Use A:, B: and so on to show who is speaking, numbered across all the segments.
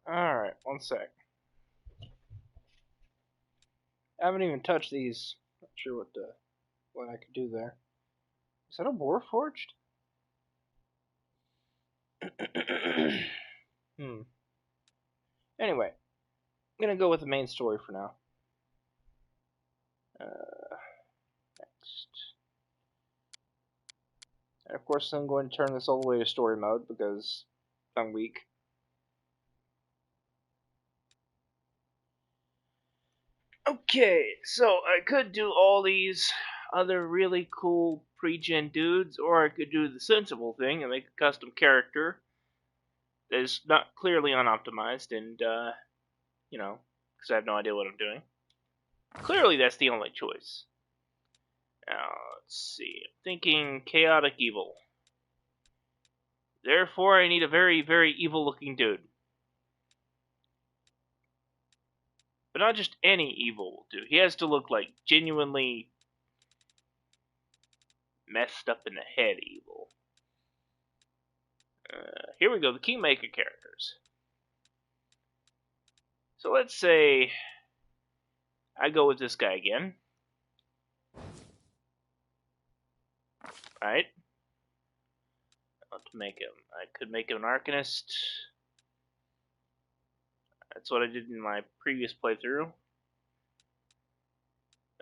A: Alright, one sec. I haven't even touched these. Not sure what I could do there. Is that a Warforged? hmm. Anyway, I'm gonna go with the main story for now. Next. And of course, I'm going to turn this all the way to story mode because I'm weak. Okay, so I could do all these other really cool pre-gen dudes, or I could do the sensible thing and make a custom character that is not clearly unoptimized, and because I have no idea what I'm doing. Clearly, that's the only choice. Now, let's see. I'm thinking chaotic evil. Therefore, I need a very, very evil-looking dude. But not just any evil dude. He has to look like genuinely messed up in the head evil. Here we go, the Kingmaker characters. So let's say I go with this guy again. Right? To make him. I could make him an Arcanist. That's what I did in my previous playthrough.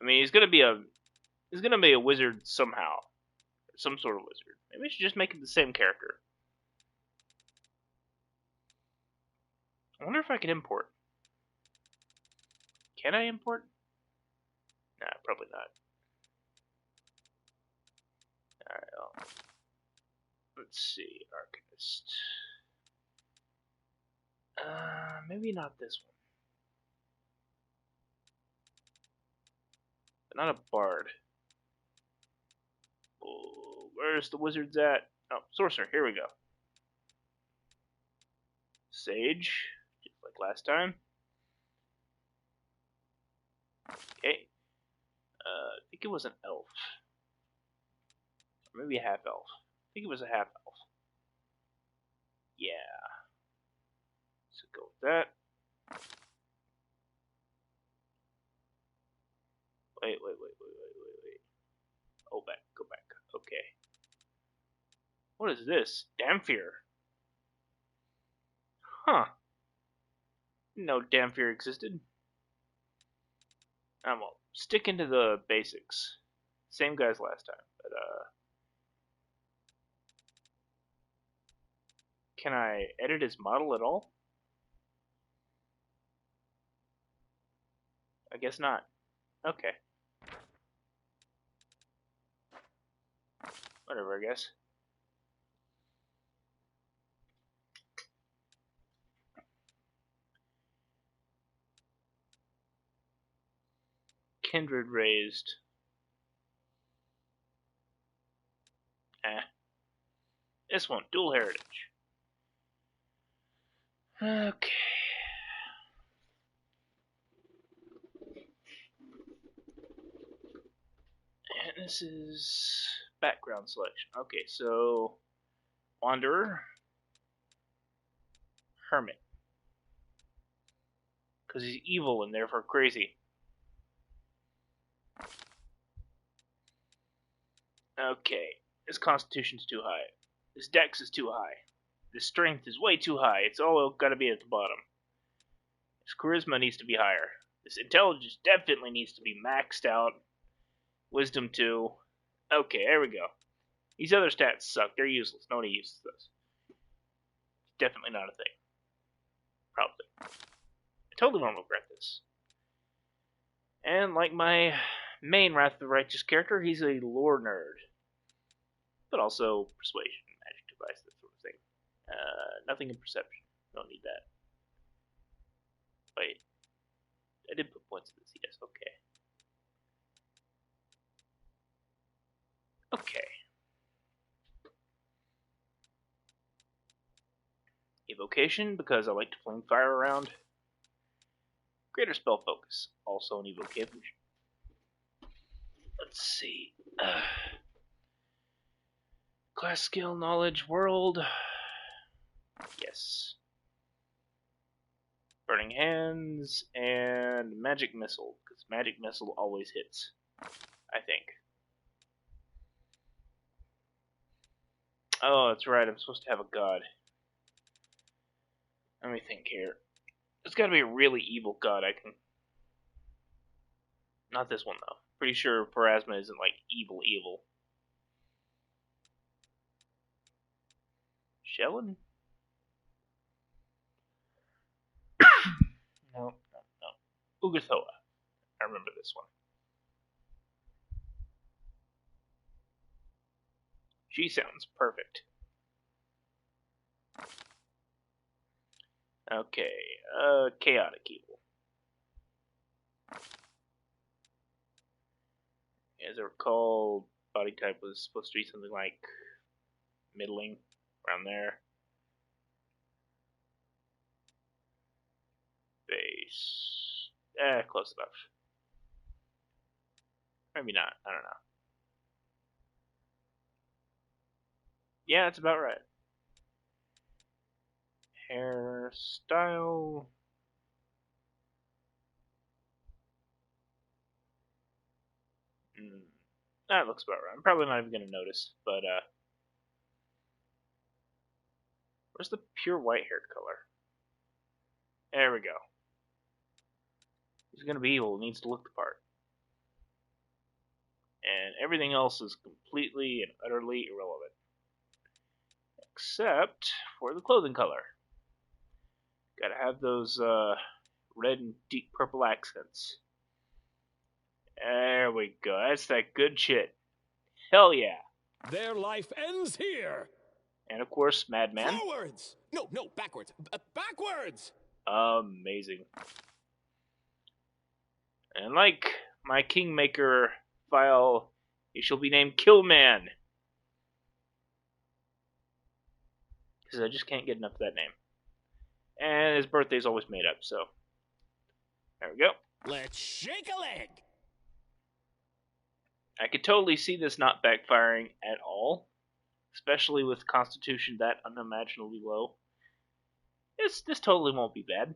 A: I mean, he's gonna be a wizard somehow, some sort of wizard. Maybe I should just make him the same character. I wonder if I can import. Can I import? Nah, probably not. Alright, well, let's see, Arcanist. Maybe not this one. But not a bard. Oh, where's the wizards at? Oh, sorcerer. Here we go. Sage, just like last time. Okay. I think it was an elf. Or maybe a half elf. I think it was a half elf. Yeah. So go with that. Wait. Oh, go back. Okay. What is this? Damphir. Huh. No Damphir existed. Well, sticking to the basics. Same guys last time, but can I edit his model at all? I guess not. Okay. Whatever, I guess. Kindred raised. This one, dual heritage. Okay. And this is background selection. Okay, so Wanderer, Hermit. Because he's evil and therefore crazy. Okay, his constitution's too high. His dex is too high. His strength is way too high. It's all gotta be at the bottom. His charisma needs to be higher. His intelligence definitely needs to be maxed out. Wisdom 2. Okay, there we go. These other stats suck. They're useless. Nobody uses those. Definitely not a thing. Probably. I totally won't regret this. And like my main Wrath of the Righteous character, he's a lore nerd. But also persuasion, magic device, that sort of thing. Nothing in perception. Don't need that. Wait. I did put points in this, yes, okay. Okay. Evocation, because I like to fling fire around. Greater spell focus, also an evocation. Let's see. Class skill, knowledge, world. Yes. Burning Hands, and Magic Missile, because Magic Missile always hits, I think. Oh, that's right, I'm supposed to have a god. Let me think here. There's gotta be a really evil god I can... Not this one, though. Pretty sure Pharasma isn't, like, evil. Shellin? No. Ugathoa. I remember this one. She sounds perfect. Okay, chaotic evil. As I recall, body type was supposed to be something like middling, around there. Base. Close enough. Maybe not, I don't know. Yeah, that's about right. Hairstyle. That looks about right. I'm probably not even going to notice, but where's the pure white hair color? There we go. He's going to be evil. He needs to look the part. And everything else is completely and utterly irrelevant. Except for the clothing color. Gotta have those red and deep purple accents. There we go. That's that good shit. Hell yeah.
B: Their life ends here.
A: And of course, Madman.
B: Forwards! No, backwards. Backwards!
A: Amazing. And like my Kingmaker file, he shall be named Killman. Because I just can't get enough of that name. And his birthday's always made up, so. There we go.
B: Let's shake a leg!
A: I could totally see this not backfiring at all. Especially with Constitution that unimaginably low. This totally won't be bad.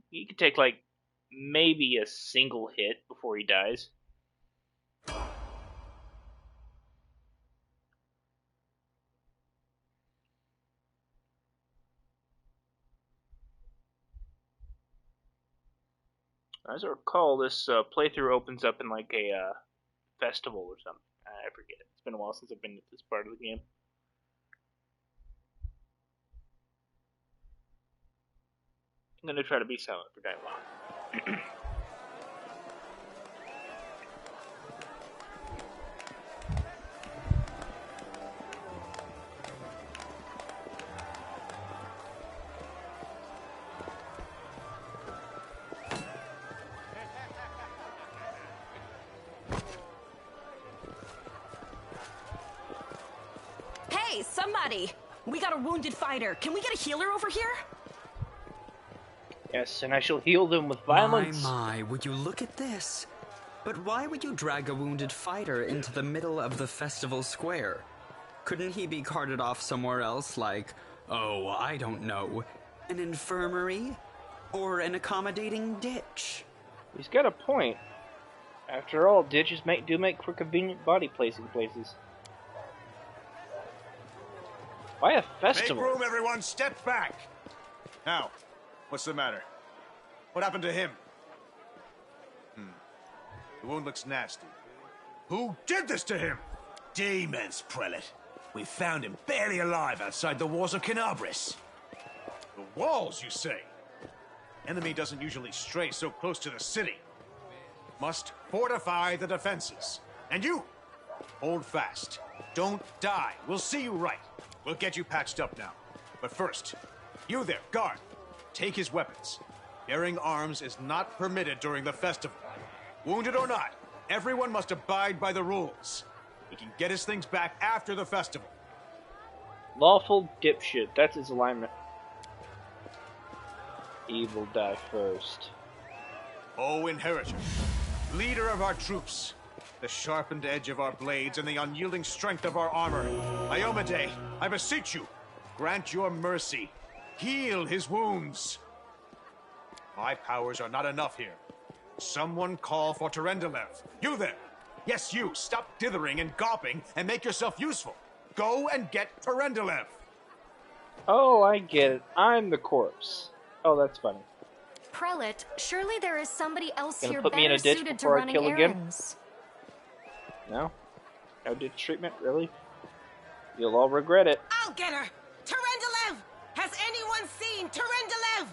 A: He could take, like, maybe a single hit before he dies. As I recall, this playthrough opens up in like a festival or something. I forget. It's been a while since I've been at this part of the game. I'm going to try to be silent for that long.
C: Hey, somebody! We got a wounded fighter. Can we get a healer over here?
A: Yes, and I shall heal them with violence.
D: My, would you look at this? But why would you drag a wounded fighter into the middle of the festival square? Couldn't he be carted off somewhere else, like, oh, I don't know, an infirmary? Or an accommodating ditch?
A: He's got a point. After all, ditches do make for convenient body placing places. Why a festival?
E: Make room, everyone! Step back! Now, what's the matter? What happened to him? The wound looks nasty. Who did this to him?
F: Demons, Prelate. We found him barely alive outside the walls of Canabris.
E: The walls, you say? Enemy doesn't usually stray so close to the city. Must fortify the defenses. And you, hold fast. Don't die. We'll see you right. We'll get you patched up now. But first, you there, guard. Take his weapons. Bearing arms is not permitted during the festival. Wounded or not, everyone must abide by the rules. We can get his things back after the festival.
A: Lawful dipshit. That's his alignment. Evil die first.
E: O Inheritor, leader of our troops, the sharpened edge of our blades and the unyielding strength of our armor, Iomade, I beseech you, grant your mercy. Heal his wounds. My powers are not enough here. Someone call for Terendelev. You there! Yes, you! Stop dithering and gawping and make yourself useful! Go and get Terendelev!
A: Oh, I get it. I'm the corpse. Oh, that's funny.
G: Prelate, surely there is somebody else
A: Gonna
G: here
A: put me in
G: better
A: a ditch
G: suited to
A: before I
G: running
A: kill again?
G: errands.
A: No? No ditch treatment? Really? You'll all regret it.
H: I'll get her! Terendelev! Has anyone seen Terendelev?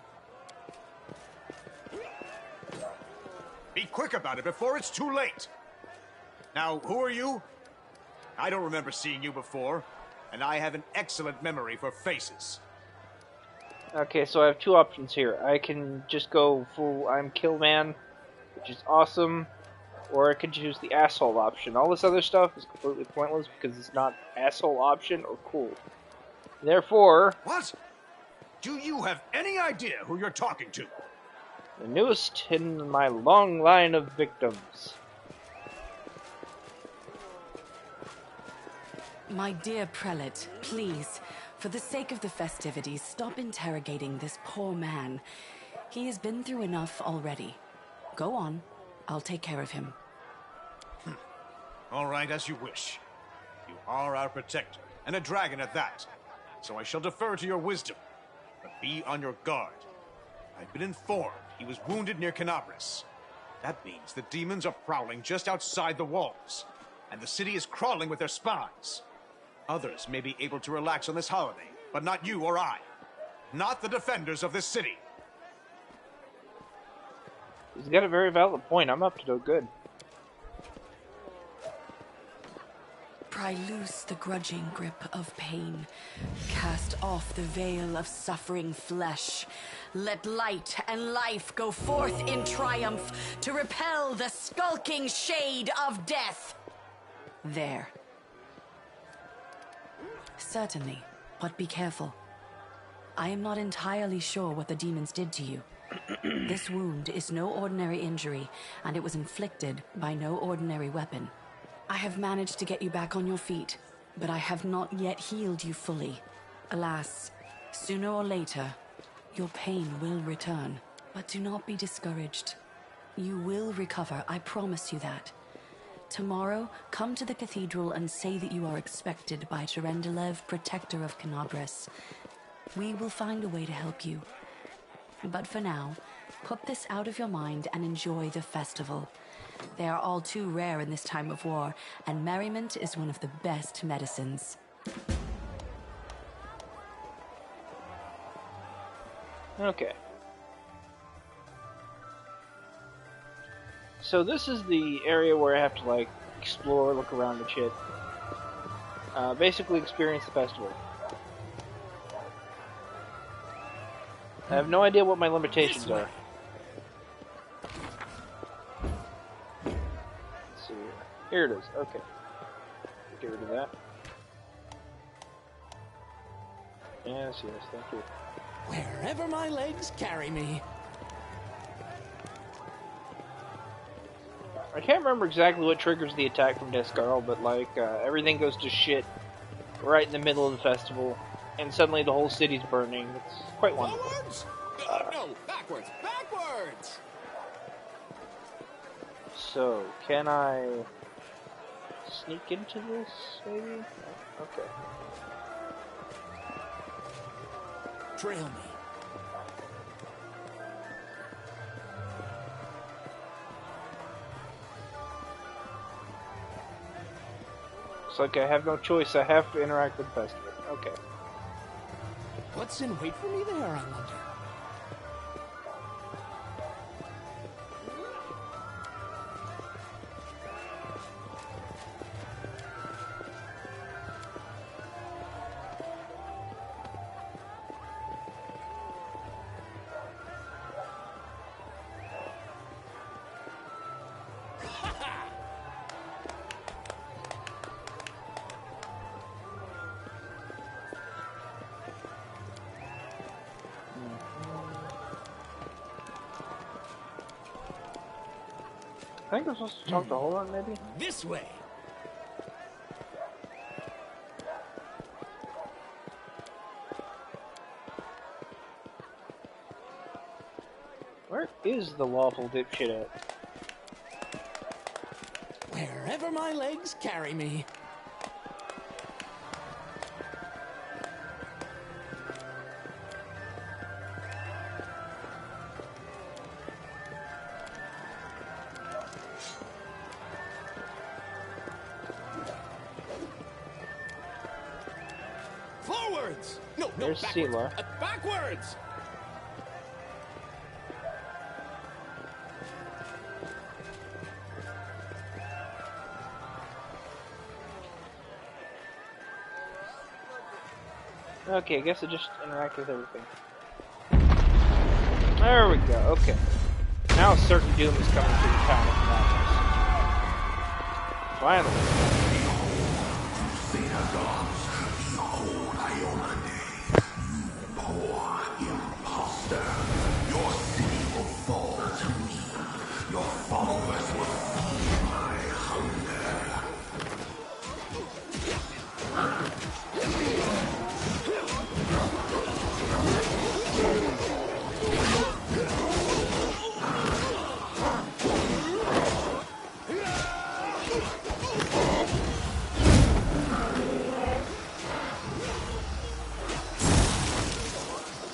E: Be quick about it before it's too late! Now, who are you? I don't remember seeing you before, and I have an excellent memory for faces.
A: Okay, so I have two options here. I can just go full I'm Killman, which is awesome, or I could choose the asshole option. All this other stuff is completely pointless because it's not asshole option or cool. Therefore,
E: What? Do you have any idea who you're talking to?
A: the newest in my long line of victims.
I: My dear prelate, please, for the sake of the festivities, stop interrogating this poor man. He has been through enough already. Go on. I'll take care of him.
E: All right, as you wish. You are our protector, and a dragon at that. So I shall defer to your wisdom. But be on your guard. I've been informed he was wounded near Canabris. That means the demons are prowling just outside the walls, and the city is crawling with their spies. Others may be able to relax on this holiday, but not you or I. Not the defenders of this city.
A: He's got a very valid point. I'm up to no good.
I: Pry loose the grudging grip of pain. Cast off the veil of suffering flesh. Let light and life go forth in triumph to repel the skulking shade of death. There. Certainly, but be careful. I am not entirely sure what the demons did to you. This wound is no ordinary injury, and it was inflicted by no ordinary weapon. I have managed to get you back on your feet, but I have not yet healed you fully. Alas, sooner or later, your pain will return. But do not be discouraged. You will recover, I promise you that. Tomorrow, come to the cathedral and say that you are expected by Terendelev, protector of Canabris. We will find a way to help you. But for now, put this out of your mind and enjoy the festival. They are all too rare in this time of war, and merriment is one of the best medicines.
A: Okay. So this is the area where I have to, like, explore, look around and shit. Basically experience the festival. I have no idea what my limitations are. Let's see. Here it is. Okay. Get rid of that. Yes, yes, thank you.
B: Wherever my legs carry me.
A: I can't remember exactly what triggers the attack from Descarl, but like, everything goes to shit right in the middle of the festival, and suddenly the whole city's burning. It's quite wonderful.
B: Forwards? No, backwards, backwards!
A: So, can I sneak into this, maybe? Okay.
B: Trail me.
A: It's like I have no choice, I have to interact with the festival. Okay.
B: What's in wait for me there, I wonder?
A: I think I'm supposed to talk to Holland, maybe?
B: This way!
A: Where Where is the lawful dipshit at?
B: Wherever my legs carry me. Forwards! No,
A: There's
B: backwards.
A: Sela.
B: Backwards!
A: Okay, I guess I just interact with everything. There we go, okay. Now a certain doom is coming to the town of Madness. Finally.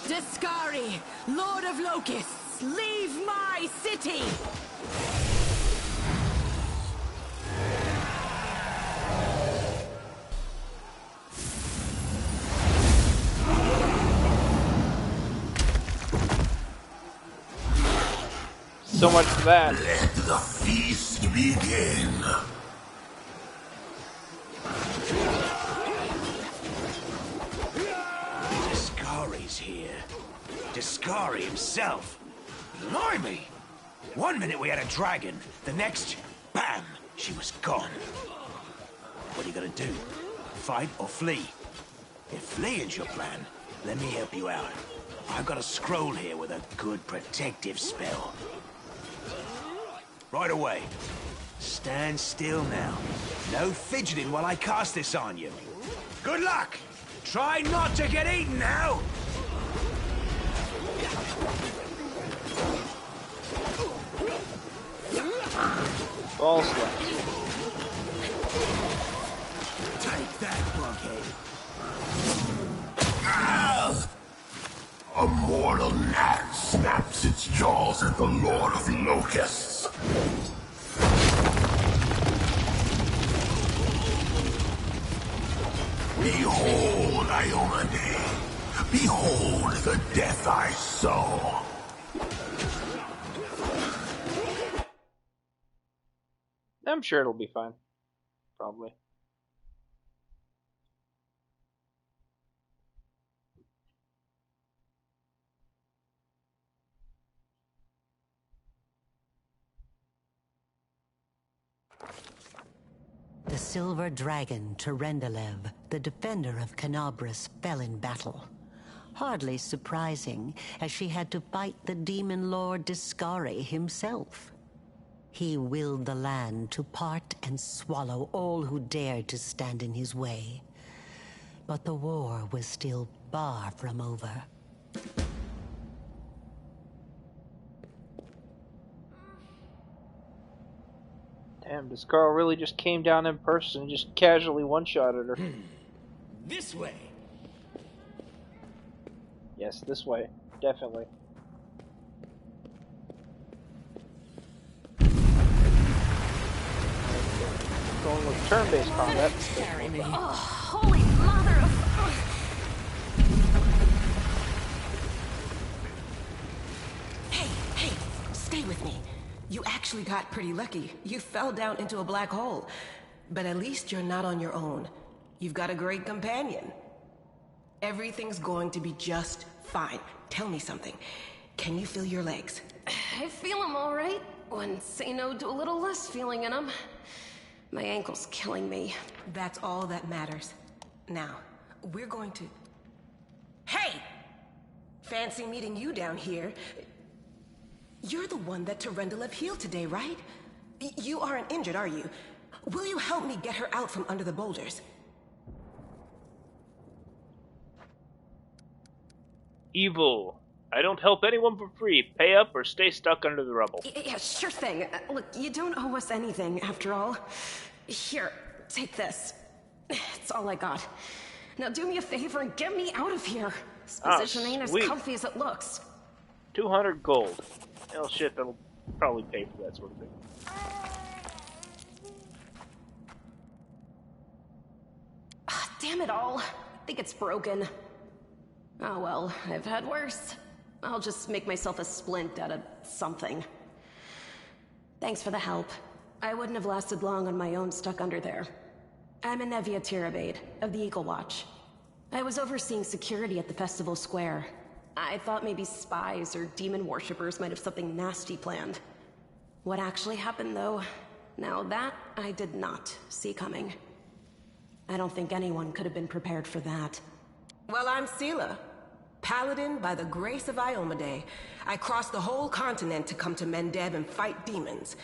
C: Discari, Lord of Locusts, leave my city!
A: So much for that.
F: Let the feast begin. Discari's here. Discari himself. Blimey! One minute we had a dragon, the next, bam, she was gone. What are you gonna do? Fight or flee? If fleeing's your plan, let me help you out. I've got a scroll here with a good protective spell. Right away. Stand still now. No fidgeting while I cast this on you. Good luck! Try not to get eaten now!
A: Ball slash.
F: Take that, bughead. A mortal gnat snaps its jaws at the Lord of Locusts. Behold, Iomade. Behold the death I sow.
A: I'm sure it'll be fine. Probably.
J: The silver dragon, Terendelev, the defender of Canabras, fell in battle. Hardly surprising, as she had to fight the demon lord Discari himself. He willed the land to part and swallow all who dared to stand in his way. But the war was still far from over.
A: Damn, this girl really just came down in person and just casually one-shotted her.
B: This way.
A: Yes, this way. Definitely. Going with turn-based combat.
B: Carry me.
C: Oh, holy mother of...
H: Hey, stay with me. You actually got pretty lucky. You fell down into a black hole. But at least you're not on your own. You've got a great companion. Everything's going to be just fine. Tell me something. Can you feel your legs?
G: I feel them all right. When say no to a little less feeling in them. My ankle's killing me.
H: That's all that matters. Now, we're going to... Hey! Fancy meeting you down here. You're the one that Terendelev healed today, right? You aren't injured, are you? Will you help me get her out from under the boulders?
A: Evil. I don't help anyone for free. Pay up or stay stuck under the rubble.
G: Yeah, sure thing. Look, you don't owe us anything, after all. Here, take this. It's all I got. Now do me a favor and get me out of here. This position ain't as
A: sweet.
G: comfy as it looks.
A: 200 gold. Hell shit, that'll probably pay for that sort of thing.
G: Damn it all. I think it's broken. Oh well, I've had worse. I'll just make myself a splint out of something. Thanks for the help. I wouldn't have lasted long on my own stuck under there. I'm Anevia Tirabade, of the Eagle Watch. I was overseeing security at the festival square. I thought maybe spies or demon worshippers might have something nasty planned. What actually happened, though, now that I did not see coming. I don't think anyone could have been prepared for that.
H: Well, I'm Sela, Paladin by the grace of Iomade. I crossed the whole continent to come to Mendeb and fight demons.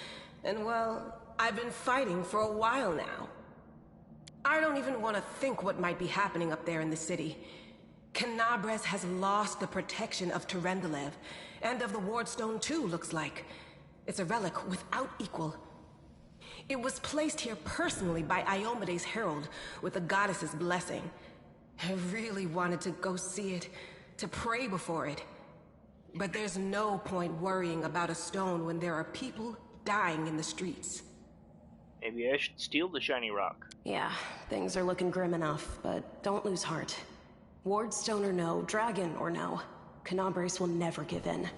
H: And well, I've been fighting for a while now. I don't even want to think what might be happening up there in the city. Canabres has lost the protection of Terendelev, and of the Wardstone too, looks like. It's a relic without equal. It was placed here personally by Iomede's herald, with the goddess's blessing. I really wanted to go see it, to pray before it. But there's no point worrying about a stone when there are people dying in the streets.
A: Maybe I should steal the shiny rock.
G: Yeah, things are looking grim enough, but don't lose heart. Wardstone or no, dragon or no, Canabres will never give in.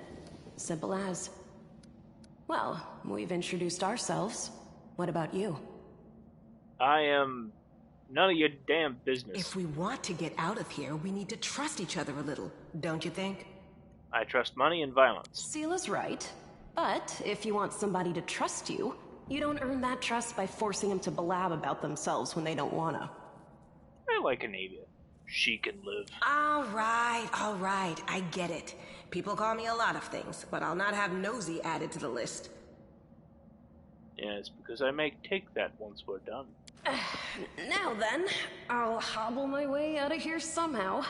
G: Simple as. Well, we've introduced ourselves. What about you?
A: I am none of your damn business.
H: If we want to get out of here, we need to trust each other a little, don't you think?
A: I trust money and violence.
G: Sela's right. But if you want somebody to trust you, you don't earn that trust by forcing them to blab about themselves when they don't wanna.
A: I like Anavia. She can live.
H: All right, I get it. People call me a lot of things, but I'll not have nosy added to the list.
A: Yeah, it's because I may take that once we're done.
G: Now then, I'll hobble my way out of here somehow.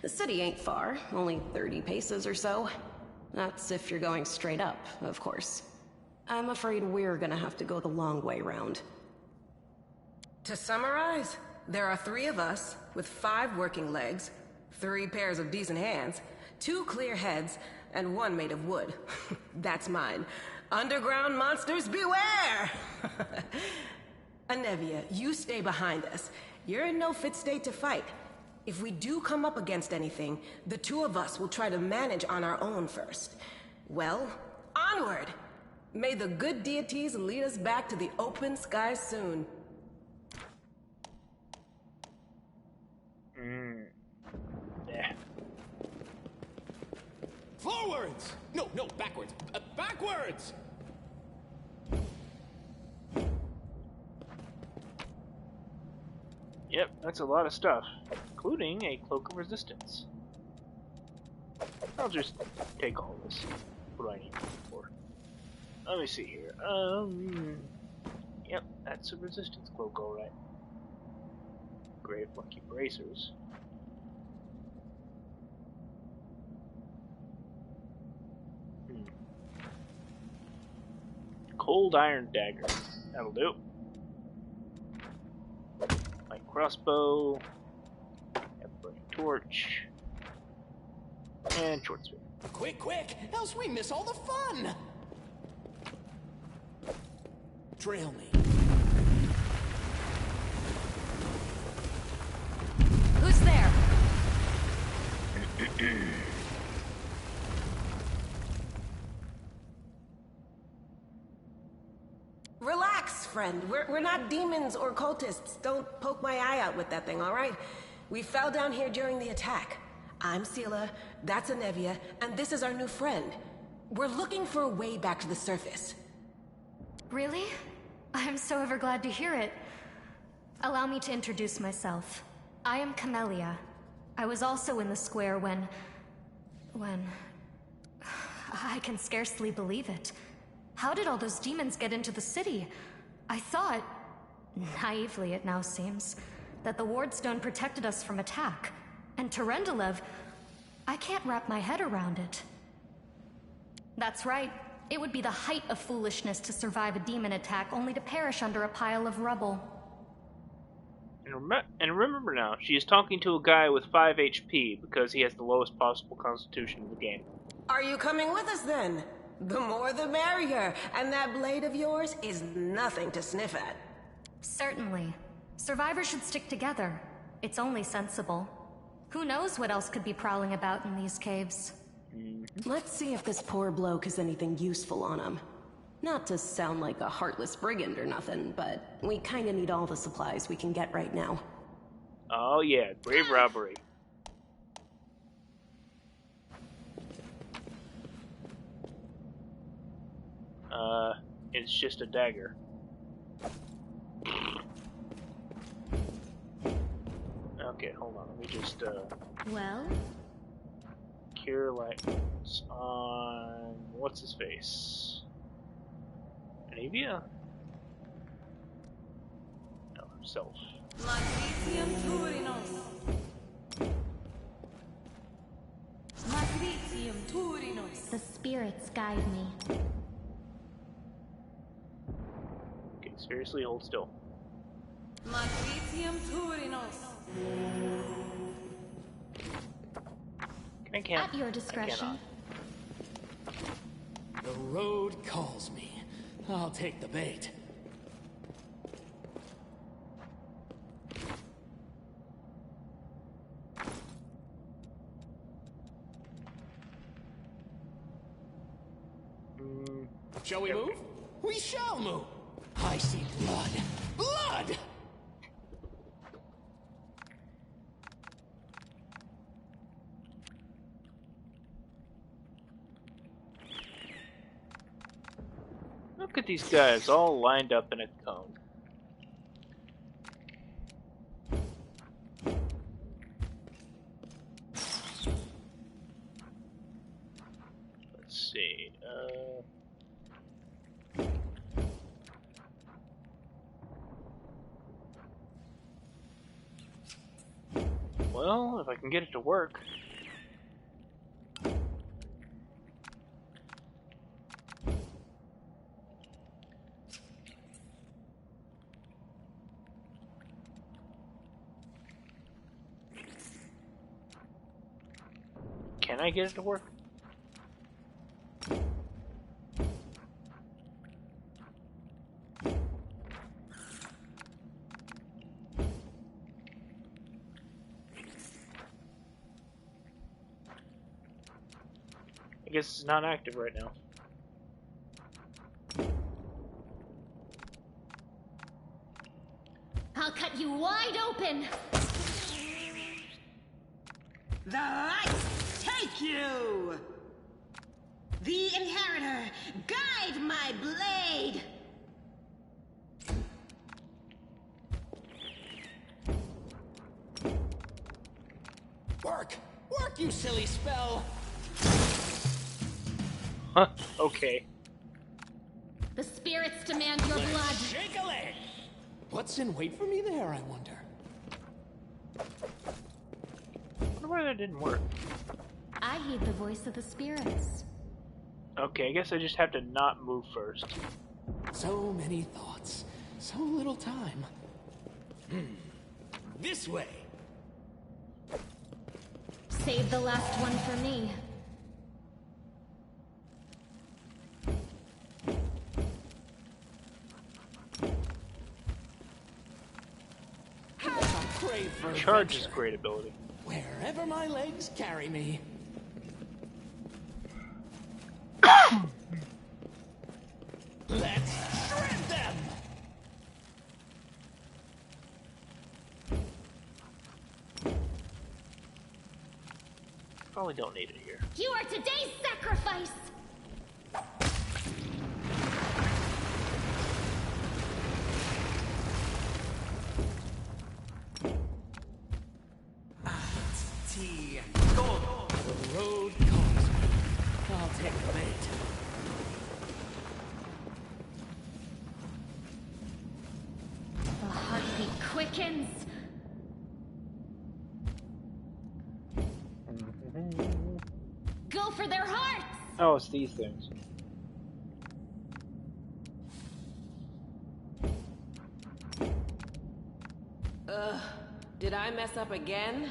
G: The city ain't far, only 30 paces or so. That's if you're going straight up, of course. I'm afraid we're gonna have to go the long way round.
H: To summarize, there are 3 of us, with 5 working legs, 3 pairs of decent hands, 2 clear heads, and 1 made of wood. That's mine. Underground monsters beware! Anevia, you stay behind us. You're in no fit state to fight. If we do come up against anything, the 2 of us will try to manage on our own first. Well, onward! May the good deities lead us back to the open sky soon.
A: Yeah.
B: Forwards! No, backwards. Backwards!
A: Yep, that's a lot of stuff, including a cloak of resistance. I'll just take all this. What do I need it for? Let me see here. Yep, that's a resistance cloak, alright. Great lucky bracers. Cold iron dagger. That'll do. My crossbow. Burning torch. And short sword.
B: Quick, else we miss all the fun! Trail me.
C: Who's there?
H: Relax, friend. We're not demons or cultists. Don't poke my eye out with that thing, all right? We fell down here during the attack. I'm Sela, that's Anevia, and this is our new friend. We're looking for a way back to the surface.
K: Really? I'm so ever glad to hear it. Allow me to introduce myself. I am Camellia. I was also in the square when... I can scarcely believe it. How did all those demons get into the city? I thought, naively it now seems, that the Wardstone protected us from attack. And Terendelev... I can't wrap my head around it. That's right. It would be the height of foolishness to survive a demon attack only to perish under a pile of rubble.
A: And remember now, she is talking to a guy with 5 HP because he has the lowest possible constitution in the game.
H: Are you coming with us then? The more the merrier, and that blade of yours is nothing to sniff at.
K: Certainly. Survivors should stick together. It's only sensible. Who knows what else could be prowling about in these caves?
G: Let's see if this poor bloke has anything useful on him. Not to sound like a heartless brigand or nothing, but we kinda need all the supplies we can get right now.
A: Oh yeah, grave robbery. It's just a dagger. Okay, hold on. Let me just,
K: Well?
A: Cure lights on... what's his face? Anivia? No, himself.
I: Magritium Turinos. Magritium Turinos.
K: The spirits guide me.
A: Okay, seriously, hold still.
I: Magritium Turinos.
A: I can't.
K: At your discretion.
B: The road calls me. I'll take the bait. Shall we move? We shall move! I see blood. Blood!
A: Look at these guys all lined up in a cone. Let's see. Well, if I can get it to work. Can I get it to work? I guess it's not active right now.
K: I'll cut you wide open!
H: The lights take you! The Inheritor, guide my blade!
B: Work! Work, you silly spell!
A: Huh, okay.
K: The spirits demand your blood!
B: Shake a leg! What's in wait for me there, I wonder?
A: I wonder why that didn't work.
K: I heed the voice of the spirits.
A: Okay, I guess I just have to not move first.
B: So many thoughts, so little time. This way!
K: Save the last one for me.
B: Crave for
A: Charge is
B: adventure.
A: great ability.
B: Wherever my legs carry me. Let's shred them!
A: Probably don't need it here.
K: You are today's sacrifice!
D: Tea.
B: The road calls me. I'll take the bait.
K: The heartbeat quickens. Go for their hearts!
A: Oh, it's these things.
H: Did I mess up again?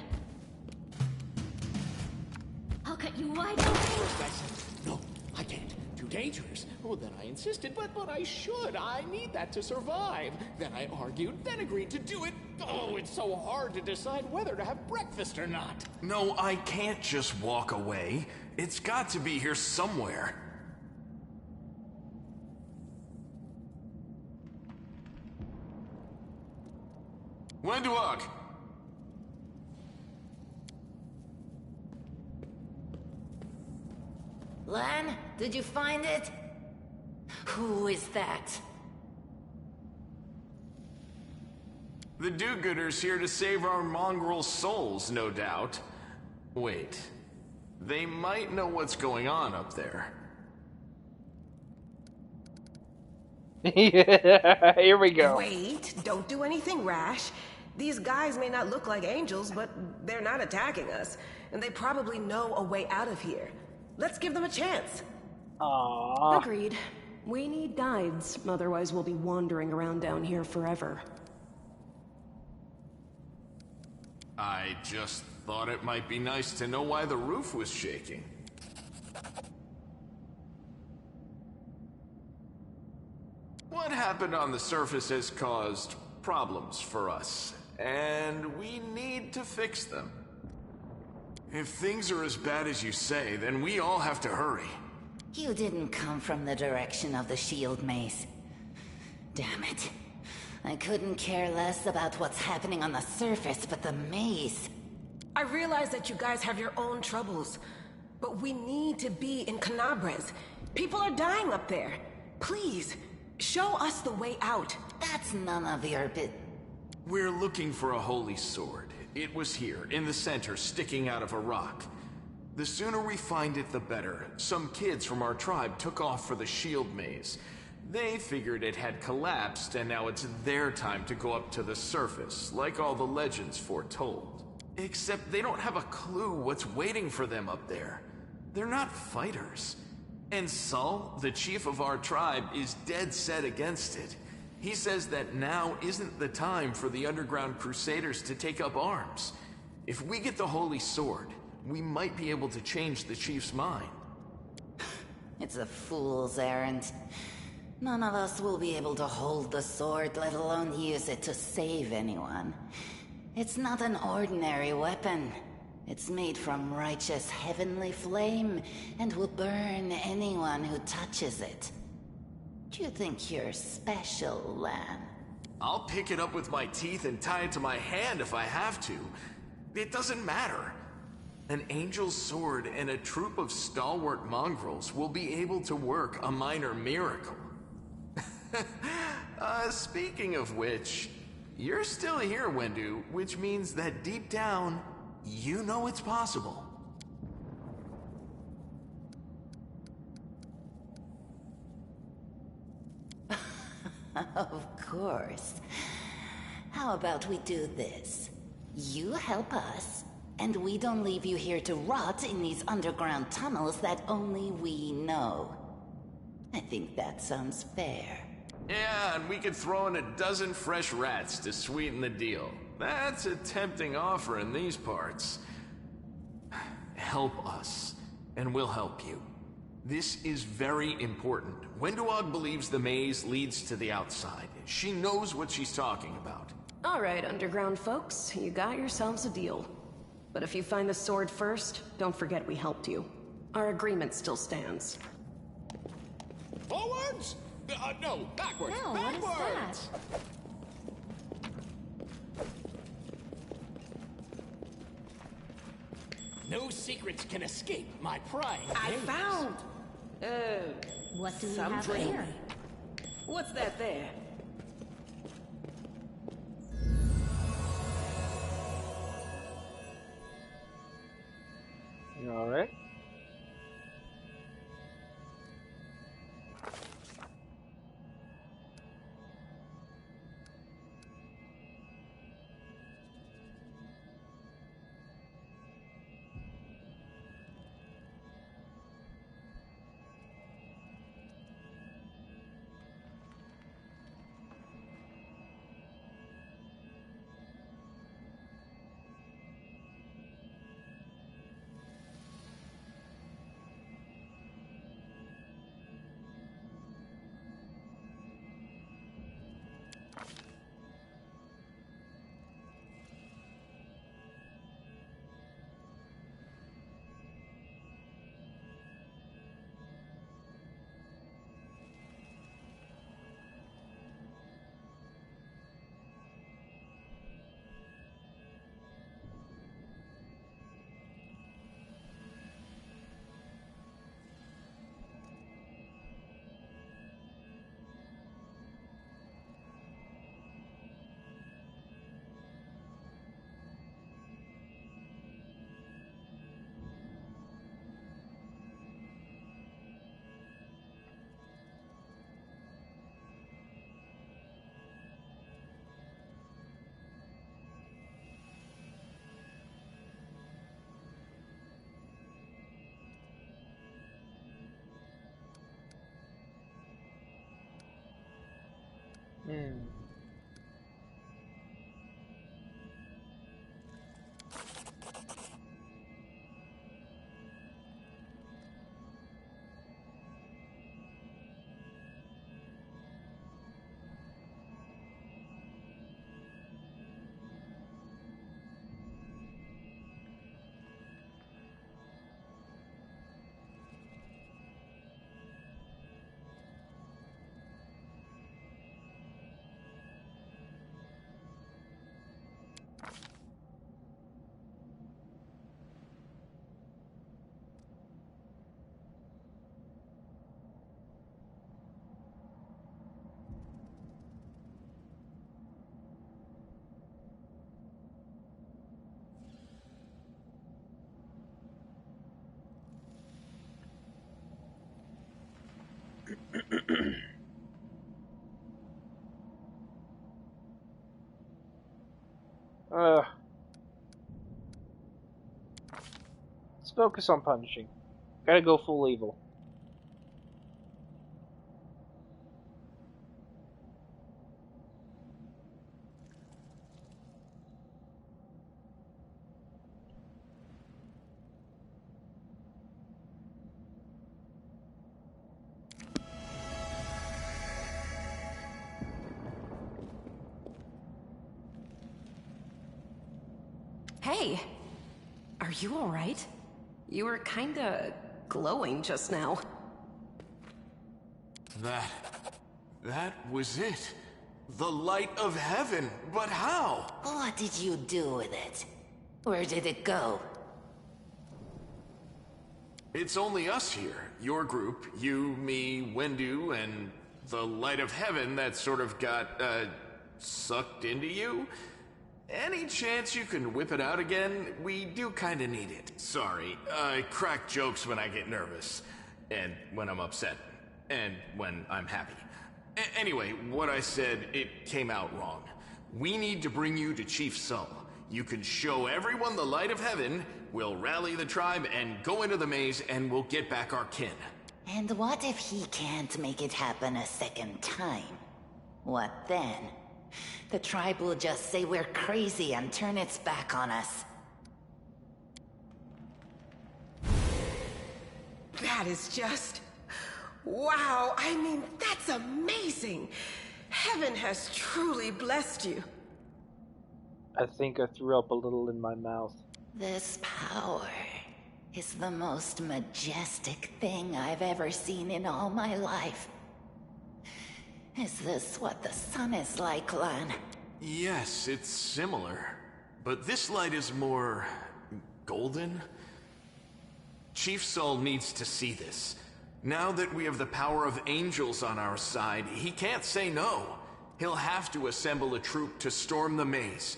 K: I'll cut you wide open!
B: First I said, no, I can't. Too dangerous. Well, then I insisted, but I should. I need that to survive. Then I argued, then agreed to do it. Oh, it's so hard to decide whether to have breakfast or not.
F: No, I can't just walk away. It's got to be here somewhere. Wenduok!
L: Lan, did you find it? Who is that?
F: The do-gooders here to save our mongrel souls, no doubt. Wait. They might know what's going on up there.
A: Here we go.
H: Wait, don't do anything rash. These guys may not look like angels, but they're not attacking us. And they probably know a way out of here. Let's give them a chance.
A: Aww.
G: Agreed. We need guides, otherwise we'll be wandering around down here forever.
F: I just thought it might be nice to know why the roof was shaking. What happened on the surface has caused problems for us, and we need to fix them. If things are as bad as you say, then we all have to hurry.
L: You didn't come from the direction of the shield maze. Damn it. I couldn't care less about what's happening on the surface, but the maze.
H: I realize that you guys have your own troubles, but we need to be in Canabres. People are dying up there. Please, show us the way out.
L: That's none of your bit.
F: We're looking for a holy sword. It was here, in the center, sticking out of a rock. The sooner we find it, the better. Some kids from our tribe took off for the shield maze. They figured it had collapsed, and now it's their time to go up to the surface, like all the legends foretold. Except they don't have a clue what's waiting for them up there. They're not fighters. And Sul, the chief of our tribe, is dead set against it. He says that now isn't the time for the underground crusaders to take up arms. If we get the holy sword, we might be able to change the chief's mind.
L: It's a fool's errand. None of us will be able to hold the sword, let alone use it to save anyone. It's not an ordinary weapon. It's made from righteous heavenly flame, and will burn anyone who touches it. Do you think you're special, Lan?
F: I'll pick it up with my teeth and tie it to my hand if I have to. It doesn't matter. An angel's sword and a troop of stalwart mongrels will be able to work a minor miracle. Speaking of which, you're still here, Wendu, which means that deep down, you know it's possible.
L: Of course. How about we do this? You help us, and we don't leave you here to rot in these underground tunnels that only we know. I think that sounds fair.
F: Yeah, and we could throw in a dozen fresh rats to sweeten the deal. That's a tempting offer in these parts. Help us, and we'll help you. This is very important. Wenduog believes the maze leads to the outside. She knows what she's talking about.
G: All right, underground folks, you got yourselves a deal. But if you find the sword first, don't forget we helped you. Our agreement still stands.
B: Forwards? No, backwards.
K: No, what is
B: backwards. No secrets can escape my prying
H: I
B: gaze.
H: found...
K: What do we
H: some
K: have
H: drink.
K: here?
H: What's that there?
A: Alright. Hmm. Let's focus on punishing. Gotta go full evil.
G: Hey! Are you alright? You were kinda glowing just now.
B: That was it. The light of heaven. But how?
L: What did you do with it? Where did it go?
B: It's only us here. Your group, you, me, Wendu, and the light of heaven that sort of got, sucked into you? Any chance you can whip it out again? We do kinda need it. Sorry, I crack jokes when I get nervous. And when I'm upset. And when I'm happy. Anyway, what I said, it came out wrong. We need to bring you to Chief Sull. You can show everyone the light of heaven, we'll rally the tribe and go into the maze, and we'll get back our kin.
L: And what if he can't make it happen a second time? What then? The tribe will just say we're crazy and turn its back on us.
H: That is just... wow, I mean, that's amazing! Heaven has truly blessed you.
A: I think I threw up a little in my mouth.
L: This power is the most majestic thing I've ever seen in all my life. Is this what the sun is like, Lan?
B: Yes, it's similar. But this light is more... golden? Chief Sull needs to see this. Now that we have the power of angels on our side, he can't say no. He'll have to assemble a troop to storm the maze.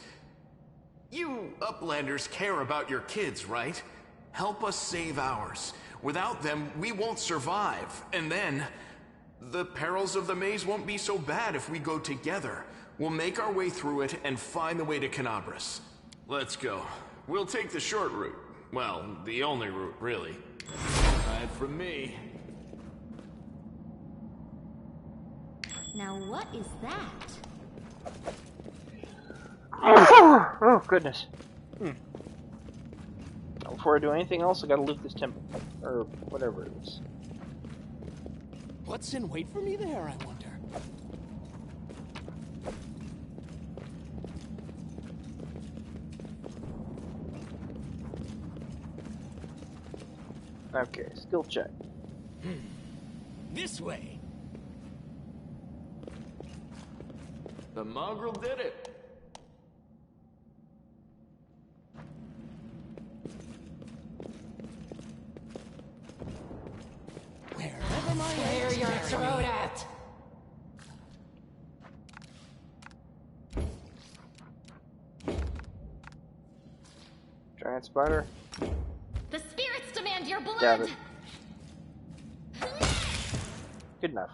B: You Uplanders care about your kids, right? Help us save ours. Without them, we won't survive. And then... the perils of the maze won't be so bad if we go together. We'll make our way through it and find the way to Canabras. Let's go. We'll take the short route. Well, the only route, really. Aside from me.
K: Now what is that?
A: Oh, goodness. Before I do anything else, I gotta loot this temple. Or whatever it is.
B: What's in wait for me there, I wonder?
A: Okay, skill check.
B: This way. The mongrel did it.
L: Clear your throat out!
A: Giant spider.
K: The spirits demand your blood!
A: Got it. Good enough.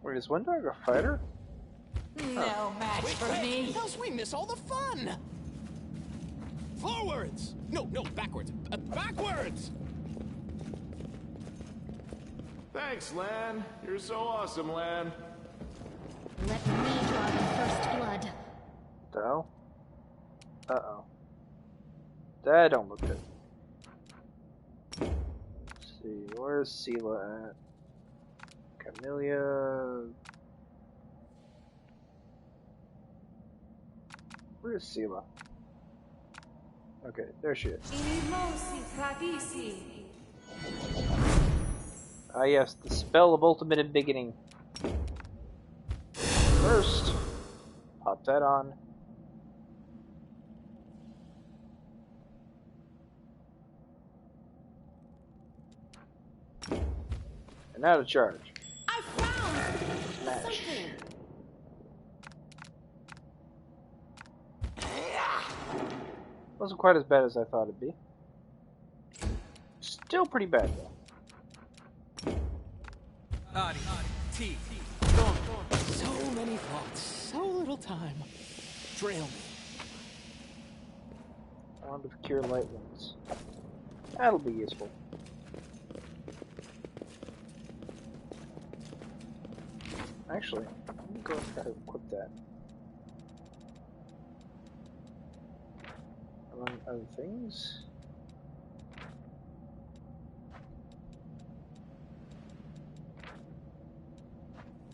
A: Wait, is Windog a fighter?
L: No match for me.
B: Else we miss all the fun. Forwards! No, backwards. Backwards!
M: Thanks, Lan. You're so awesome, Lan.
K: Let me draw the first blood.
A: The hell? Uh-oh. That don't look good. Let's see, where's Sela at? Camellia... Where's Sela? Okay, there she is. Ah yes, the spell of ultimate embiggening. First, pop that on. And now to charge.
H: I found
A: Smash.
H: something.
A: Wasn't quite as bad as I thought it'd be. Still pretty bad though.
B: So many thoughts, so little time. Trail me.
A: Wand of Cure Light Wounds. That'll be useful. Actually, let me go and try to equip that. Among other things.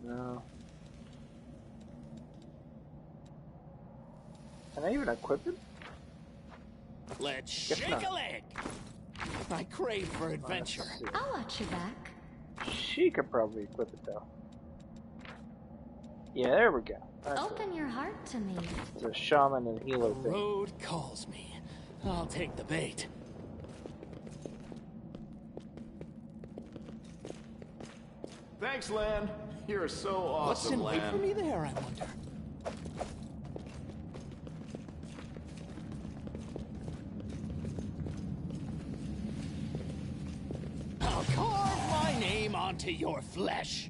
A: No. Can I even equip it?
B: Let's
A: Guess
B: shake
A: not.
B: a leg. I crave for adventure.
K: I'll watch your back.
A: She could probably equip it though. Yeah, there we go. That's
K: Open your heart to me.
A: It's a shaman and healer
B: The
A: thing.
B: road calls me. I'll take the bait.
M: Thanks, Lan. You're so
B: What's
M: awesome,
B: in wait
M: Lan.
B: for me there, I wonder? I'll carve my name onto your flesh.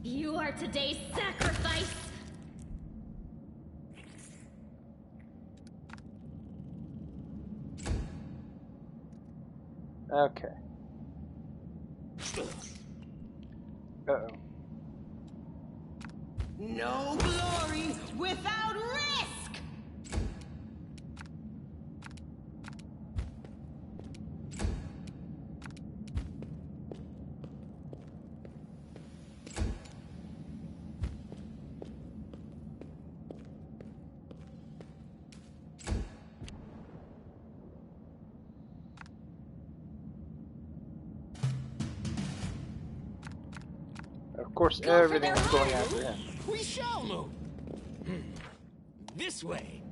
K: You are today's sacrifice!
A: Okay. Uh-oh.
H: No glory without risk!
A: Of course, everything's going after him.
B: We shall move. This way.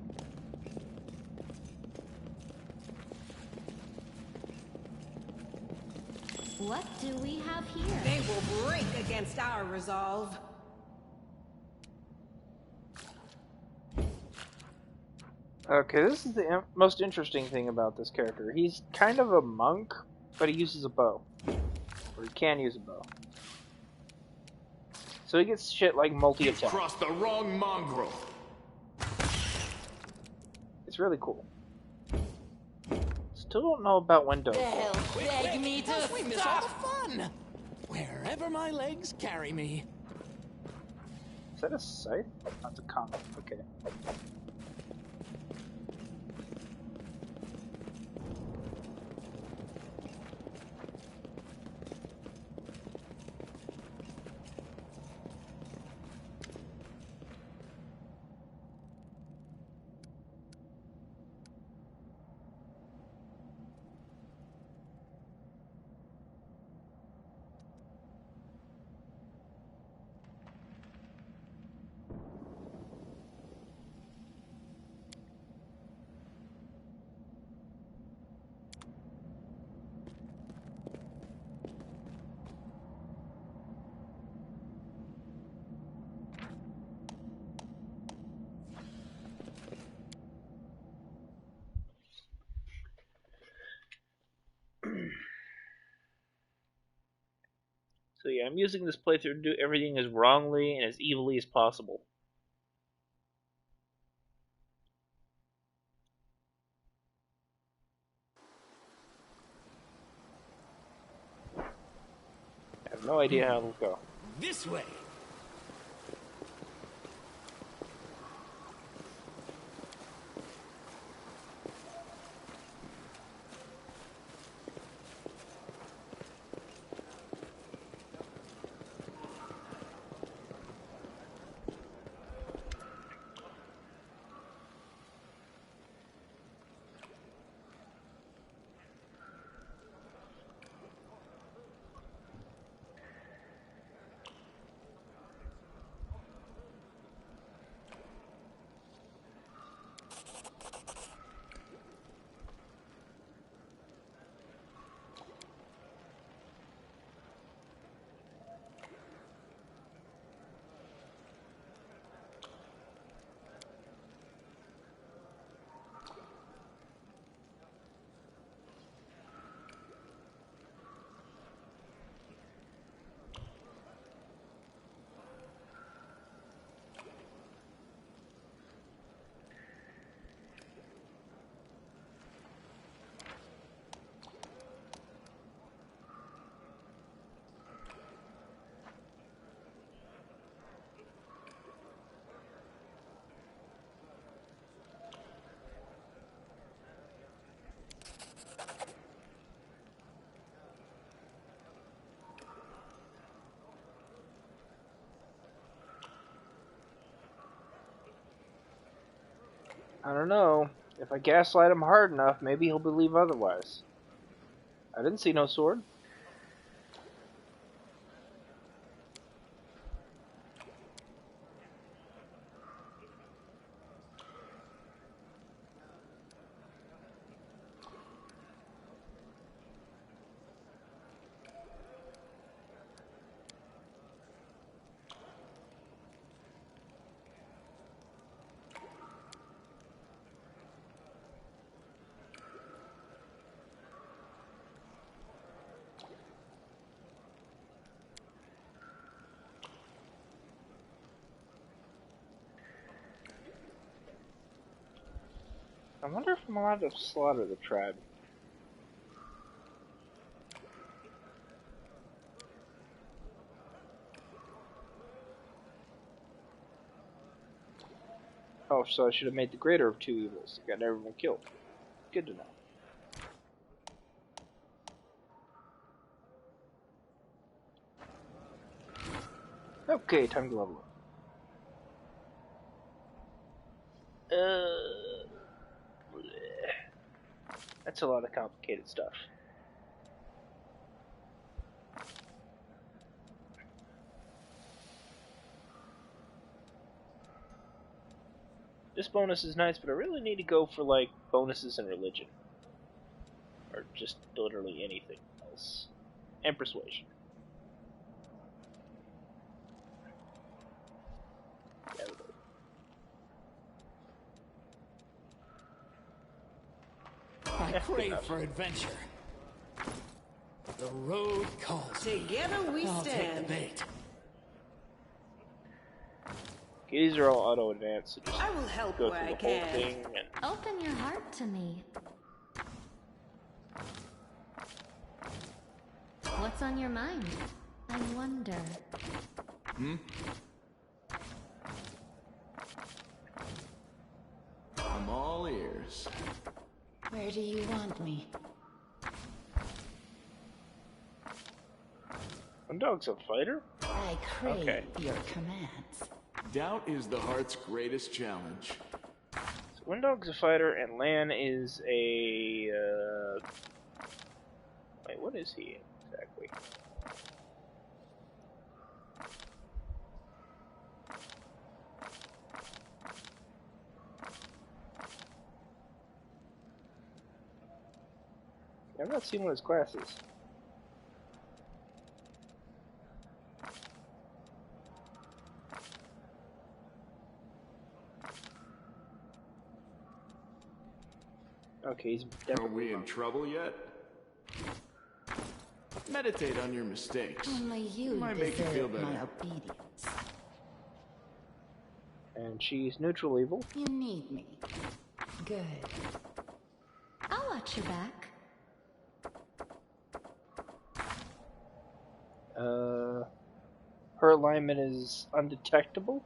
K: What do we have here?
H: They will break against our resolve.
A: Okay, this is the most interesting thing about this character. He's kind of a monk, but he uses a bow. Or he can use a bow. So he gets shit like multi-attack.
M: Crossed the wrong mongrel.
A: It's really cool. Still don't know about Wendover.
B: Beg me to we miss all the fun. Wherever my legs carry me.
A: Is that a scythe? That's a comet. Okay. yeah, I'm using this playthrough to do everything as wrongly and as evilly as possible. I have no idea how it'll go.
B: This way.
A: I don't know. If I gaslight him hard enough, maybe he'll believe otherwise. I didn't see no sword. I wonder if I'm allowed to slaughter the tribe. Oh, so I should have made the greater of two evils. Got everyone killed. Good to know. Okay, time to level up. That's a lot of complicated stuff. This bonus is nice, but I really need to go for, like, bonuses in religion. Or just literally anything else. And persuasion. There we go.
B: I crave for adventure. The road calls.
H: Together we
B: I'll
H: stand.
B: take the bait.
A: Okay, these are all auto advanced, so just
H: I will help
A: go
H: where
A: through
H: I
A: the whole
H: can.
A: thing and
K: Open your heart to me. What's on your mind? I wonder.
M: I'm all ears.
L: Where do you want me?
A: Undog's a fighter?
L: I crave
A: Okay.
L: your commands.
M: Doubt is the heart's greatest challenge.
A: So Windog's a fighter, and Lan is a. Wait, what is he exactly? I've not seen what his class is. Okay, he's
M: Are
A: definitely
M: we in trouble yet? Meditate on your mistakes.
L: Only you
M: Might make you feel
L: deserve
M: better.
L: my obedience.
A: And she's neutral evil.
L: You need me. Good. I'll watch your back.
A: Her alignment is undetectable.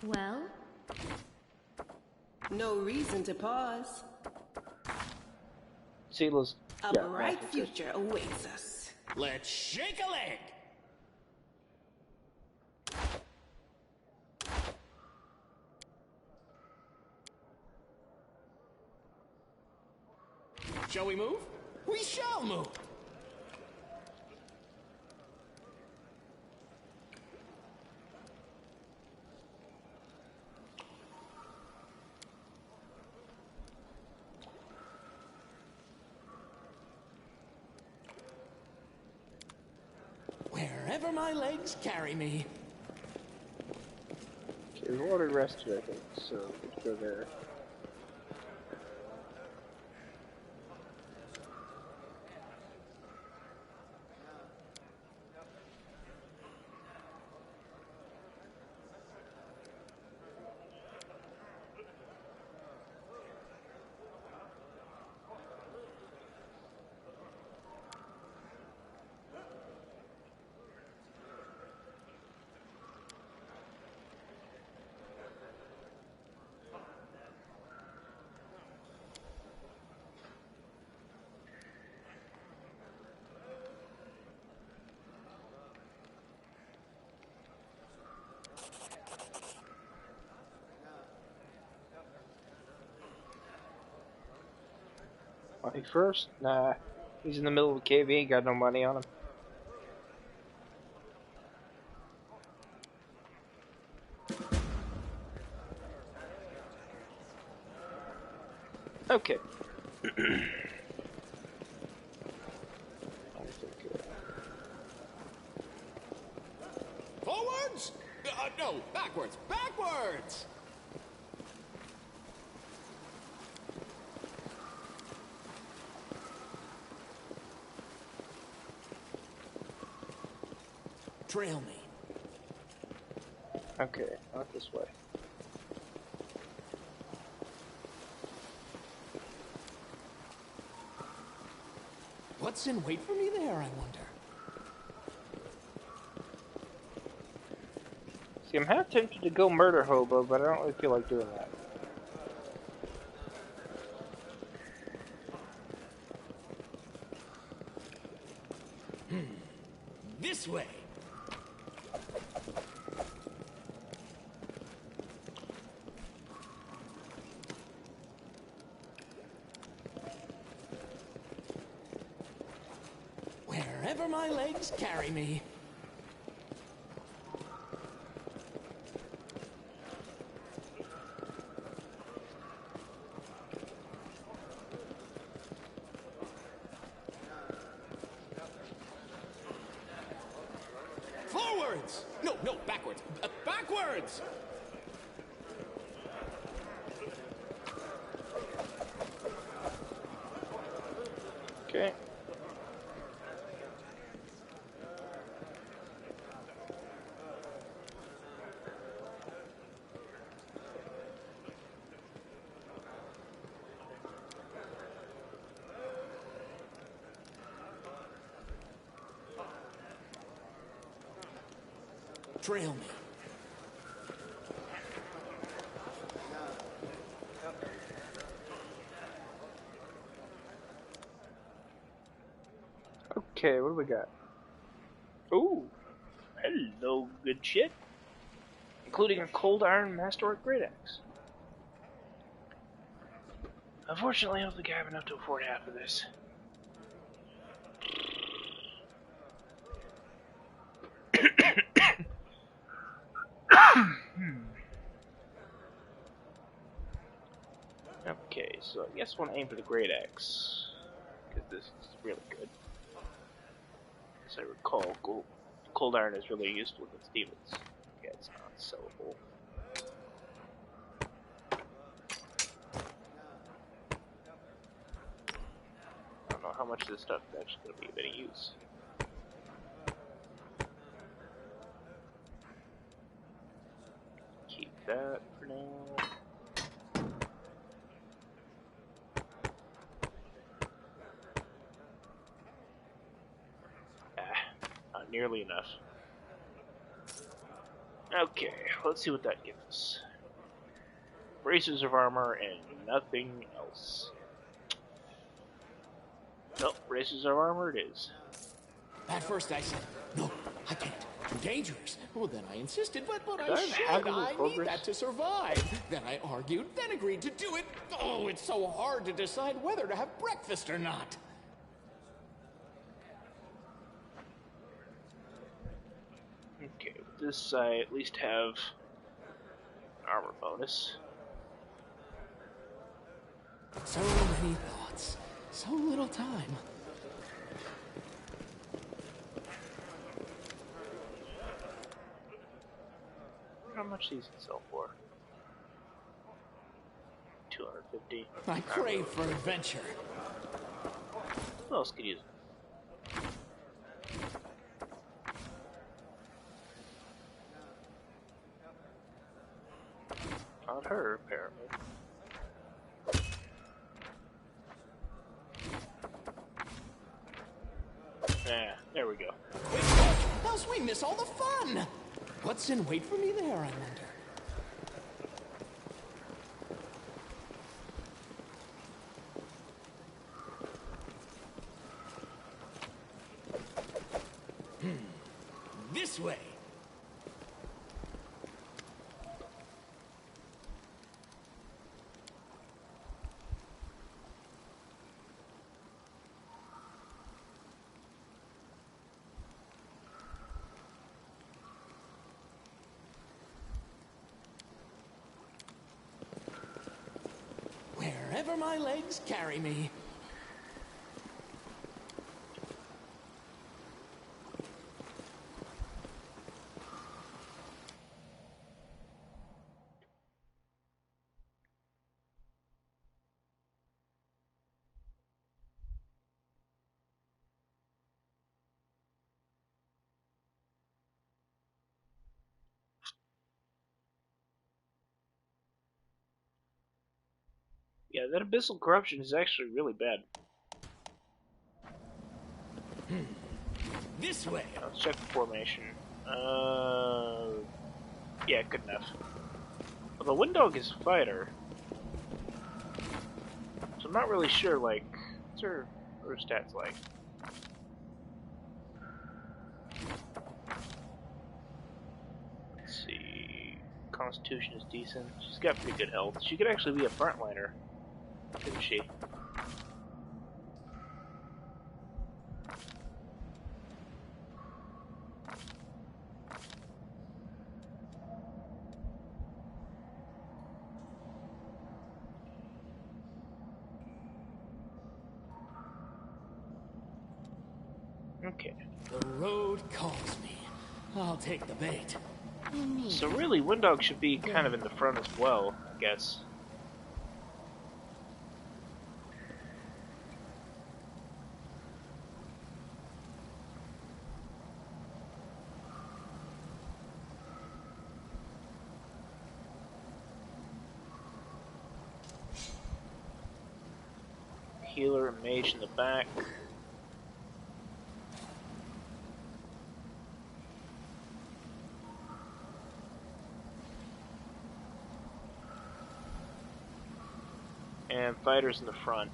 K: Well?
H: No reason to pause.
A: Sela's
H: A
A: yeah,
H: bright
A: magic.
H: future awaits us.
B: Let's shake a leg! Shall we move? We shall move! Wherever my legs carry me.
A: Okay, we've already rested, I think, so let's go there. Money first? Nah. He's in the middle of a cave, he ain't got no money on him. Okay.
B: Forwards? No, backwards, backwards! Trail me.
A: Okay, not this way.
B: What's in wait for me there, I wonder?
A: See, I'm half tempted to go murder Hobo, but I don't really feel like doing that.
B: This way. Wherever my legs carry me. Forwards! No, no, backwards. Backwards!
A: Okay.
B: Trail me.
A: Okay, what do we got? Ooh, hello, good shit. Including a cold iron masterwork great axe. Unfortunately, I don't think I have enough to afford half of this. Okay, so I guess I want to aim for the great axe. Because this is really good. As I recall, cold iron is really useful against demons. Yeah, it's not sellable. I don't know how much of this stuff is actually going to be of any use. Keep that for now. Not nearly enough. Okay, let's see what that gives us. Braces of armor and nothing else. Nope, braces of armor it is.
B: At first I said, no, I can't. Too dangerous. Well, then I insisted, but
A: Could
B: I
A: I
B: should.
A: have
B: I need
A: progress?
B: that to survive. Then I argued, then agreed to do it. Oh, it's so hard to decide whether to have breakfast or not.
A: Okay, with this I at least have armor bonus.
B: So many thoughts, so little time.
A: How much these can sell for? 250.
B: I crave for adventure.
A: Who else could use it? Not her, apparently. There we go.
B: Else we miss all the fun. What's in wait for me there, I wonder? This way. Wherever my legs carry me.
A: Yeah, that abyssal corruption is actually really bad.
B: This way.
A: Let's check the formation. Yeah, good enough. Well, the Windog is a fighter. So I'm not really sure, like, what's her stats like? Let's see. Constitution is decent. She's got pretty good health. She could actually be a frontliner, couldn't she? Okay.
B: The road calls me. I'll take the bait.
A: So really, Windog should be kind of in the front as well, I guess. Healer and mage in the back. And fighters in the front.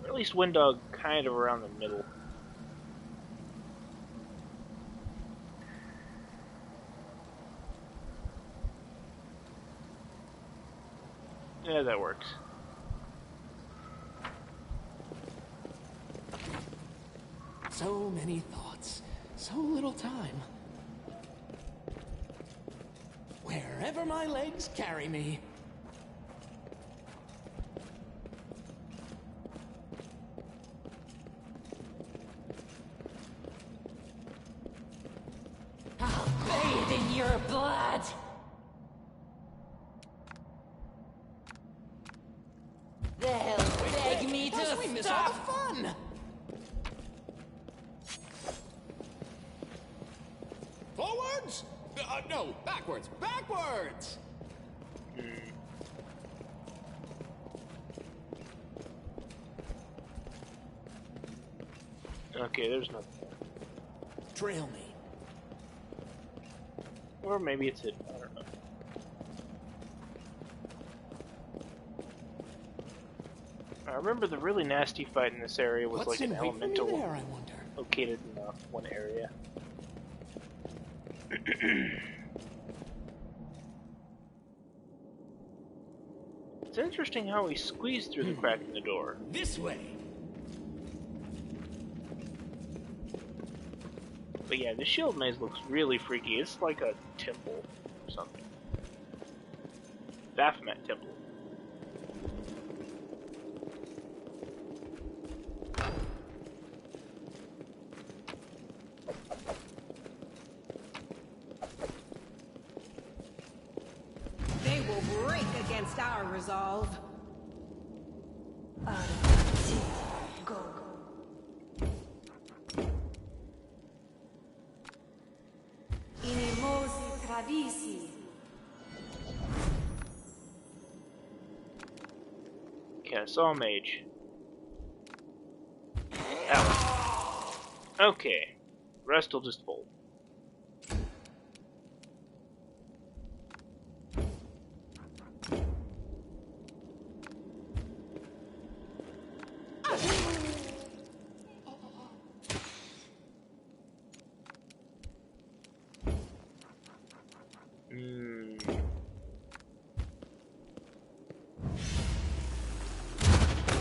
A: Or at least Windog kind of around the middle. Yeah, that works.
B: So many thoughts, so little time. Wherever my legs carry me. I'll bathe in
L: your blood! They'll beg me to
B: we miss
L: stop!
B: all the fun! Forwards? No, backwards! Backwards!
A: Okay, there's nothing.
B: Trail me.
A: Or maybe it's hidden. I don't know. I remember the really nasty fight in this area was
B: What's
A: like an
B: in wait for me
A: elemental
B: there, I wonder?
A: located in one area. It's interesting how he squeezed through the crack in the door.
B: This way!
A: But yeah, the shield maze looks really freaky. It's like a temple or something. Baphomet temple.
H: They will break against our resolve. Go.
C: Inemosi travisi.
A: Okay, I saw a mage. Ow. Okay. Rest will just fold.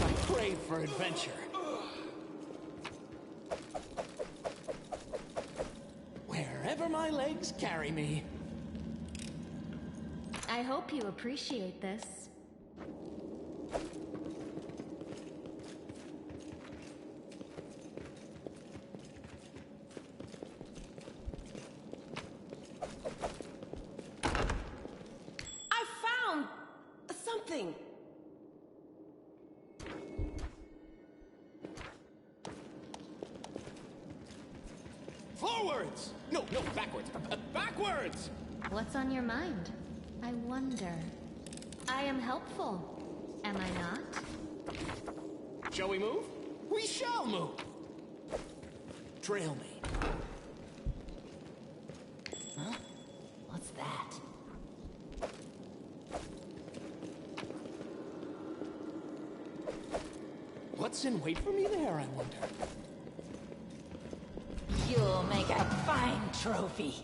B: I crave for adventure. Wherever my legs carry me.
K: I hope you appreciate this.
H: I found something.
B: Forwards! No, backwards. Backwards!
K: What's on your mind? I wonder. I am helpful, am I not?
B: Shall we move? We shall move! Trail me.
L: Huh? What's that?
B: What's in wait for me there, I wonder?
L: You'll make a fine trophy.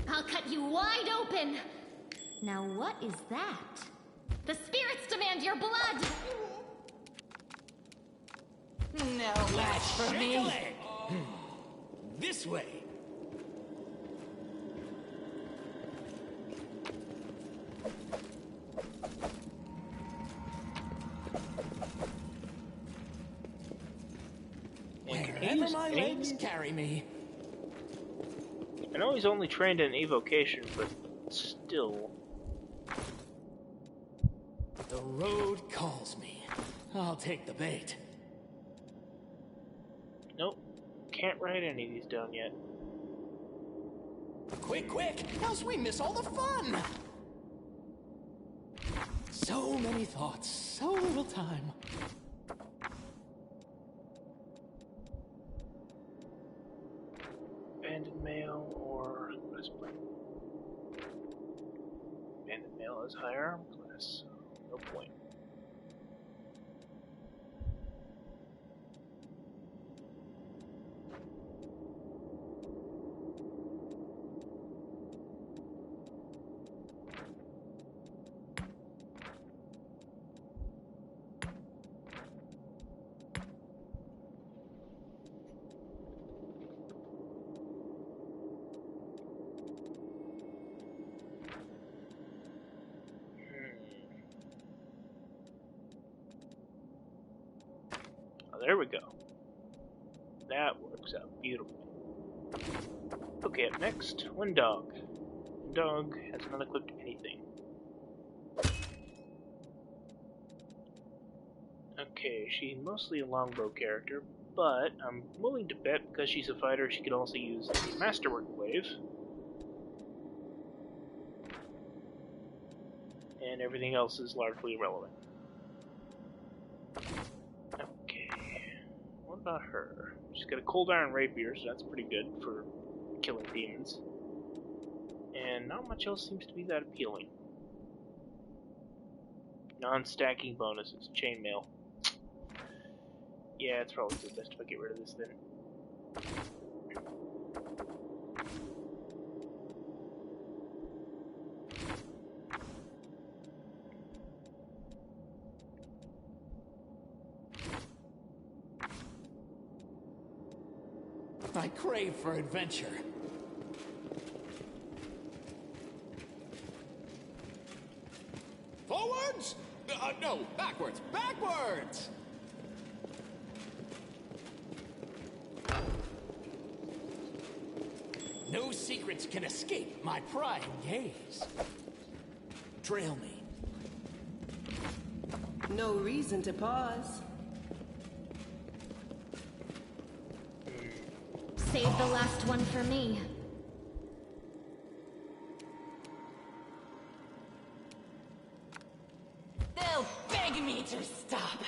K: I'll cut you wide open! Now what is that? The spirits demand your blood!
L: No match for
B: Shake
L: me.
B: a leg. This way. Wherever my legs carry me.
A: I know he's only trained in evocation, but still.
B: The road calls me. I'll take the bait.
A: Nope. Can't write any of these down yet.
B: Quick, else we miss all the fun! So many thoughts, so little time.
A: Abandoned mail or what is it? Abandoned mail is higher arm class. No point. there we go. That works out beautifully. Okay, up next, Windog. Windog has not equipped anything. Okay, she's mostly a longbow character, but I'm willing to bet because she's a fighter she could also use the Masterwork Glaive. And everything else is largely irrelevant. Okay, what about her? She's got a Cold Iron Rapier, so that's pretty good for killing demons. And not much else seems to be that appealing. Non-stacking bonuses, chainmail. Yeah, it's probably the best if I get rid of this then.
B: I crave for adventure. Forwards? No, backwards, backwards! No secrets can escape my prying gaze. Trail me.
H: No reason to pause.
K: Save the last one for me.
C: They'll beg me to stop.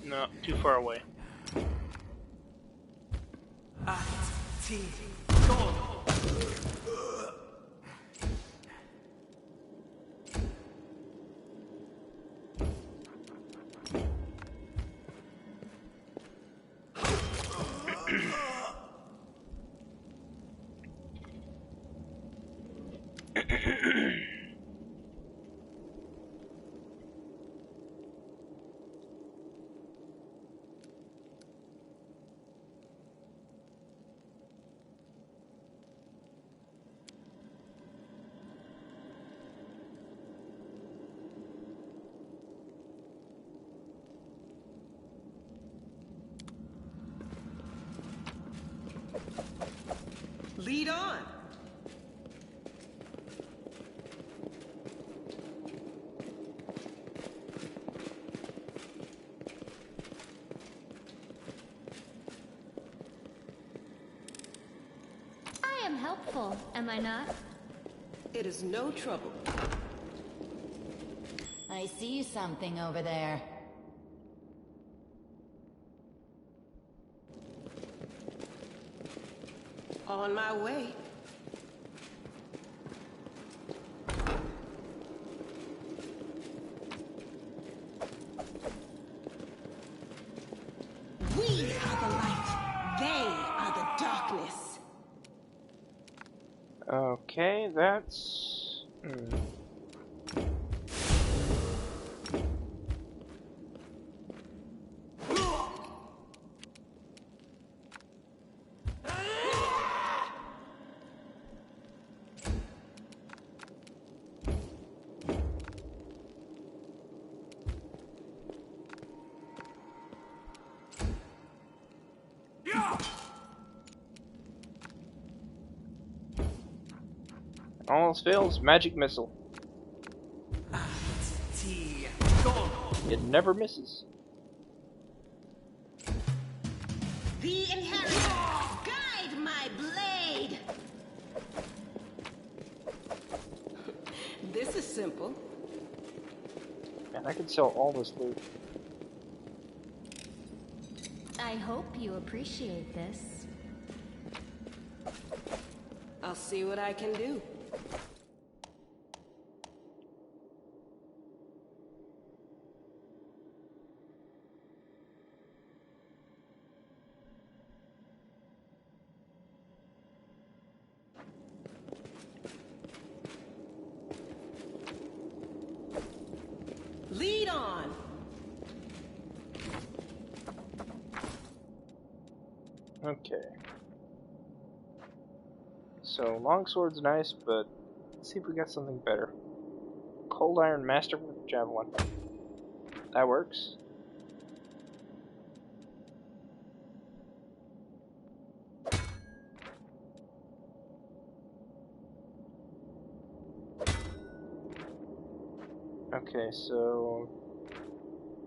A: No, too far away.
H: Lead on.
K: I am helpful, am I not?
H: It is no trouble.
L: I see something over there.
H: On my way. We are the light. They are the darkness.
A: Okay, that's... Almost fails. Magic missile. It never misses.
H: The inheritors, guide my blade. This is simple.
A: Man, I could sell all this loot.
K: I hope you appreciate this.
H: I'll see what I can do. Lead on!
A: Okay. So, longsword's nice, but Let's see if we got something better. Cold Iron Master with Javelin. That works. Okay, so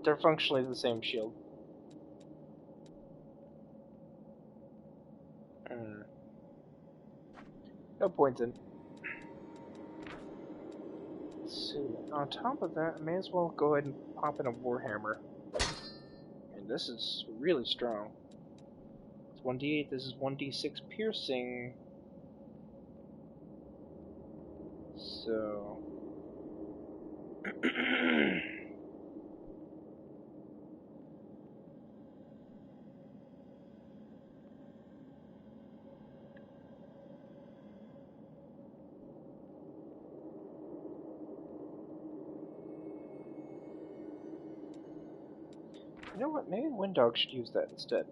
A: they're functionally the same shield. No point in. Let's see. On top of that, I may as well go ahead and pop in a Warhammer. And this is really strong. It's 1d8, this is 1d6 piercing. So... You know what? Maybe Windog should use that instead.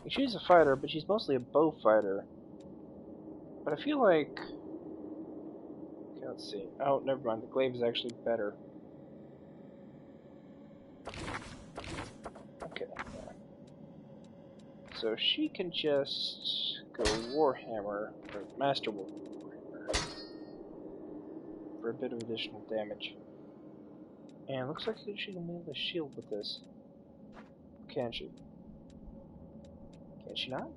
A: She's a fighter, but she's mostly a bow fighter. But I feel like... Okay, let's see. Oh, never mind. The glaive is actually better. Okay. So she can just go Warhammer, or Master Warhammer, for a bit of additional damage. And looks like she can wield a shield with this. Can she? Can she not?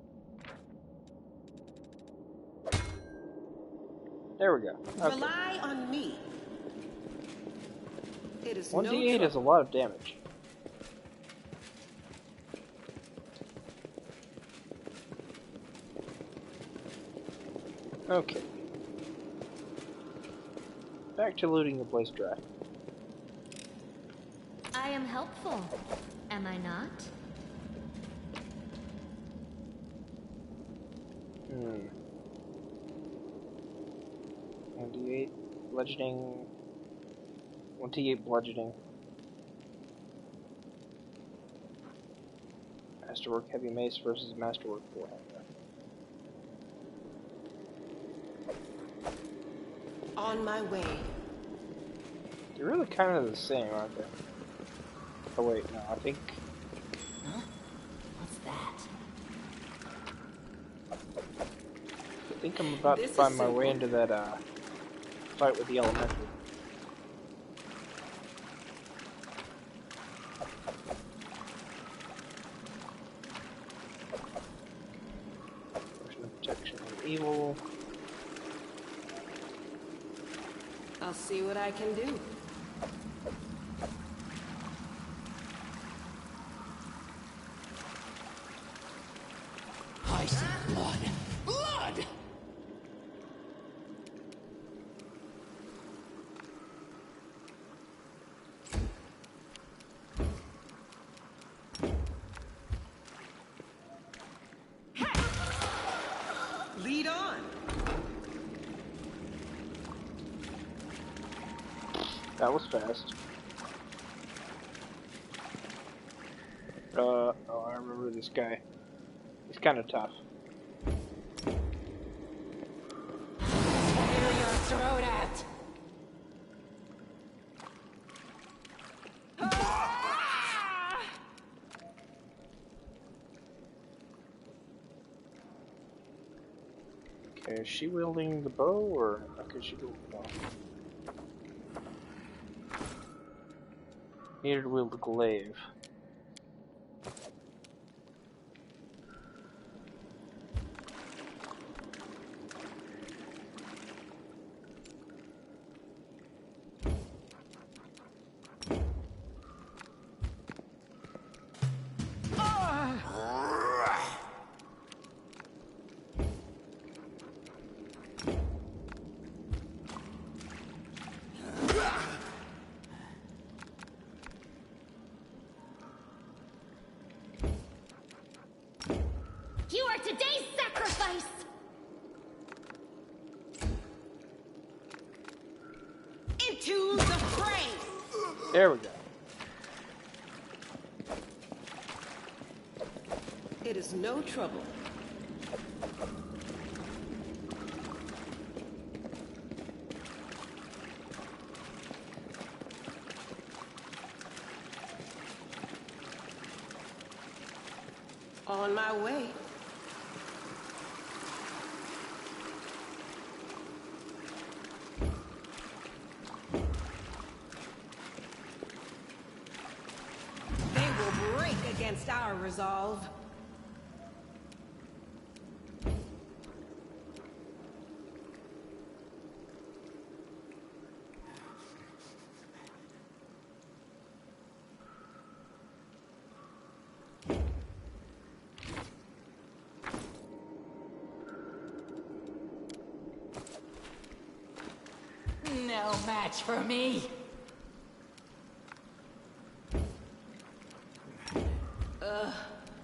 A: There we go. Okay.
H: Rely on me. It is
A: 1d8
H: no
A: is a lot of damage. Okay. Back to looting the place dry.
K: I am helpful, am I not?
A: 1d8 bludgeoning. 1d8 bludgeoning. Masterwork heavy mace versus Masterwork warhammer.
H: On my way.
A: They're really kind of the same, aren't they? Oh wait, no, I think...
L: Huh? What's that?
A: I think I'm about to find my way into that, fight with the elemental. Potion of protection from evil.
H: I'll see what I can do.
B: I see blood. Blood!
H: Lead on.
A: That was fast. Oh, I remember this guy. He's kind of tough.
H: Clear your throat out.
A: Okay, is she wielding the bow, or could she do no? Needed to wield the glaive.
K: You are today's sacrifice!
H: Into the fray.
A: There we go.
H: It is no trouble. On my way. They will break against our resolve.
L: No match for me.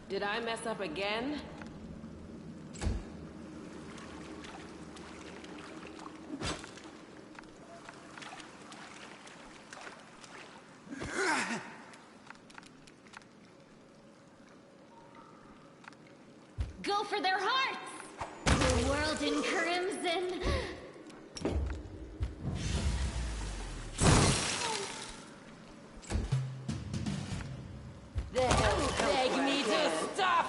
H: Did I mess up again?
K: Go for their hearts! The world in crimson.
L: Beg me to stop!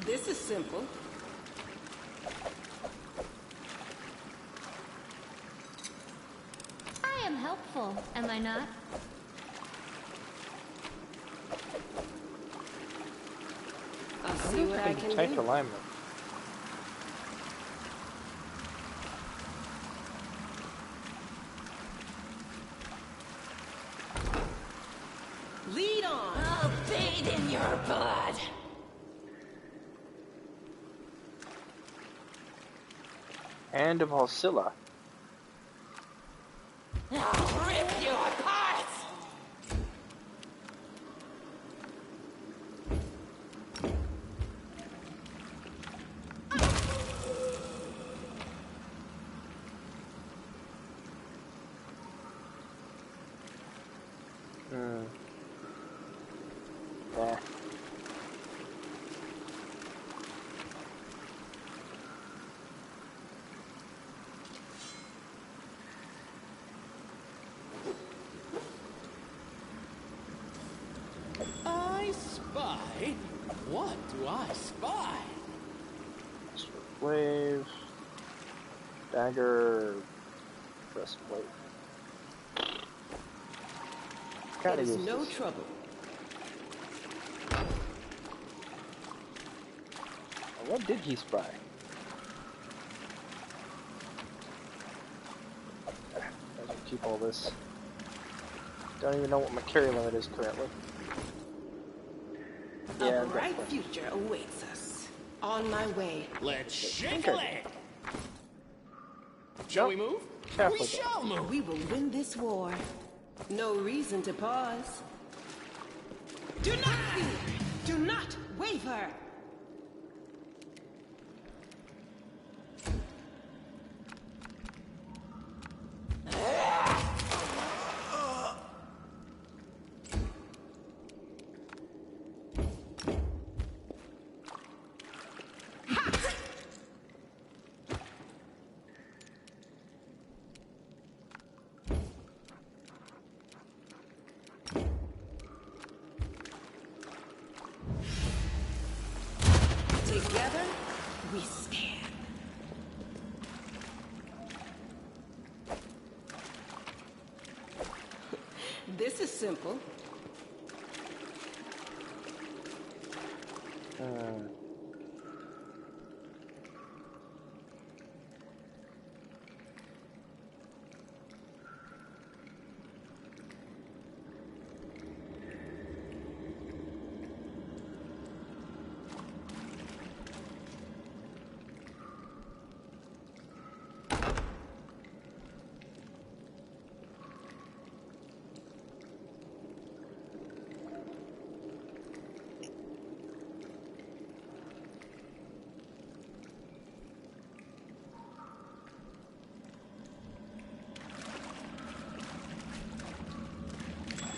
H: This is simple.
K: I am helpful, am I not?
H: I'll see what I can
A: Tight
H: do.
A: alignment.
H: Lead on!
L: I'll bathe in your blood!
A: Hand of Halsilla.
L: I'll rip you apart!
A: Yeah.
B: I spy? What do I spy?
A: Wave. Dagger. Breastplate. Gotta
H: It is
A: use
H: no
A: this.
H: trouble.
A: What did he spy? I'll keep all this. Don't even know what my carry limit is currently. Yeah,
H: A bright future awaits us. On my way.
B: Let's shake a leg! Shall we move?
A: Careful,
B: We shall move!
H: We will win this war. No reason to pause. Do not fear! Do not waver! Together, we stand. This is simple.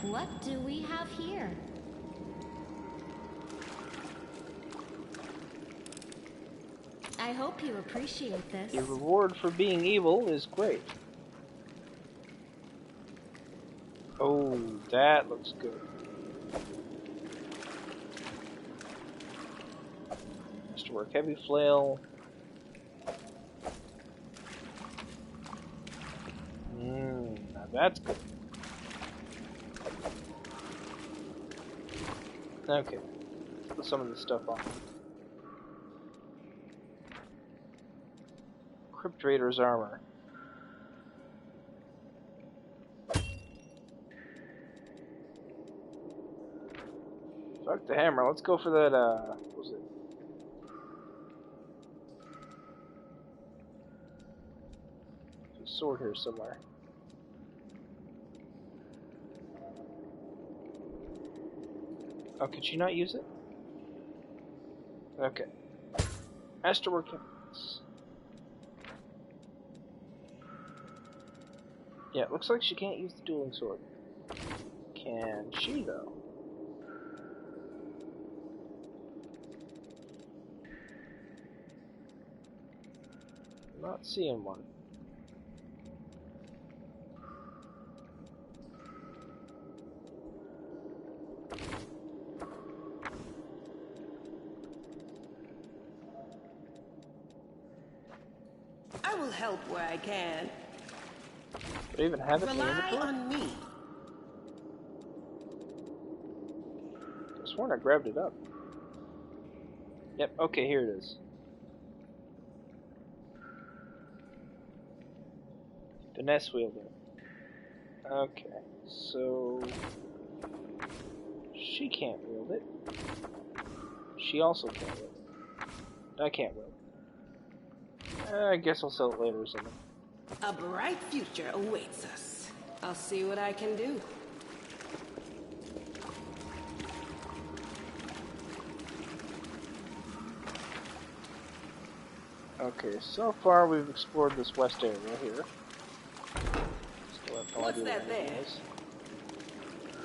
K: What do we have here? I hope you appreciate this.
A: The reward for being evil is great. Oh, that looks good. Has to work heavy flail. Now that's good. Okay, let's put some of this stuff on. Crypt Raider's armor. Fuck the hammer. Let's go for that. What was it? There's a sword here somewhere. Oh, could she not use it? Okay. Masterwork. Yeah, it looks like she can't use the dueling sword. Can she, though? I'm not seeing one.
H: I will help where I can.
A: Do I even have it in the
H: Rely
A: inventory?
H: on me.
A: I sworn I grabbed it up. Yep, okay, here it is. Finesse wielder. Okay, so she can't wield it. She also can't wield it. I can't wield it. I guess I'll sell it later or something.
H: A bright future awaits us. I'll see what I can do.
A: Okay, so far we've explored this west area here. Still have no
H: What's
A: idea
H: that
A: what it
H: there?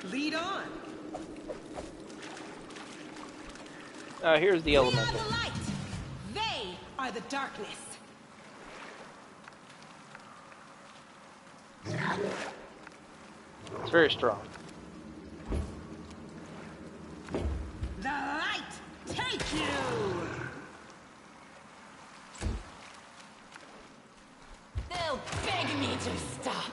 A: is.
H: Lead on.
A: Here's the
H: We are
A: elemental.
H: the light. They are the darkness.
A: It's very strong.
H: The light take you.
L: They'll beg me to stop.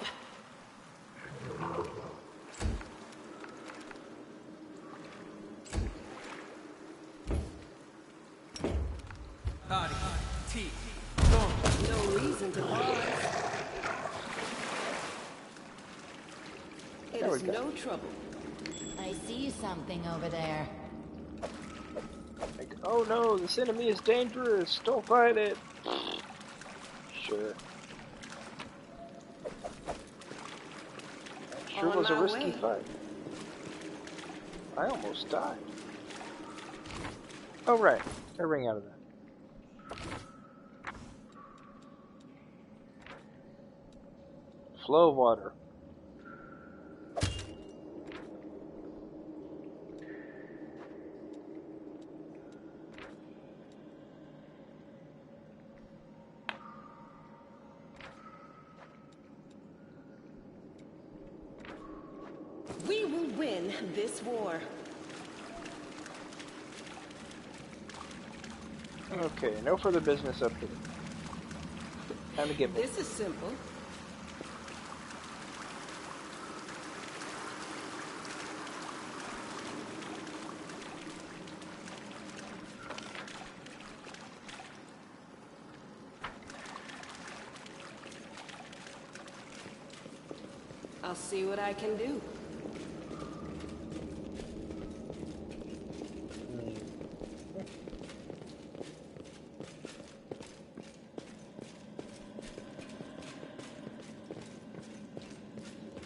H: No reason to pause. It
A: There we
H: is
A: go.
H: no trouble.
L: I see something over there.
A: Like, oh no, this enemy is dangerous. Don't fight it. Sure. Sure
H: On
A: was a
H: my
A: risky
H: way.
A: fight. I almost died. Oh right, I ring out of that. Flow water.
H: We will win this war.
A: Okay, no further business up here. Time to get moving.
H: This is simple. I'll see what I can do.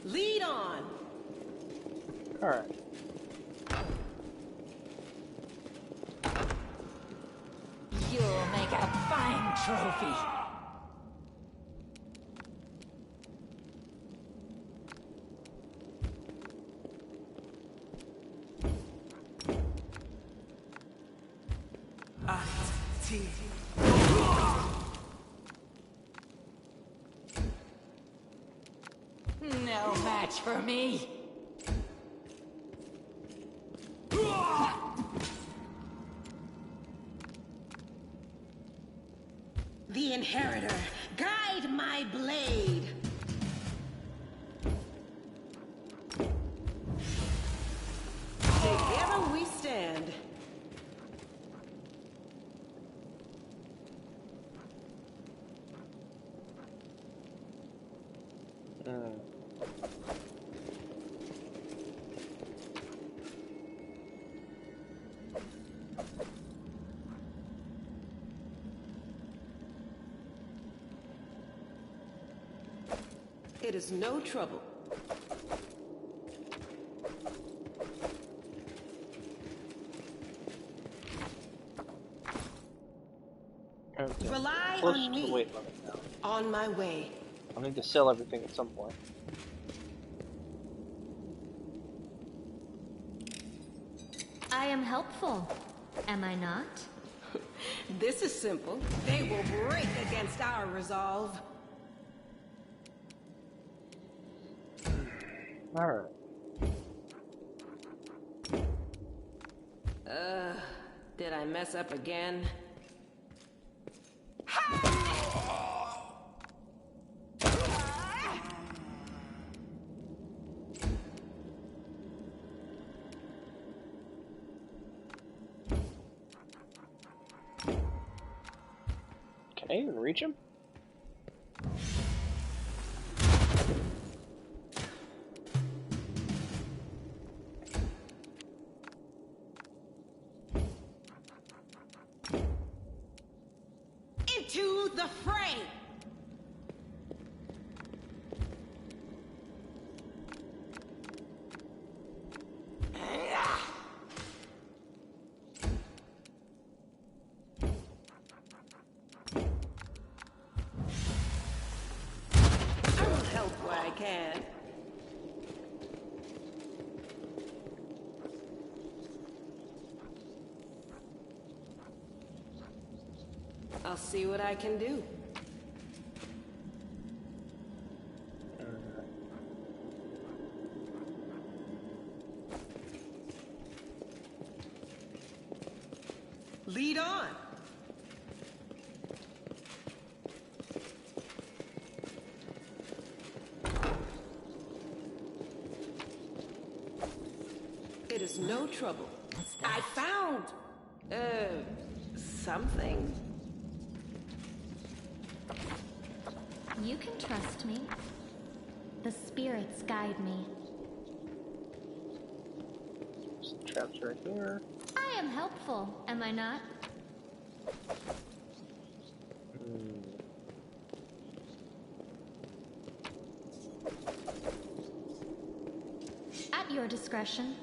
H: Lead on.
A: All right.
L: You'll make a fine trophy. No match for me.
H: Inheritor, guide my blade. Together we stand. It is no trouble.
A: Okay.
H: Rely
A: Close
H: on
A: to
H: me.
A: the weight limit now.
H: On my way.
A: I'll need to sell everything at some point.
K: I am helpful, am I not?
H: This is simple. They will break against our resolve.
A: Alright.
H: Did I mess up again?
A: Can I even reach him?
H: Into the fray! I will help where I can. I'll see what I can do. Lead on. It is no trouble. I found, something.
K: You can trust me. The spirits guide me.
A: Some traps right here.
K: I am helpful, am I not? At your discretion.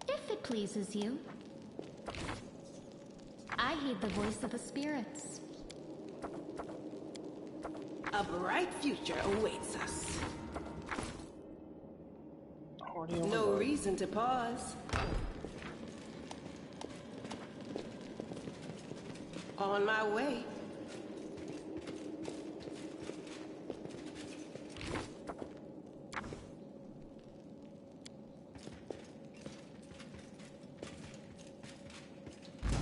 K: If it pleases you. I heed the voice of the spirits.
H: A bright future awaits us. No reason to pause. On my way.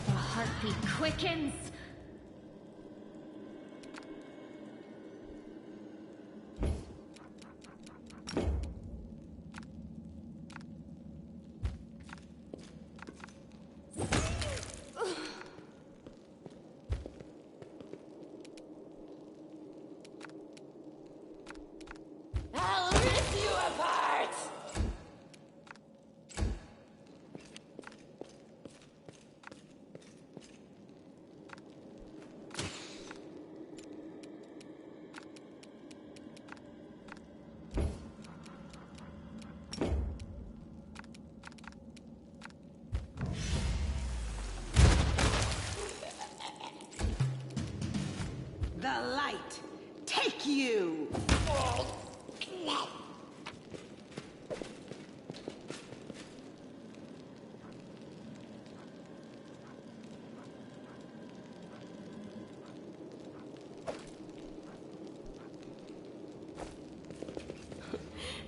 K: The heartbeat quickens.
L: I'll rip you apart!
H: The light. Take you.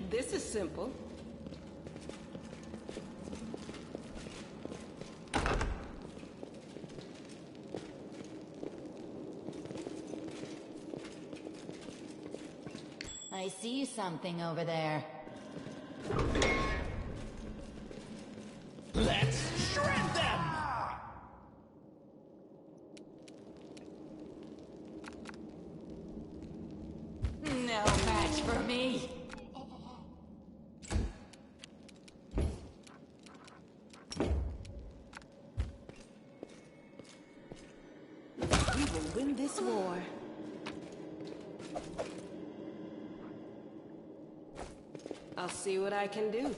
H: This is simple.
L: I see something over there.
B: Let's shred them!
L: No match for me.
H: We will win this war. I'll see what I can do.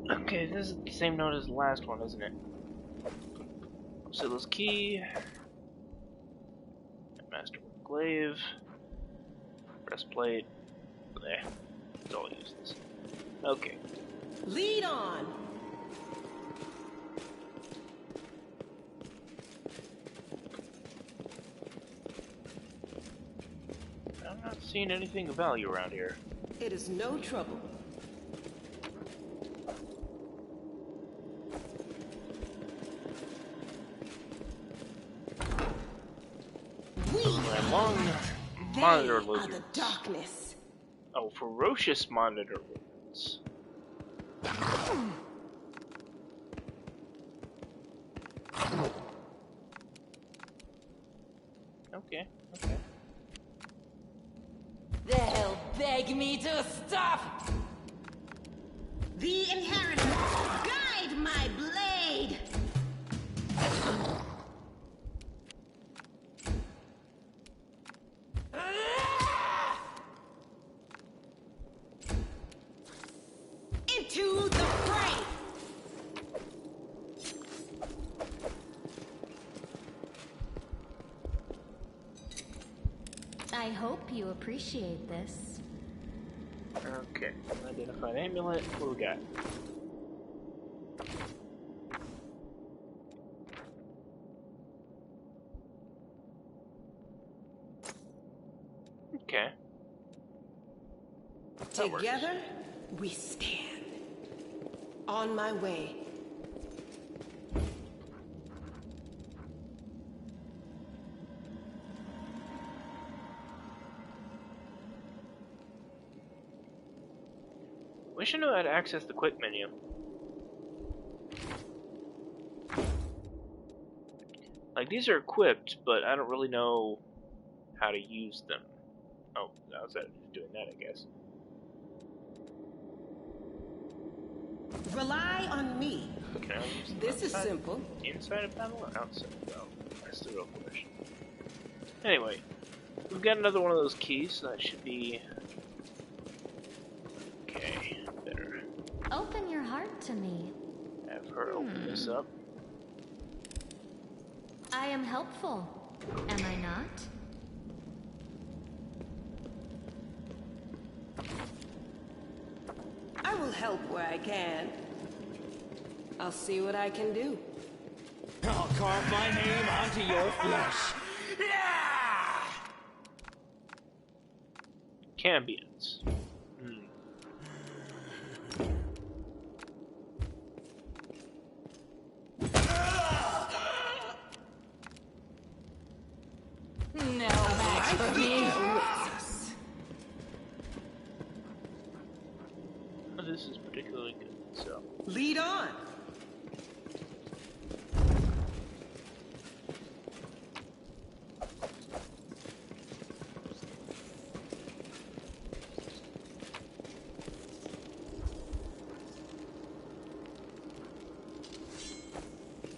A: Okay, this is the same note as the last one, isn't it? Silla's key. Masterwork glaive. Breastplate. There. It's all useless. Okay.
H: Lead on!
A: I'm not seeing anything of value around here.
H: It is no trouble.
A: Long monitor
H: Are the
A: lizards.
H: darkness.
A: Oh, ferocious monitor lizards. Okay, okay.
L: They'll beg me to stop!
H: The inheritance. Guide my blade. Into the fray.
K: I hope you appreciate this.
A: Okay, unidentified amulet. What do we got? Okay. That works.
H: Together, we stand. On my way.
A: Wish I knew how to access the quick menu. Like, these are equipped, but I don't really know how to use them. Oh, I was doing that, I guess.
H: Rely on me.
A: Can I use them
H: This is
A: outside?
H: simple.
A: Inside a battle or outside a battle? That's the real question. Anyway, we've got another one of those keys, so that should be... Okay, better
K: Open your heart to me.
A: have her open this up.
K: I am helpful, am I not?
H: I will help where I can. I'll see what I can do.
B: I'll carve my name onto your flesh.
A: Cambions.
L: No match for me.
A: This is particularly good, so...
H: Lead on.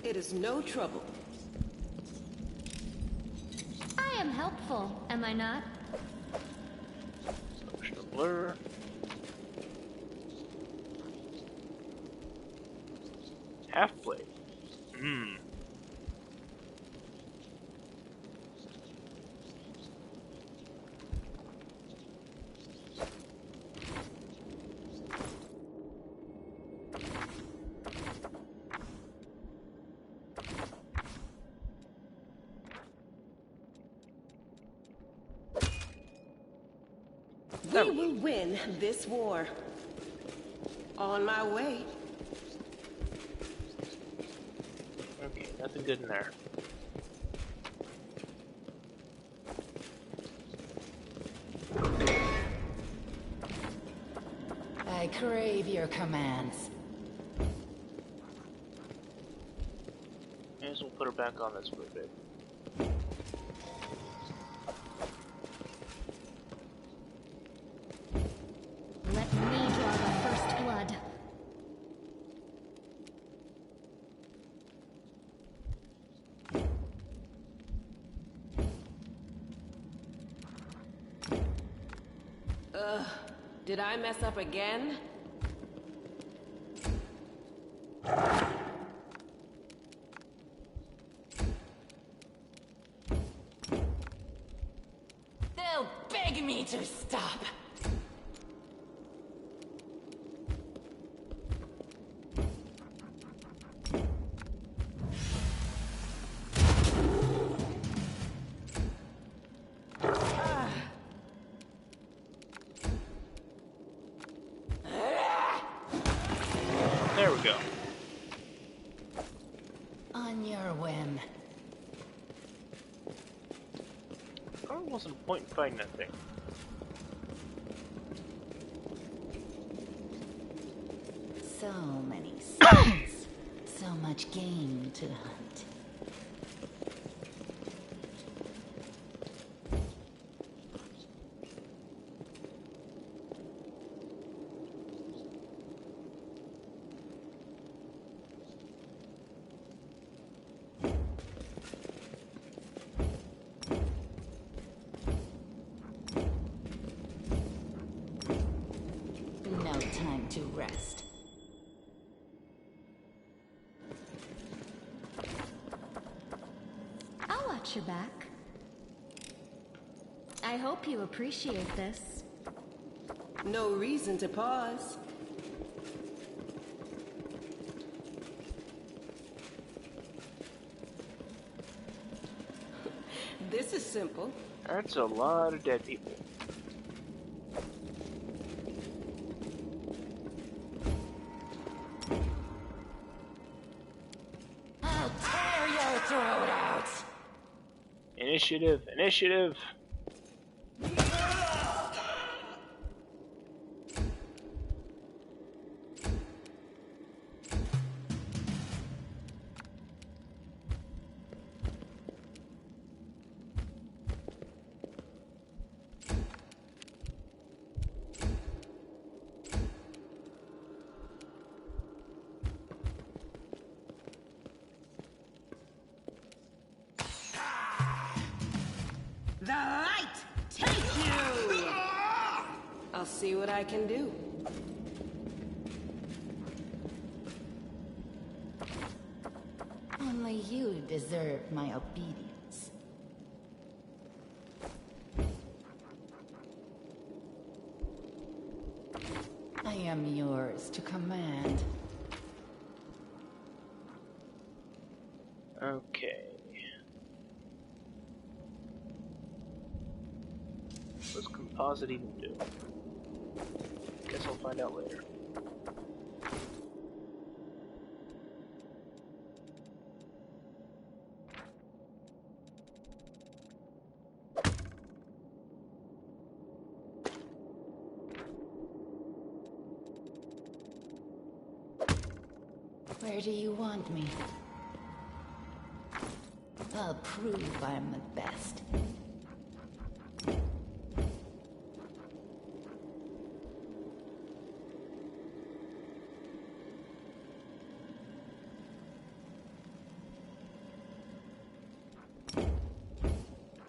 H: It is no trouble.
K: I am helpful, am I not?
A: Social blur. Half-blade.
H: We will win this war. On my way.
A: Okay, nothing good in there.
L: I crave your commands.
A: May as well put her back on this for a bit.
K: Let me draw the first blood.
H: Did I mess up again?
L: They'll beg me to stop.
A: There we go.
L: On your whim.
A: There wasn't a point in fighting that thing.
L: So many sights. So much game to hunt. No time to rest.
K: I'll watch your back. I hope you appreciate this.
H: No reason to pause. This is simple.
A: That's a lot of dead people.
L: I'll tear your throat out.
A: Initiative, initiative.
H: The light take you! I'll see what I can do.
L: Only you deserve my obedience. I am yours to command.
A: Okay. What's composite even do? Guess I'll find out later.
L: Where do you want me? I'll prove I'm the best.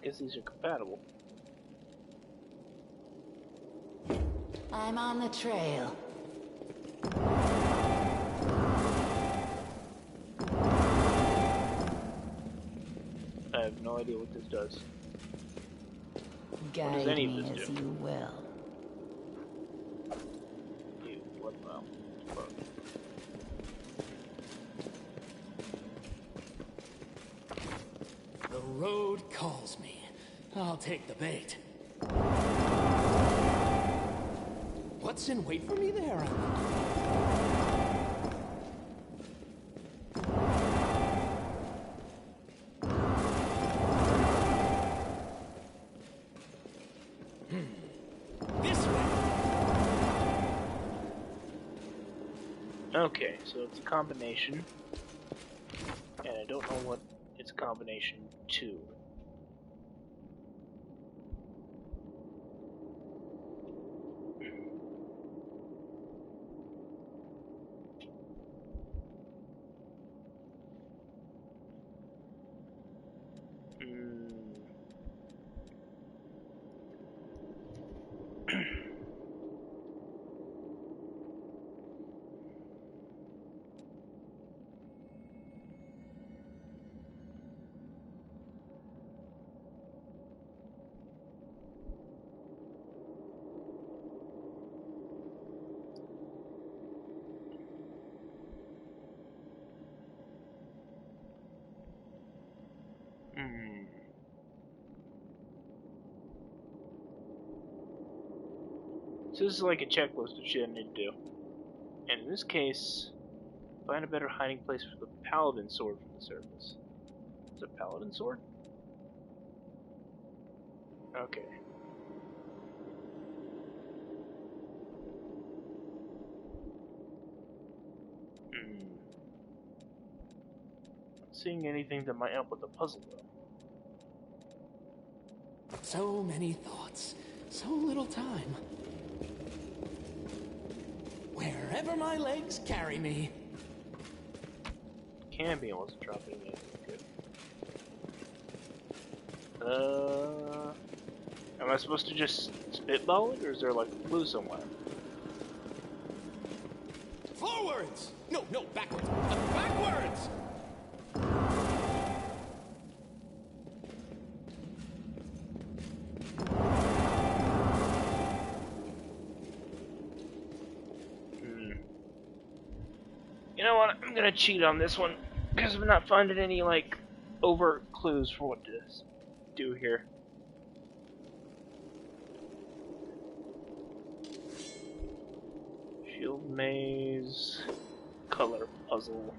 A: Guess these are compatible.
L: I'm on the trail.
A: I have no idea what this does.
L: Guide
A: any of
L: me
A: this
L: as
A: do?
L: you will.
A: Ew, what well?
B: The road calls me. I'll take the bait. What's in wait for me there? This way.
A: Okay, so it's a combination, and I don't know what it's a combination to. So this is like a checklist of shit I need to do. And in this case, find a better hiding place for the paladin sword from the surface. Is it a paladin sword? Okay. Not seeing anything that might help with the puzzle though.
B: So many thoughts, so little time. Wherever my legs carry me.
A: Can be, I wasn't dropping anything good. Am I supposed to just spitball it, or is there like a clue somewhere?
B: Forwards! No, backwards. Backwards!
A: You know what? I'm gonna cheat on this one because I'm not finding any like overt clues for what to do here. Shield maze, color puzzle.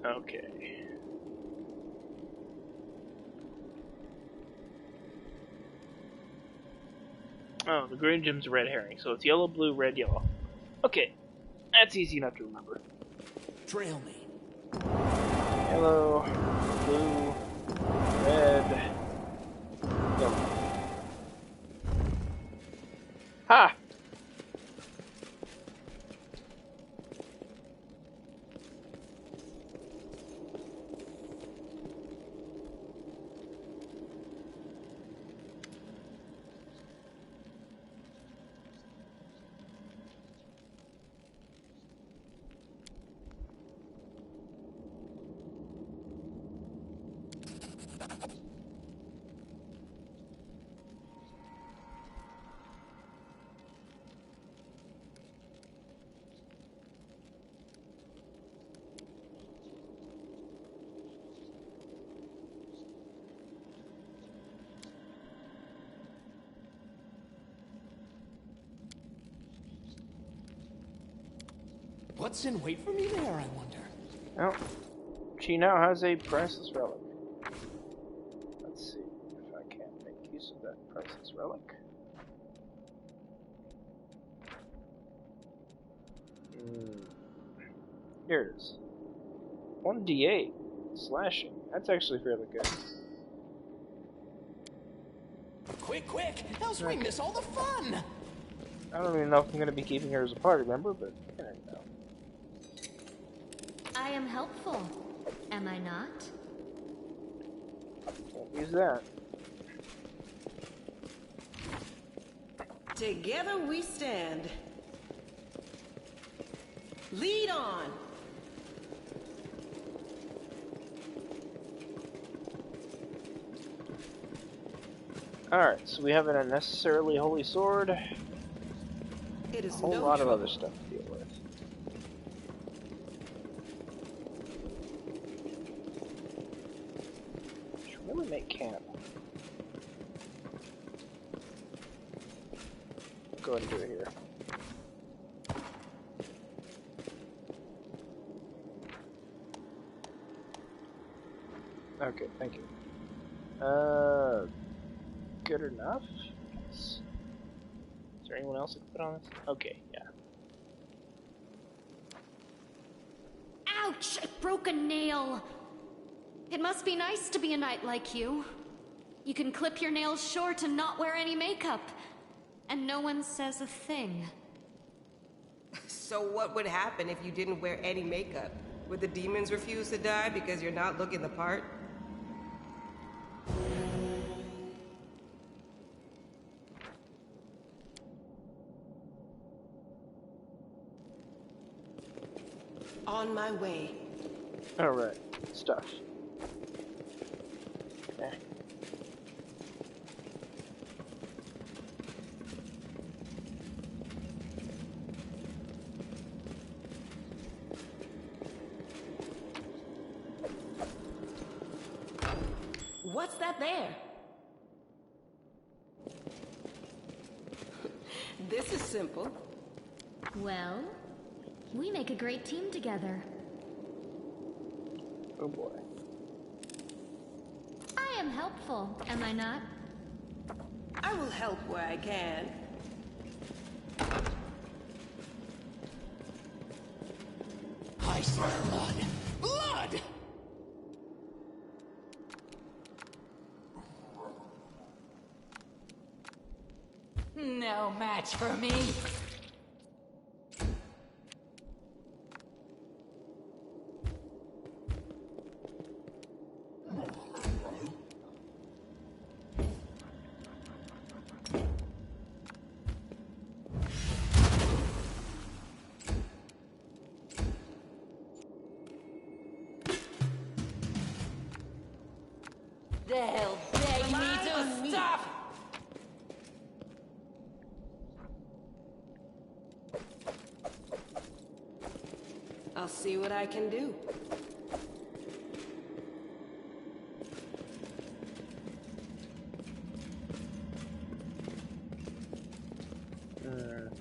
A: Okay. Oh, the green gem's a red herring, so it's yellow, blue, red, yellow. Okay, that's easy enough to remember.
B: Trail me.
A: Yellow, blue, red, yellow. Ha!
B: What's in wait for me there, I wonder?
A: Well, she now has a priceless relic. Let's see if I can make use of that priceless relic. Here it is. 1d8 slashing. That's actually fairly good.
B: Quick! Else we miss all the fun!
A: I don't even know if I'm going to be keeping her as a party member, but you never know.
K: I am helpful, am I not?
A: Can't use that.
H: Together we stand. Lead on.
A: Alright, so we have an unnecessarily holy sword.
H: It is
A: a whole lot of other stuff to deal with. Make camp. Go ahead and do it here. Okay, thank you. Good enough? Is there anyone else I can put on this? Okay, yeah.
K: Ouch! I broke a nail! It must be nice to be a knight like you. You can clip your nails short and not wear any makeup. And no one says a thing.
H: So what would happen if you didn't wear any makeup? Would the demons refuse to die because you're not looking the part? On my way.
A: Alright, stuff. Okay.
H: What's that there? This is simple.
K: Well, we make a great team together.
A: Oh boy.
K: I am helpful, am I not?
H: I will help where I can.
B: I smell blood. Blood!
L: No match for me. They'll beg me to stop.
H: I'll see what I can do.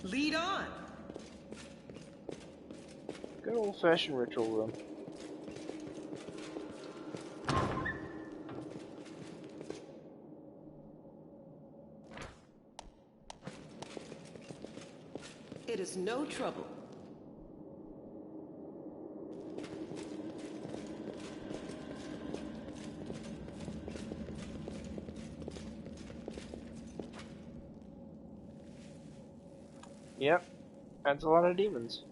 H: Lead on.
A: Good old-fashioned ritual room.
H: It is no trouble.
A: Yep, that's a lot of demons.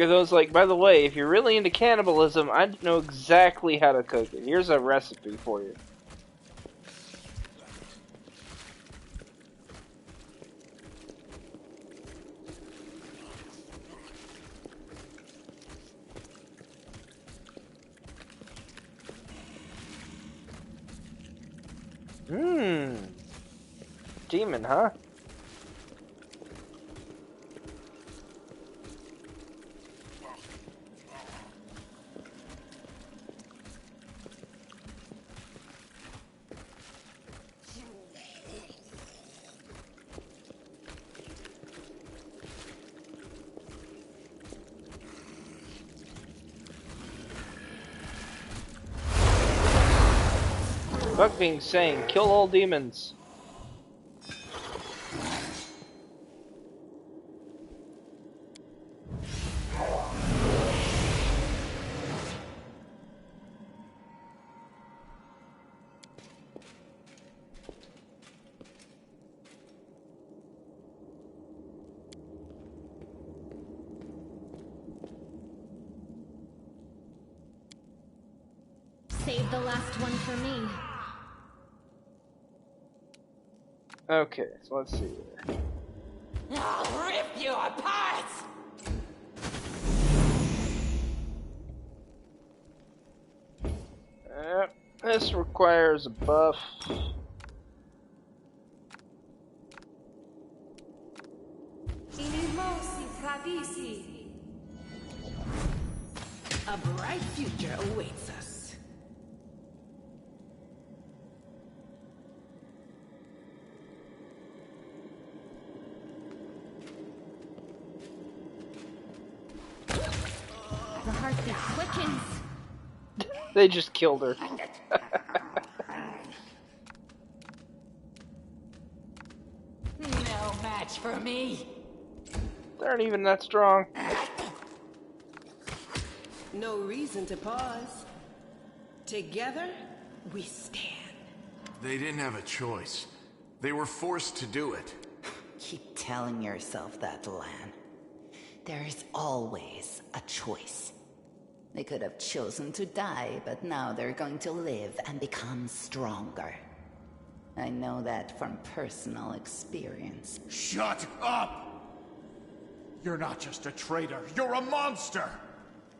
A: Garthon's like, by the way, if you're really into cannibalism, I know exactly how to cook it. Here's a recipe for you. Demon, huh? Fuck being sane, kill all demons.
K: Save the last one for me.
A: Okay, so let's see here.
L: I'll rip you apart!
A: This requires a buff.
H: A bright future awaits us.
K: The heartbeat quickens.
A: They just killed her.
L: No match for me.
A: They aren't even that strong.
H: No reason to pause. Together, we stand.
M: They didn't have a choice. They were forced to do it.
L: Keep telling yourself that, Lan. There is always a choice. They could have chosen to die, but now they're going to live and become stronger. I know that from personal experience.
B: Shut up! You're not just a traitor, you're a monster!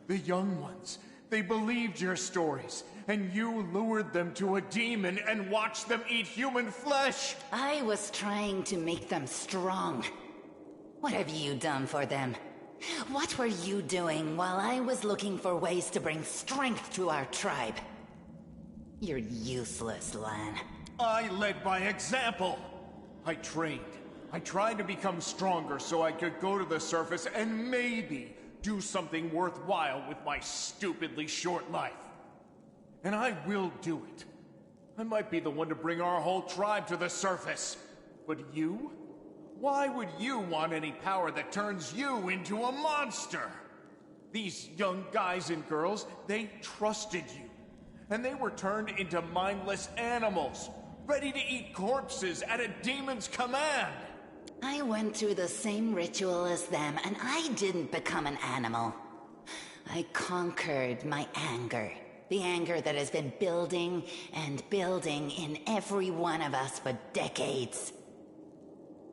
B: The young ones, they believed your stories, and you lured them to a demon and watched them eat human flesh!
L: I was trying to make them strong. What have you done for them? What were you doing while I was looking for ways to bring strength to our tribe? You're useless, Lan.
B: I led by example! I trained. I tried to become stronger so I could go to the surface and maybe do something worthwhile with my stupidly short life. And I will do it. I might be the one to bring our whole tribe to the surface. But you? Why would you want any power that turns you into a monster? These young guys and girls, they trusted you. And they were turned into mindless animals, ready to eat corpses at a demon's command.
L: I went through the same ritual as them, and I didn't become an animal. I conquered my anger. The anger that has been building and building in every one of us for decades.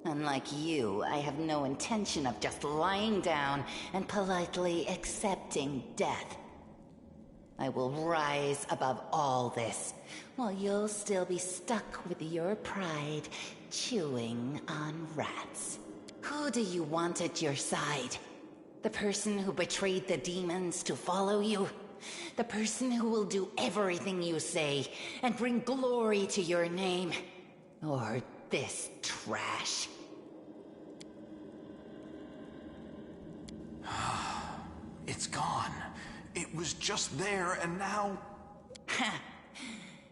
L: Unlike you, I have no intention of just lying down and politely accepting death. I will rise above all this, while you'll still be stuck with your pride, chewing on rats. Who do you want at your side? The person who betrayed the demons to follow you? The person who will do everything you say and bring glory to your name? Or this trash?
M: It's gone. It was just there, and now...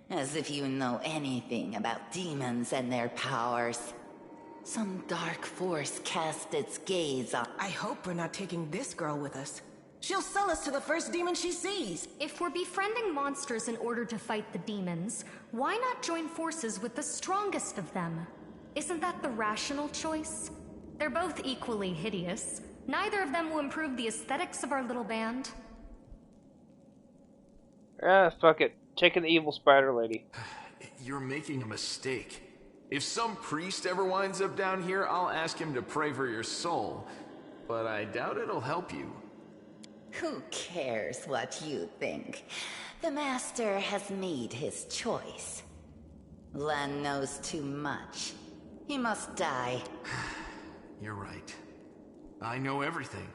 L: As if you know anything about demons and their powers. Some dark force cast its gaze on...
H: I hope we're not taking this girl with us. She'll sell us to the first demon she sees.
K: If we're befriending monsters in order to fight the demons, why not join forces with the strongest of them? Isn't that the rational choice? They're both equally hideous. Neither of them will improve the aesthetics of our little band.
A: Ah, fuck it. Taking the evil spider lady.
M: You're making a mistake. If some priest ever winds up down here, I'll ask him to pray for your soul. But I doubt it'll help you.
L: Who cares what you think? The Master has made his choice. Len knows too much. He must die.
M: You're right. I know everything.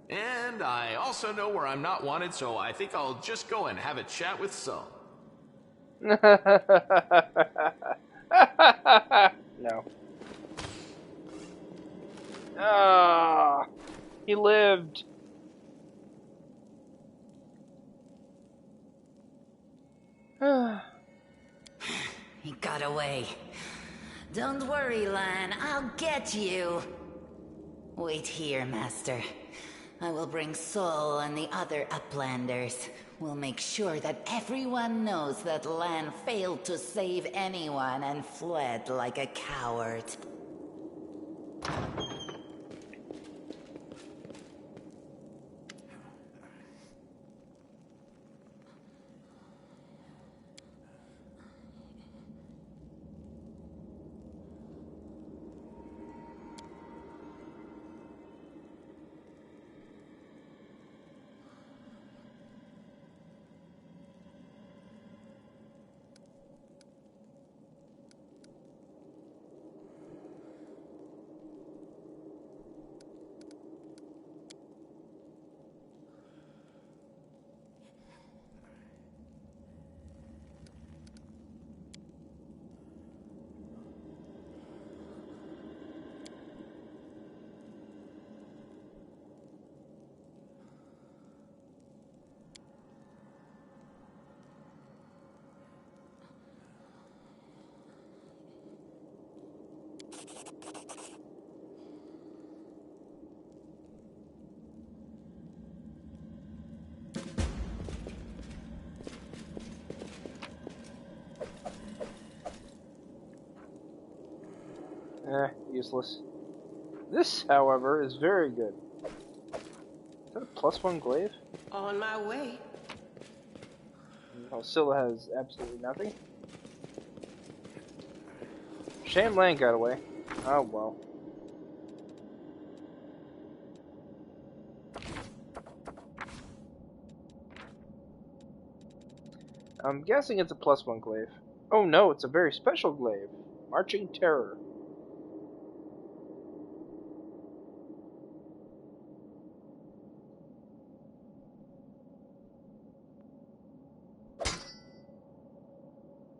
M: And I also know where I'm not wanted, so I think I'll just go and have a chat with Sol.
A: No. Ah, he lived.
L: He got away. Don't worry, Lan. I'll get you. Wait here, Master. I will bring Sol and the other Uplanders. We'll make sure that everyone knows that Lan failed to save anyone and fled like a coward.
A: Useless. This, however, is very good. Is that a +1 glaive?
H: On my way.
A: Oh, Scylla has absolutely nothing. Shame Lang got away. Oh well. I'm guessing it's a +1 glaive. Oh no, it's a very special glaive. Marching Terror.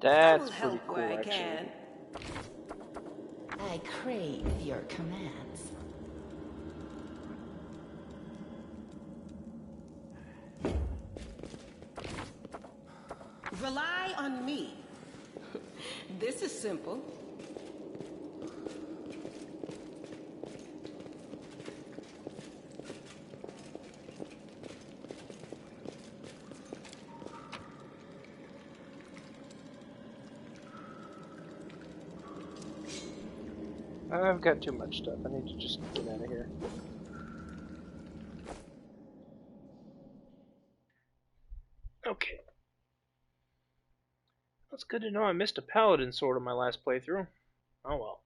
A: That's pretty cool, actually.
L: I crave your commands.
H: Rely on me. This is simple.
A: I've got too much stuff. I need to just get out of here. Okay. That's good to know. I missed a paladin sword on my last playthrough. Oh well.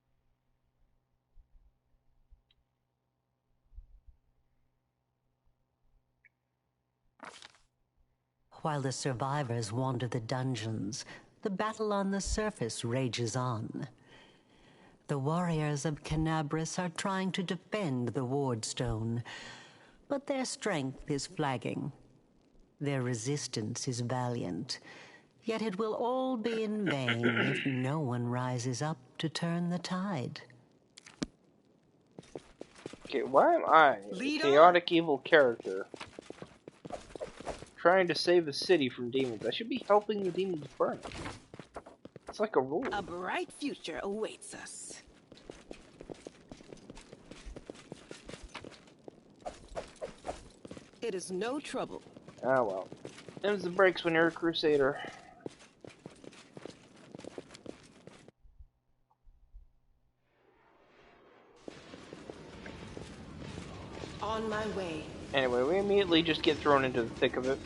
J: While the survivors wander the dungeons, the battle on the surface rages on. The warriors of Canabris are trying to defend the wardstone, but their strength is flagging. Their resistance is valiant, yet it will all be in vain if no one rises up to turn the tide.
A: Okay, why am I, a chaotic evil character, trying to save a city from demons? I should be helping the demons burn it. It's like a rule.
H: A bright future awaits us. It is no trouble.
A: Ah well. Them's the breaks when you're a crusader.
H: On my way.
A: Anyway, we immediately just get thrown into the thick of it.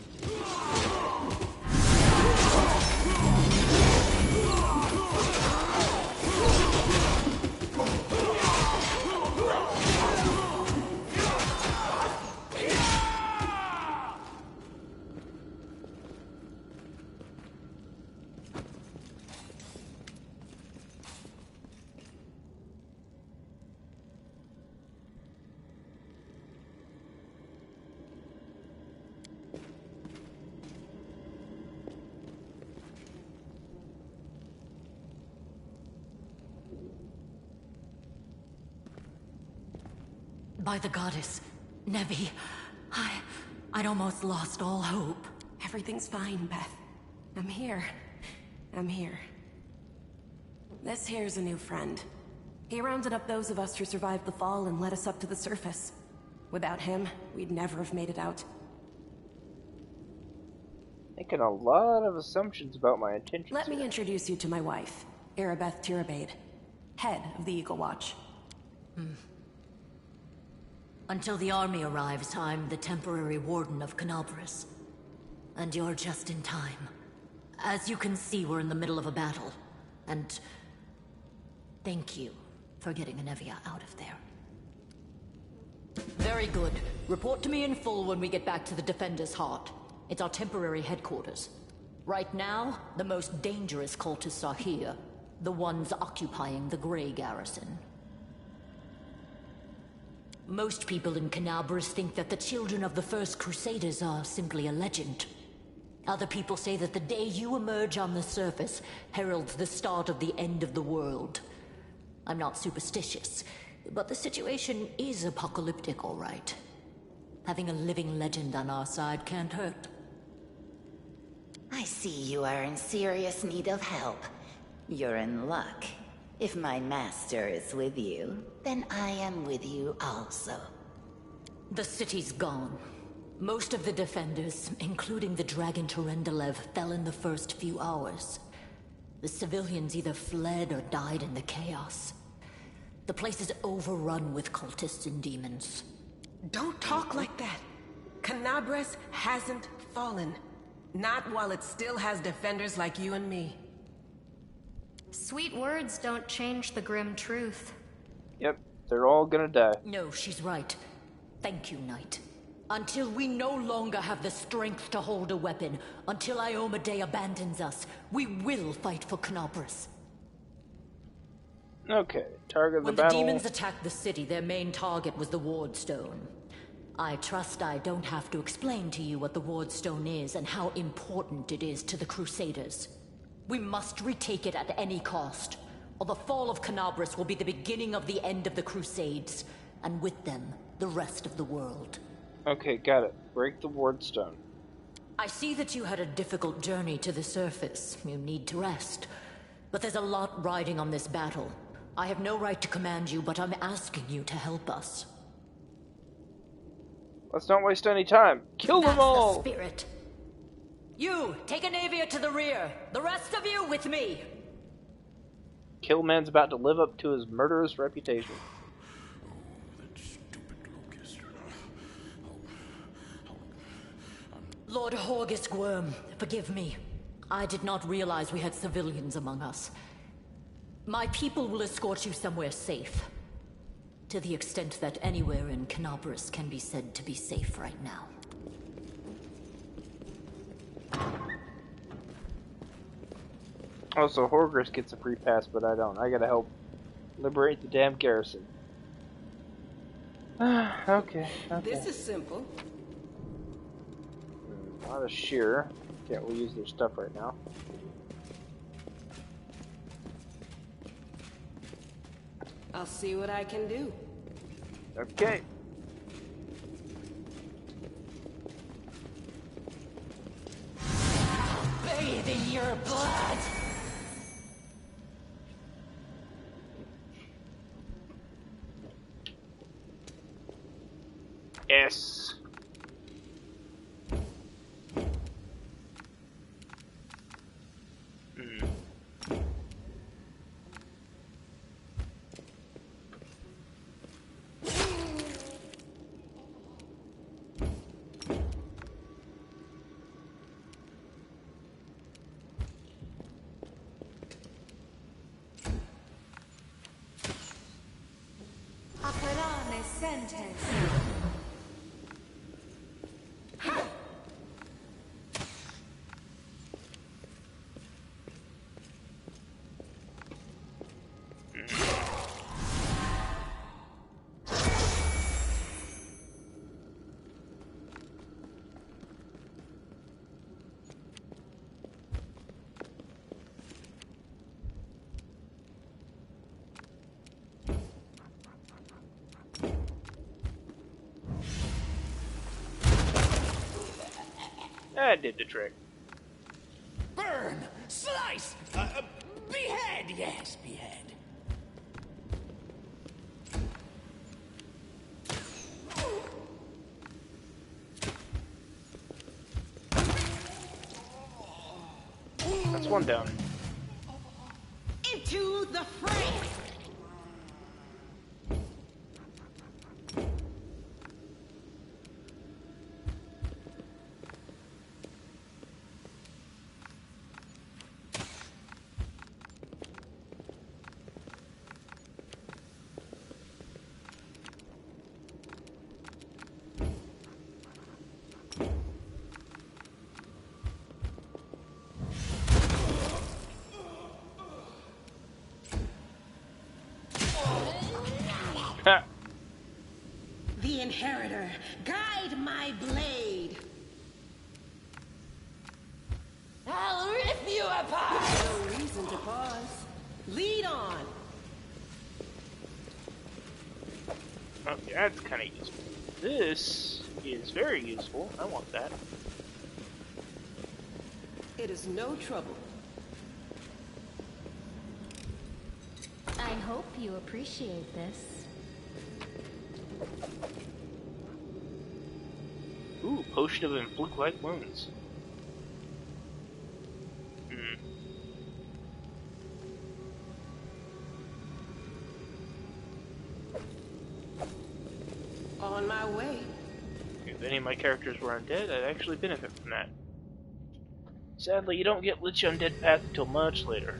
I: By the goddess, Nevi, I'd almost lost all hope.
H: Everything's fine, Beth. I'm here. I'm here. This here's a new friend. He rounded up those of us who survived the fall and led us up to the surface. Without him, we'd never have made it out.
A: Making a lot of assumptions about my intentions.
H: Let me introduce you to my wife, Arabeth Tirabade, head of the Eagle Watch.
I: Until the army arrives, I'm the temporary warden of Canabras. And you're just in time. As you can see, we're in the middle of a battle. And thank you for getting Anevia out of there. Very good. Report to me in full when we get back to the Defender's Heart. It's our temporary headquarters. Right now, the most dangerous cultists are here. The ones occupying the Grey Garrison. Most people in Canabras think that the children of the First Crusaders are simply a legend. Other people say that the day you emerge on the surface heralds the start of the end of the world. I'm not superstitious, but the situation is apocalyptic, all right. Having a living legend on our side can't hurt.
L: I see you are in serious need of help. You're in luck. If my master is with you, then I am with you also.
I: The city's gone. Most of the defenders, including the dragon Terendelev, fell in the first few hours. The civilians either fled or died in the chaos. The place is overrun with cultists and demons.
H: Don't talk like that. Canabras hasn't fallen. Not while it still has defenders like you and me.
K: Sweet words don't change the grim truth.
A: Yep, they're all gonna die.
I: No, she's right. Thank you, Knight. Until we no longer have the strength to hold a weapon, until Iomedae abandons us, we will fight for Canabras.
A: Okay, target of the
I: When the
A: battle.
I: demons attacked the city, their main target was the Ward Stone. I trust I don't have to explain to you what the Ward Stone is and how important it is to the Crusaders. We must retake it at any cost, or the fall of Canabras will be the beginning of the end of the Crusades, and with them, the rest of the world.
A: Okay, got it. Break the ward stone.
I: I see that you had a difficult journey to the surface. You need to rest. But there's a lot riding on this battle. I have no right to command you, but I'm asking you to help us.
A: Let's not waste any time. Kill them all!
I: That's the spirit. You, take Anevia to the rear. The rest of you with me.
A: Killman's about to live up to his murderous reputation.
I: Lord Horgus Worm, forgive me. I did not realize we had civilians among us. My people will escort you somewhere safe. To the extent that anywhere in Canabras can be said to be safe right now.
A: Oh, so Horgus gets a free pass, but I don't. I gotta help liberate the damn garrison. Okay.
H: This is simple.
A: Not a shear. Can't we use their stuff right now?
H: I'll see what I can do.
A: Okay.
I: Bathe in your blood!
A: Yes.
N: sentence.
A: That did the trick.
B: Burn! Slice! Behead! Yes, behead.
A: That's one down.
H: Into the fray!
A: Ha!
H: The Inheritor, guide my blade!
L: I'll rip you apart!
H: No reason to pause. Lead on!
A: Okay, that's kind of useful. This is very useful. I want that.
H: It is no trouble.
K: I hope you appreciate this.
A: Ooh, potion of inflict-like wounds.
H: On my way.
A: If any of my characters were undead, I'd actually benefit from that. Sadly, you don't get Lich Undead Path until much later.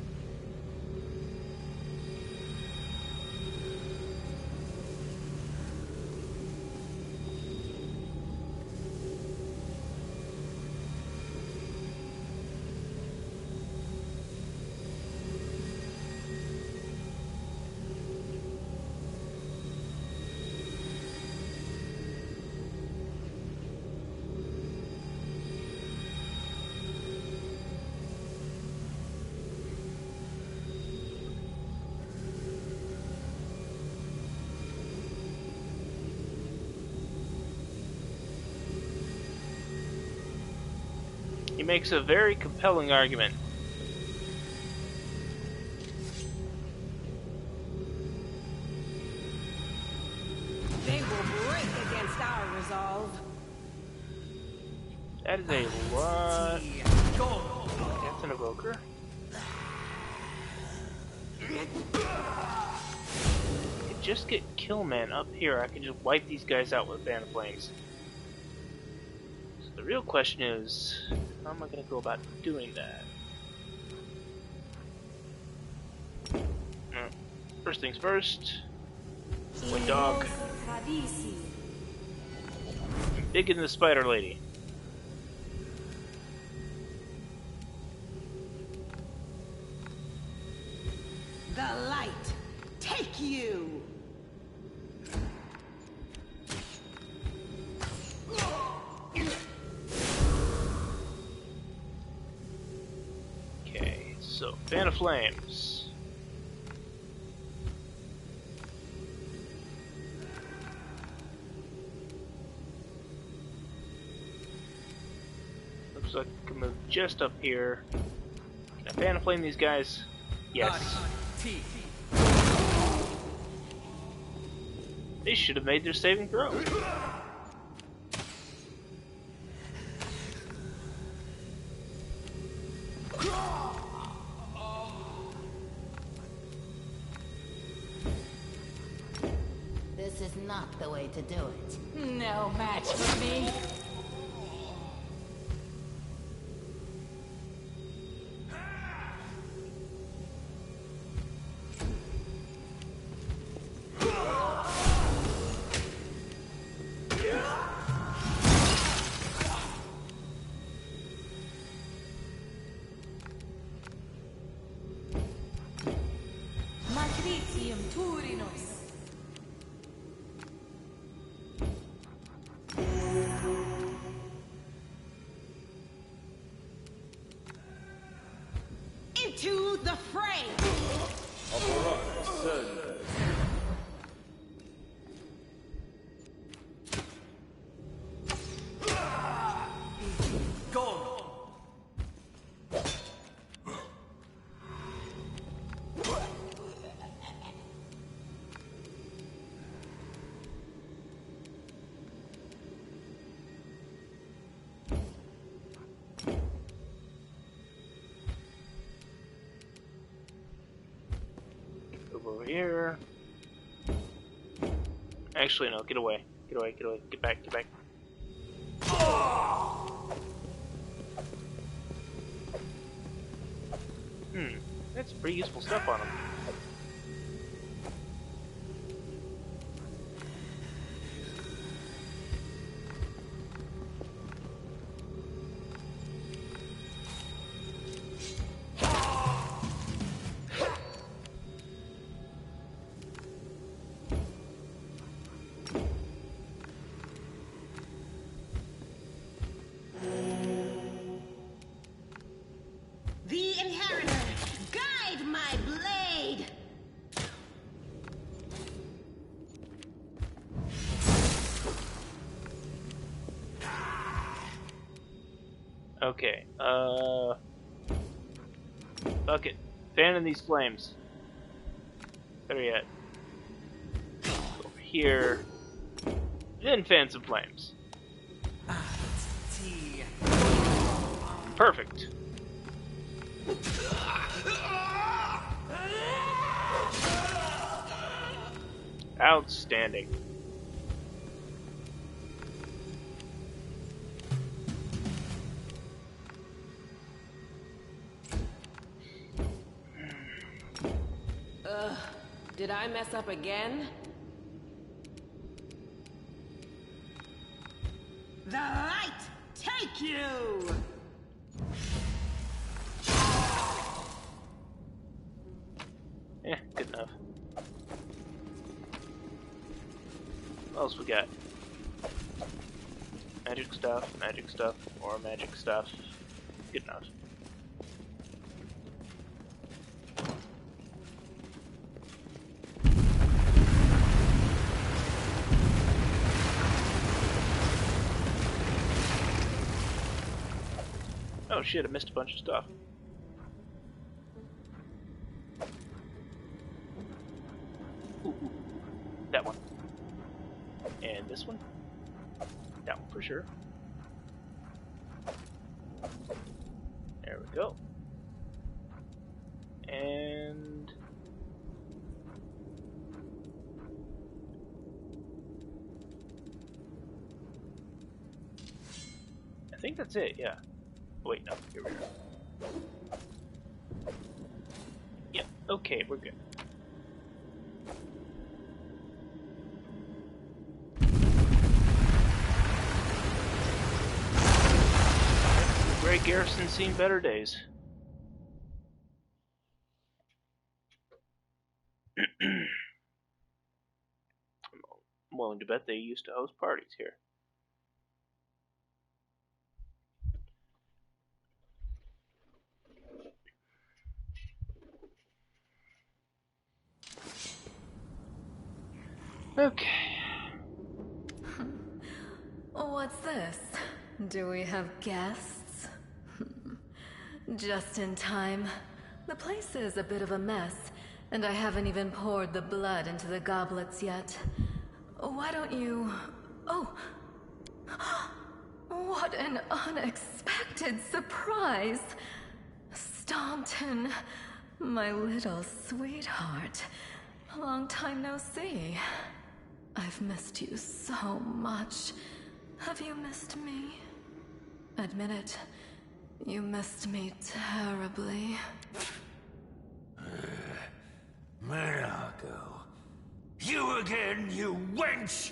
A: He makes a very compelling argument.
H: They will break against our resolve.
A: That is a lot. That's an evoker. I could just get Killman up here. I can just wipe these guys out with Fan of Flames. So the real question is, how am I going to go about doing that? First things first. Wind Dog. Big in the Spider Lady.
H: The light, take you!
A: Okay, so Fan of Flames. Looks like I can move just up here. Can I Fan of Flame these guys? Yes. They should have made their saving throw.
L: This is not the way to do it.
N: No match for me.
A: here. Actually, no. Get away. Get away. Get away. Get back. Get back. That's pretty useful stuff on him.
H: The Inheritor, guide my blade!
A: Okay, fuck it. Fanning these flames. Better yet. Over here. Then fan some flames. Perfect. Outstanding.
H: Did I mess up again? The light take you!
A: Good enough. What else we got? Magic stuff, or magic stuff. Good enough. Oh shit, I missed a bunch of stuff. Ooh, that one. And this one. That one for sure. There we go. And... I think that's it, yeah. Wait, no, here we go. Yep, okay, we're good. The Great Garrison's seen better days. I'm willing to bet they used to host parties here. Okay.
O: What's this? Do we have guests? Just in time. The place is a bit of a mess, and I haven't even poured the blood into the goblets yet. Why don't you... Oh! What an unexpected surprise! Staunton, my little sweetheart. Long time no see. I've missed you so much. Have you missed me? Admit it. You missed me terribly.
F: Minago. You again, you wench!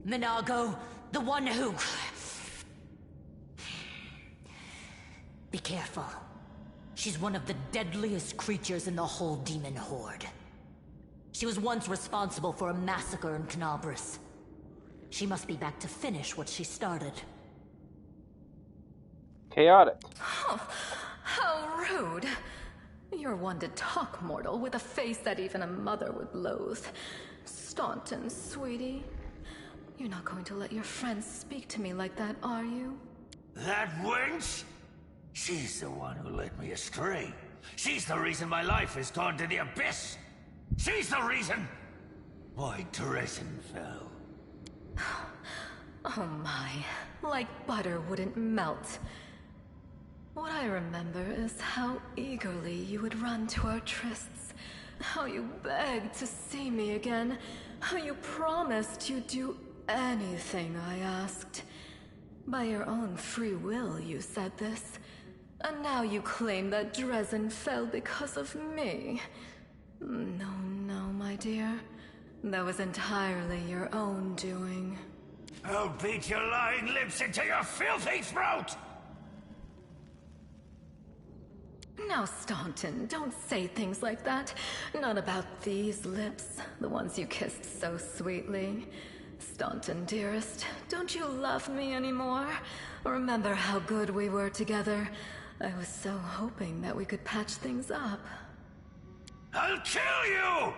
P: Minago, the one who... Be careful. She's one of the deadliest creatures in the whole demon horde. She was once responsible for a massacre in Canabras. She must be back to finish what she started.
A: Chaotic.
O: Oh, how rude. You're one to talk, mortal, with a face that even a mother would loathe. Staunton, sweetie. You're not going to let your friends speak to me like that, are you?
F: That wench? She's the one who led me astray. She's the reason my life has gone to the abyss. She's the reason why Drezen fell.
O: Oh my, like butter wouldn't melt. What I remember is how eagerly you would run to our trysts, How you begged to see me again. How you promised you'd do anything I asked. By your own free will, you said this. And now you claim that Dresden fell because of me. No, no, my dear. That was entirely your own doing.
F: I'll beat your lying lips into your filthy throat!
O: Now, Staunton, don't say things like that. Not about these lips, the ones you kissed so sweetly. Staunton, dearest, don't you love me anymore? Remember how good we were together? I was so hoping that we could patch things up.
F: I'll kill you!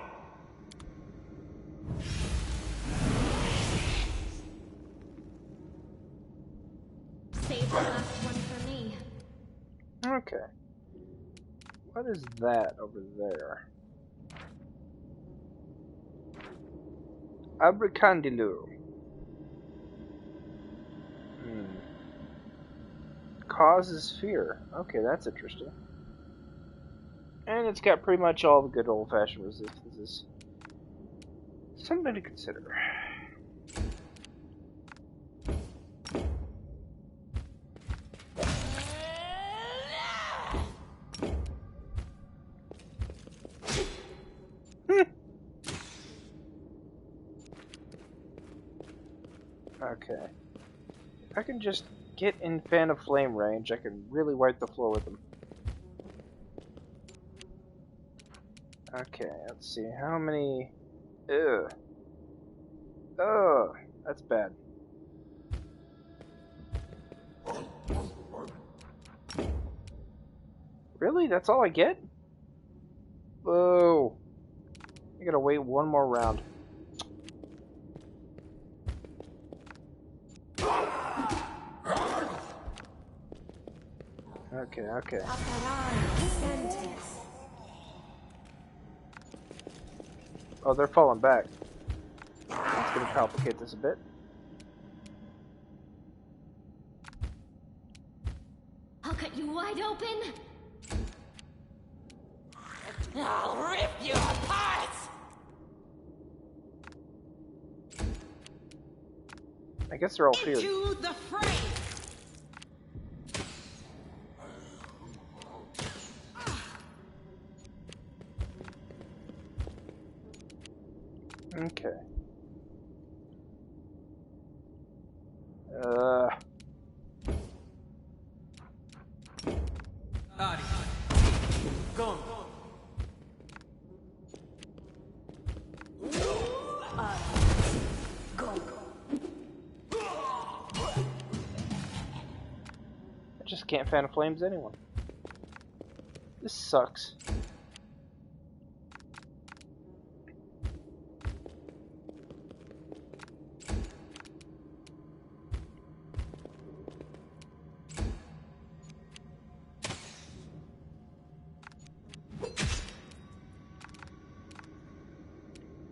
K: Save the last one for me.
A: Okay. What is that over there? Abracandilo. Causes fear. Okay, that's interesting. And it's got pretty much all the good old-fashioned resistances. Something to consider. Okay. If I can just get in Fan of Flame range, I can really wipe the floor with them. Okay, let's see. How many... Ugh. Ugh. That's bad. Really? That's all I get? Whoa. I gotta wait one more round. Okay, okay. Oh, they're falling back. That's gonna complicate this a bit.
K: I'll cut you wide open.
P: I'll rip you apart!
A: I guess they're all feared.
H: Into the fray!
A: Okay.
H: Gone.
A: I just can't fan of flames anyone. This sucks.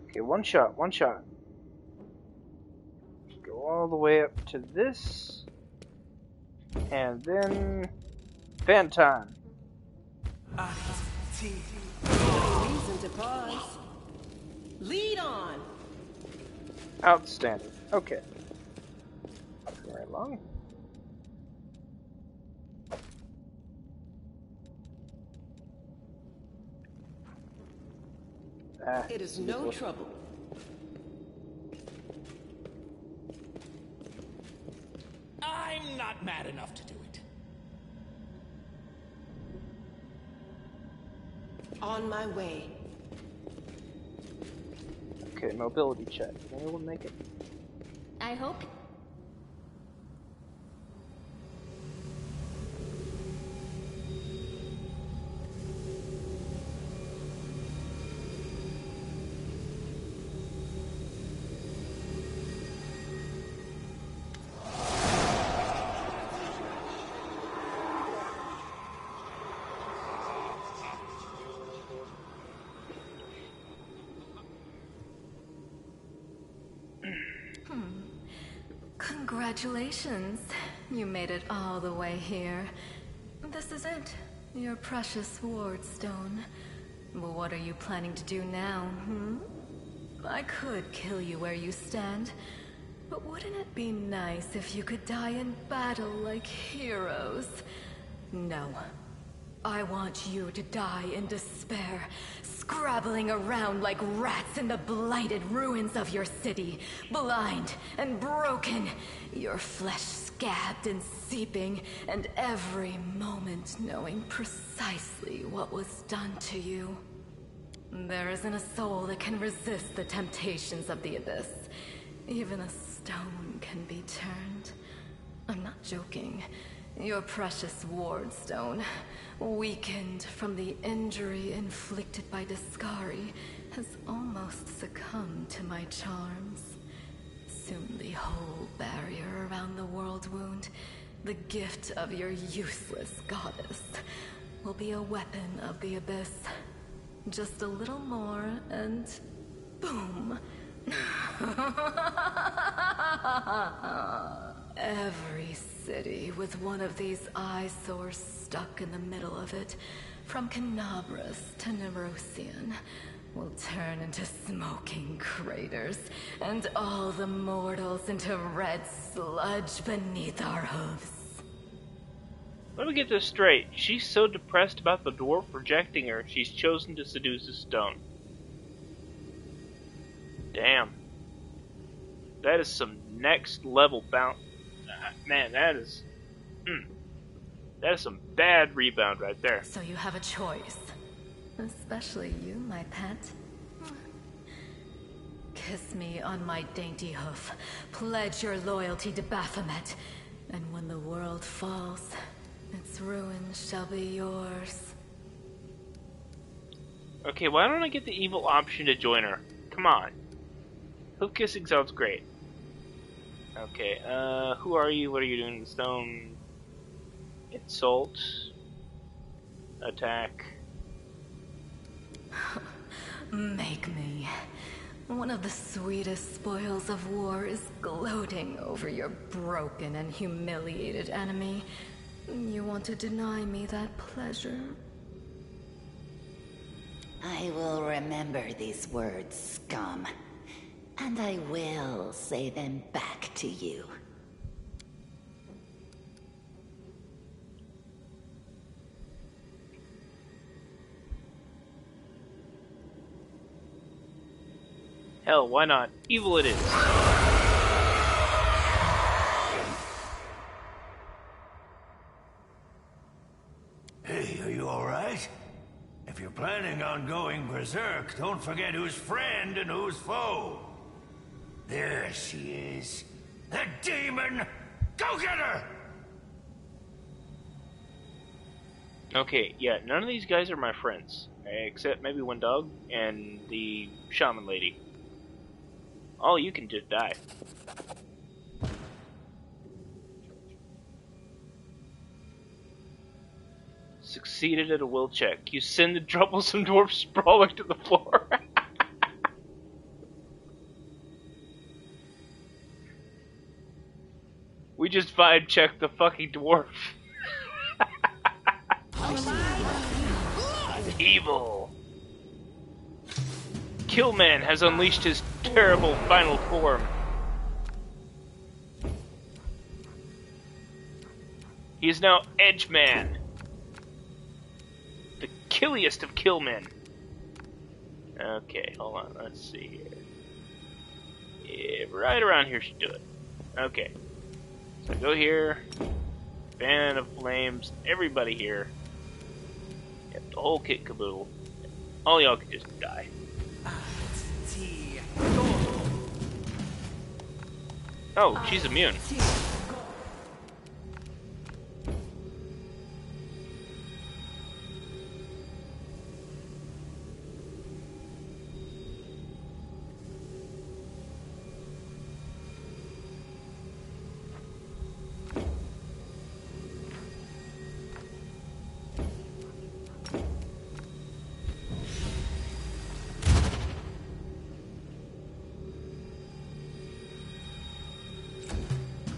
A: Okay, one shot, one shot. Go all the way up to this. And then... fan time.
H: Reason to pause. Lead on.
A: Outstanding. Okay. Moving right along.
H: It is no trouble.
B: I'm not mad enough to do it.
H: On my way.
A: Okay, mobility check. Can anyone make it?
K: I hope.
O: Congratulations. You made it all the way here. This is it. Your precious ward stone. Well, what are you planning to do now, I could kill you where you stand, but wouldn't it be nice if you could die in battle like heroes? No. I want you to die in despair, scrabbling around like rats in the blighted ruins of your city, blind and broken, your flesh scabbed and seeping, and every moment knowing precisely what was done to you. There isn't a soul that can resist the temptations of the abyss. Even a stone can be turned. I'm not joking. Your precious ward stone, weakened from the injury inflicted by Discari, has almost succumbed to my charms. Soon the whole barrier around the world wound, the gift of your useless goddess, will be a weapon of the abyss. Just a little more and boom. Every city with one of these eyesores stuck in the middle of it, from Canabras to Nerosian, will turn into smoking craters, and all the mortals into red sludge beneath our hooves.
A: Let me get this straight. She's so depressed about the dwarf rejecting her, she's chosen to seduce a stone. Damn. That is some next level bounce. Man, that is some bad rebound right there.
O: So you have a choice. Especially you, my pet. Kiss me on my dainty hoof. Pledge your loyalty to Baphomet. And when the world falls, its ruins shall be yours.
A: Okay, why don't I get the evil option to join her? Come on. Hoof kissing sounds great. Okay, who are you? What are you doing in the stone? Insult. Attack.
O: Make me. One of the sweetest spoils of war is gloating over your broken and humiliated enemy. You want to deny me that pleasure?
L: I will remember these words, scum. And I will say them back to you.
A: Hell, why not? Evil it is.
F: Hey, are you alright? If you're planning on going berserk, don't forget who's friend and who's foe. There she is. The demon! Go get her!
A: Okay, yeah, none of these guys are my friends. Except maybe one dog and the shaman lady. All you can just die. Succeeded at a will check. You send the troublesome dwarf sprawling to the floor. We just vibe checked the fucking dwarf. Evil. Killman has unleashed his terrible final form. He is now Edgeman. The killiest of killmen. Okay, hold on, let's see here. Yeah, right around here should do it. Okay. So go here. Fan of Flames, everybody here. Yep, the whole kit caboodle. All y'all can just die. Oh, she's immune.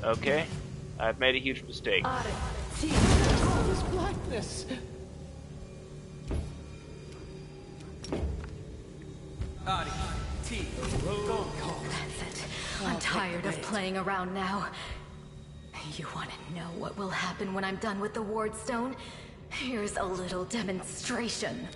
A: Okay, I've made a huge mistake.
B: This blackness.
O: That's it. I'm tired of playing around now. You want to know what will happen when I'm done with the Ward Stone? Here's a little demonstration.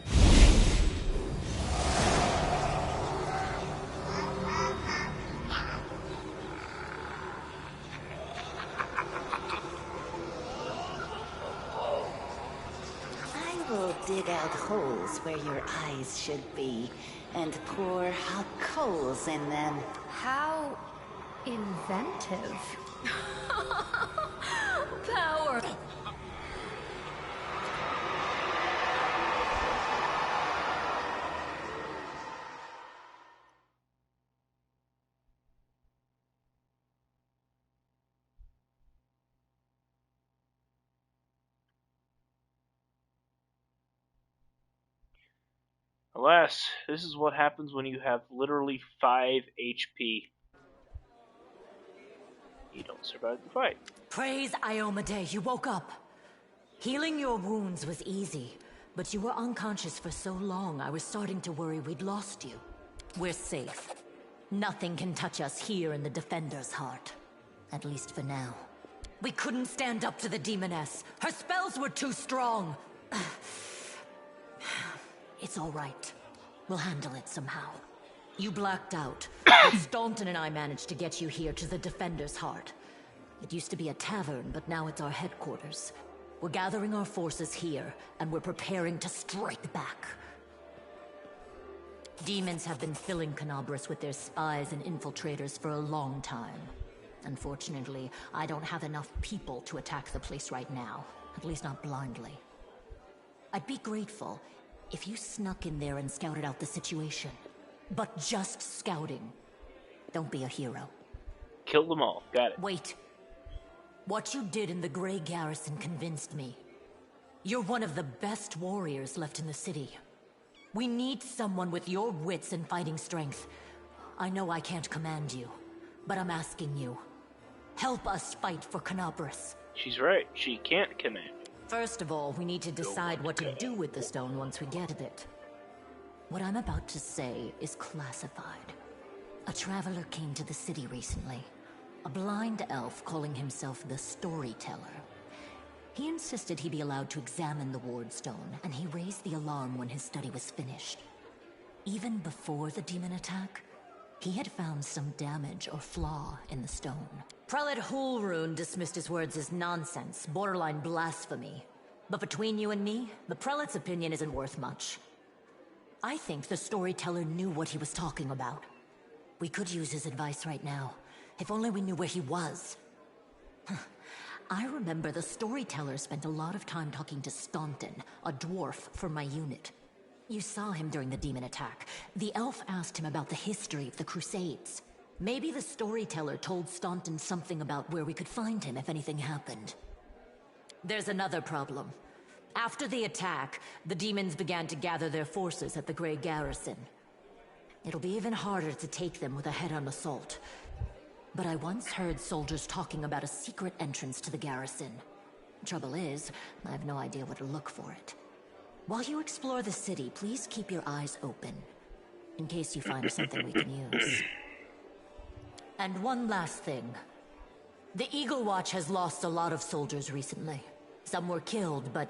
L: I will dig out holes where your eyes should be and pour hot coals in them.
O: How inventive. Power.
A: Alas, this is what happens when you have literally 5 HP. You don't survive the fight.
P: Praise Iomade, you woke up. Healing your wounds was easy, but you were unconscious for so long I was starting to worry we'd lost you. We're safe. Nothing can touch us here in the Defender's heart. At least for now. We couldn't stand up to the Demoness. Her spells were too strong. It's all right. We'll handle it somehow. You blacked out, but Staunton and I managed to get you here to the Defender's Heart. It used to be a tavern, but now it's our headquarters. We're gathering our forces here, and we're preparing to strike back. Demons have been filling Canabras with their spies and infiltrators for a long time. Unfortunately, I don't have enough people to attack the place right now, at least not blindly. I'd be grateful if you snuck in there and scouted out the situation. But just scouting. Don't be a hero.
A: Kill them all. Got it.
P: Wait. What you did in the Grey Garrison convinced me. You're one of the best warriors left in the city. We need someone with your wits and fighting strength. I know I can't command you, but I'm asking you. Help us fight for Canabras.
A: She's right. She can't command.
P: First of all, we need to decide what to do with the stone once we get it. What I'm about to say is classified. A traveler came to the city recently. A blind elf calling himself the Storyteller. He insisted he be allowed to examine the Ward Stone, and he raised the alarm when his study was finished. Even before the demon attack, he had found some damage or flaw in the stone. Prelate Hulrune dismissed his words as nonsense, borderline blasphemy. But between you and me, the prelate's opinion isn't worth much. I think the Storyteller knew what he was talking about. We could use his advice right now, if only we knew where he was. I remember the Storyteller spent a lot of time talking to Staunton, a dwarf from my unit. You saw him during the demon attack. The elf asked him about the history of the Crusades. Maybe the Storyteller told Staunton something about where we could find him if anything happened. There's another problem. After the attack, the demons began to gather their forces at the Grey Garrison. It'll be even harder to take them with a head-on assault. But I once heard soldiers talking about a secret entrance to the garrison. Trouble is, I have no idea where to look for it. While you explore the city, please keep your eyes open, in case you find something we can use. And one last thing. The Eagle Watch has lost a lot of soldiers recently. Some were killed, but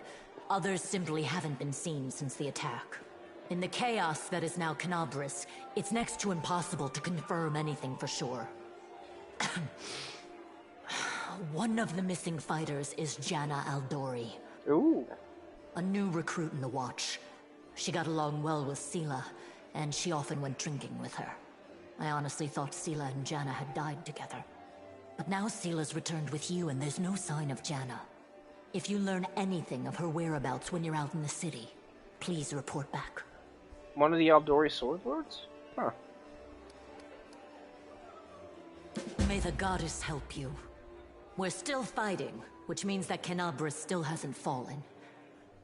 P: others simply haven't been seen since the attack. In the chaos that is now Canabras, it's next to impossible to confirm anything for sure. One of the missing fighters is Janna Aldori.
A: Ooh.
P: A new recruit in the Watch. She got along well with Sela, and she often went drinking with her. I honestly thought Sela and Janna had died together. But now Sela's returned with you, and there's no sign of Janna. If you learn anything of her whereabouts when you're out in the city, please report back.
A: One of the Aldori Sword Lords? Huh.
P: May the goddess help you. We're still fighting, which means that Canabras still hasn't fallen.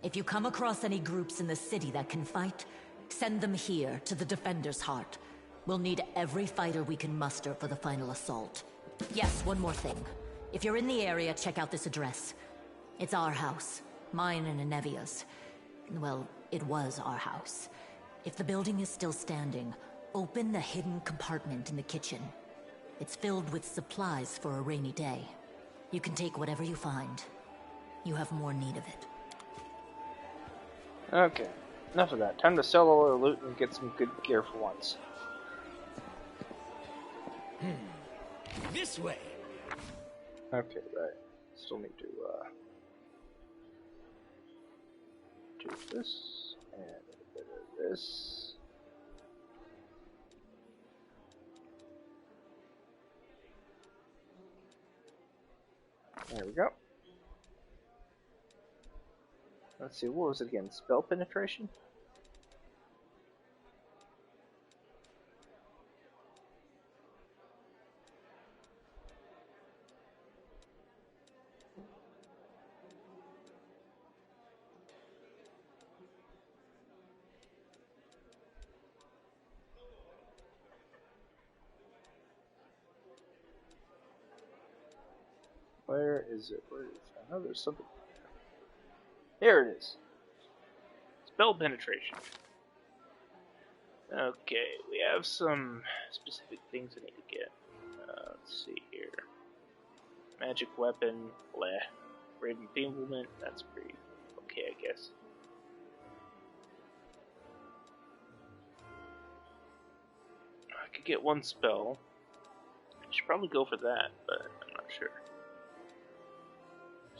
P: If you come across any groups in the city that can fight, send them here to the Defender's Heart. We'll need every fighter we can muster for the final assault. Yes, one more thing. If you're in the area, check out this address. It's our house. Mine and Inevia's. Well, it was our house. If the building is still standing, Open the hidden compartment in the kitchen. It's filled with supplies for a rainy day. You can take whatever you find. You have more need of it.
A: Okay, enough of that. Time to sell all our loot and get some good gear for once.
B: This way.
A: Okay, right. Still need to do this and a bit of this. There we go. Let's see, what was it again? Spell penetration? Where is it? Where is it? I know there's something. There it is. Spell penetration. Okay, we have some specific things I need to get. Let's see here. Magic weapon, bleh. Raid enfeeblement, that's pretty okay, I guess. I could get one spell. I should probably go for that, but I'm not sure.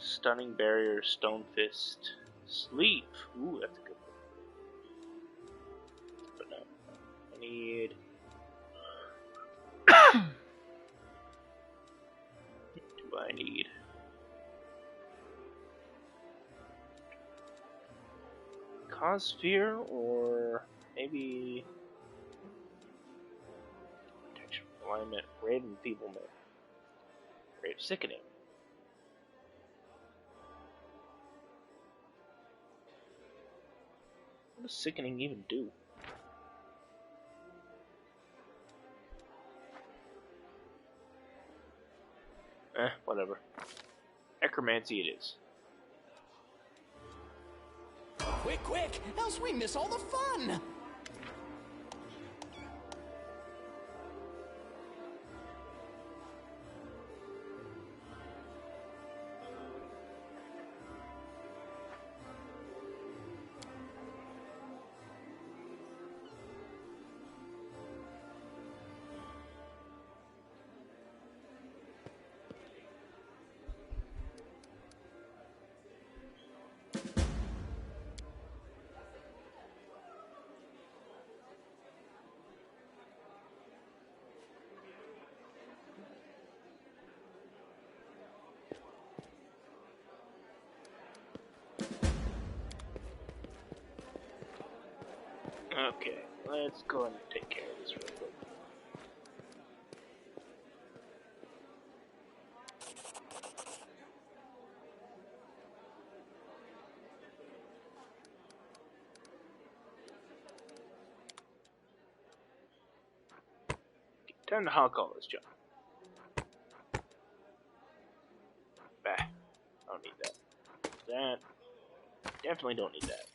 A: Stunning barrier, stone fist, sleep. Ooh, that's a good one. But no, I need. What do I need? Cause fear, or maybe protection, alignment, raid enfeeblement, raid sickening. What does sickening even do? Whatever. Necromancy it is.
B: Quick, quick! Else we miss all the fun!
A: Okay, let's go ahead and take care of this real quick. Time to honk all this junk. Bah, I don't need that. That. Definitely don't need that.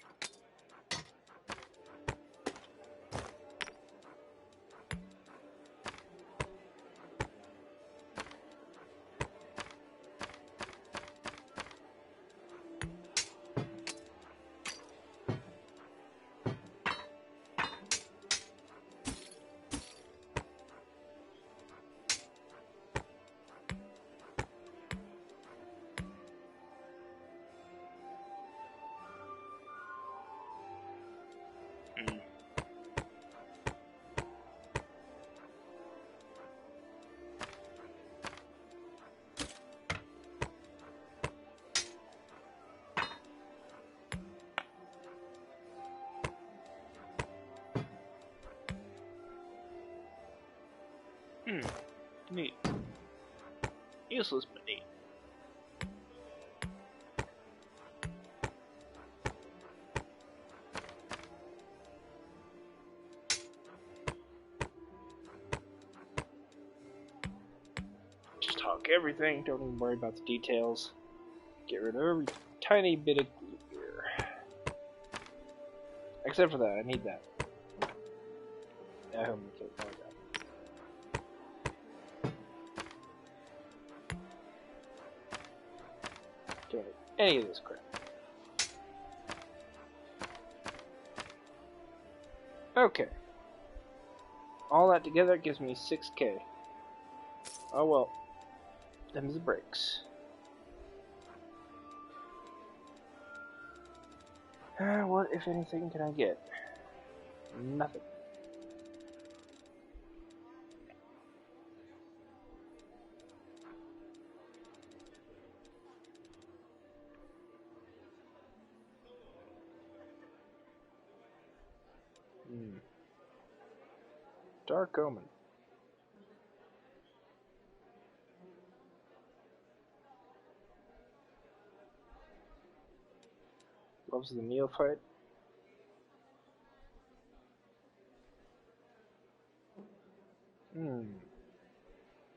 A: Neat. Useless, but neat. Just talk everything, don't even worry about the details. Get rid of every tiny bit of glue here. Except for that, I need that. Oh, okay, there we go. Don't need any of this crap. Okay. All that together gives me 6K. Oh well. Them's the breaks. What, if anything, can I get? Nothing. Dark Omen. Loves the neophyte.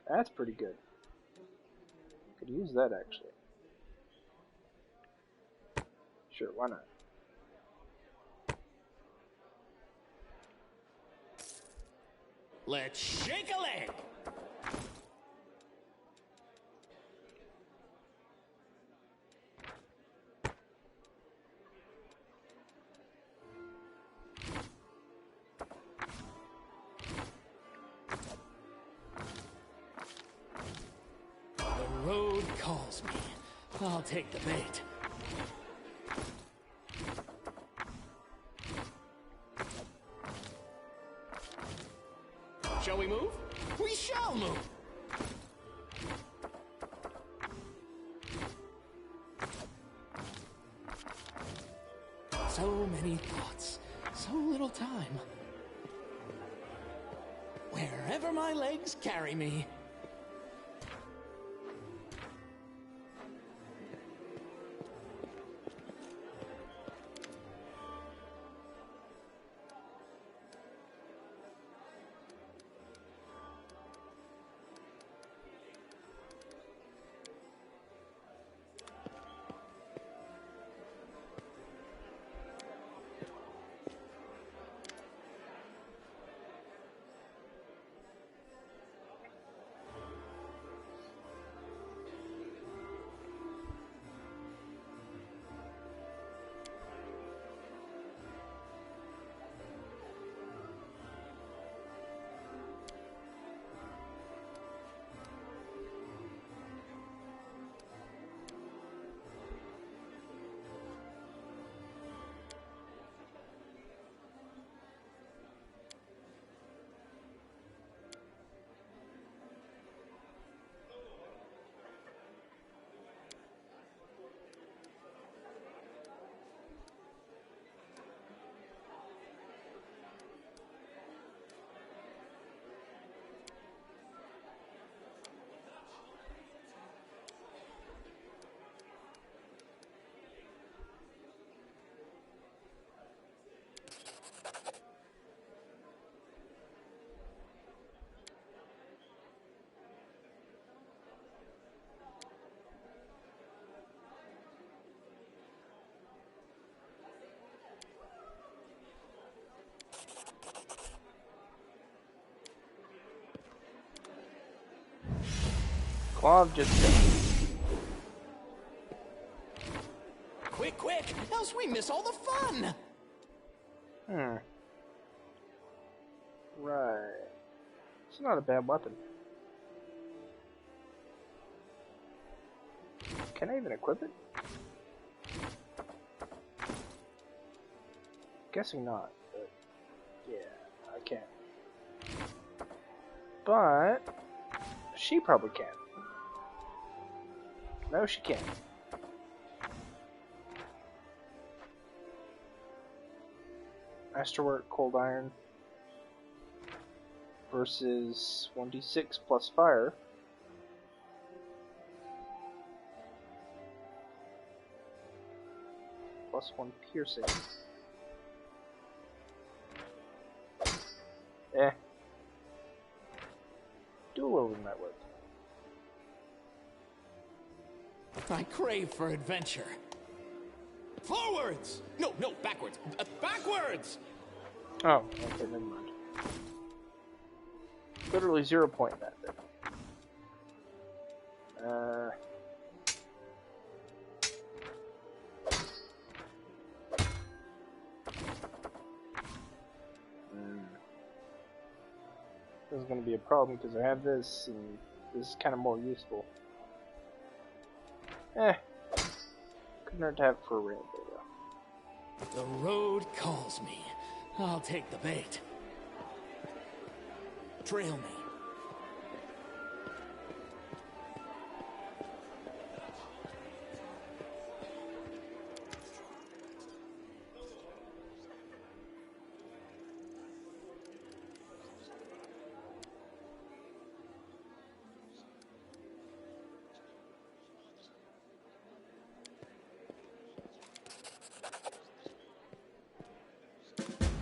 A: That's pretty good. Could use that actually. Sure, why not?
B: Let's shake a leg! The road calls me. I'll take the bait. Shall we move? We shall move! So many thoughts, so little time. Wherever my legs carry me.
A: Claw just
B: Quick, quick! Else we miss all the fun!
A: Right. It's not a bad weapon. Can I even equip it? Guessing not, but yeah, I can. But she probably can. No, she can't. Masterwork, Cold Iron versus 1d6 plus fire. Plus 1 piercing. Dual wielding that with.
B: I crave for adventure. Forwards! No, backwards. Backwards!
A: Oh, okay, never mind. literally 0 point method. This is going to be a problem because I have this, and this is kind of more useful. Couldn't hurt to have it for a railway though.
B: The road calls me. I'll take the bait. Trail me.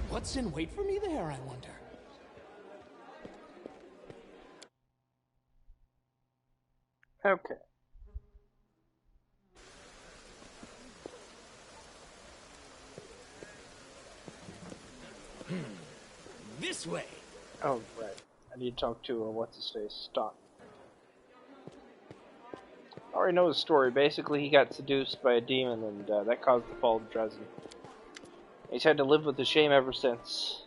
B: What's in wait for me there, I wonder?
A: Okay.
B: This way.
A: Oh, right. I need to talk to what's-his-face. Stop. I already know the story. Basically, he got seduced by a demon, and that caused the fall of Dresden. He's had to live with the shame ever since.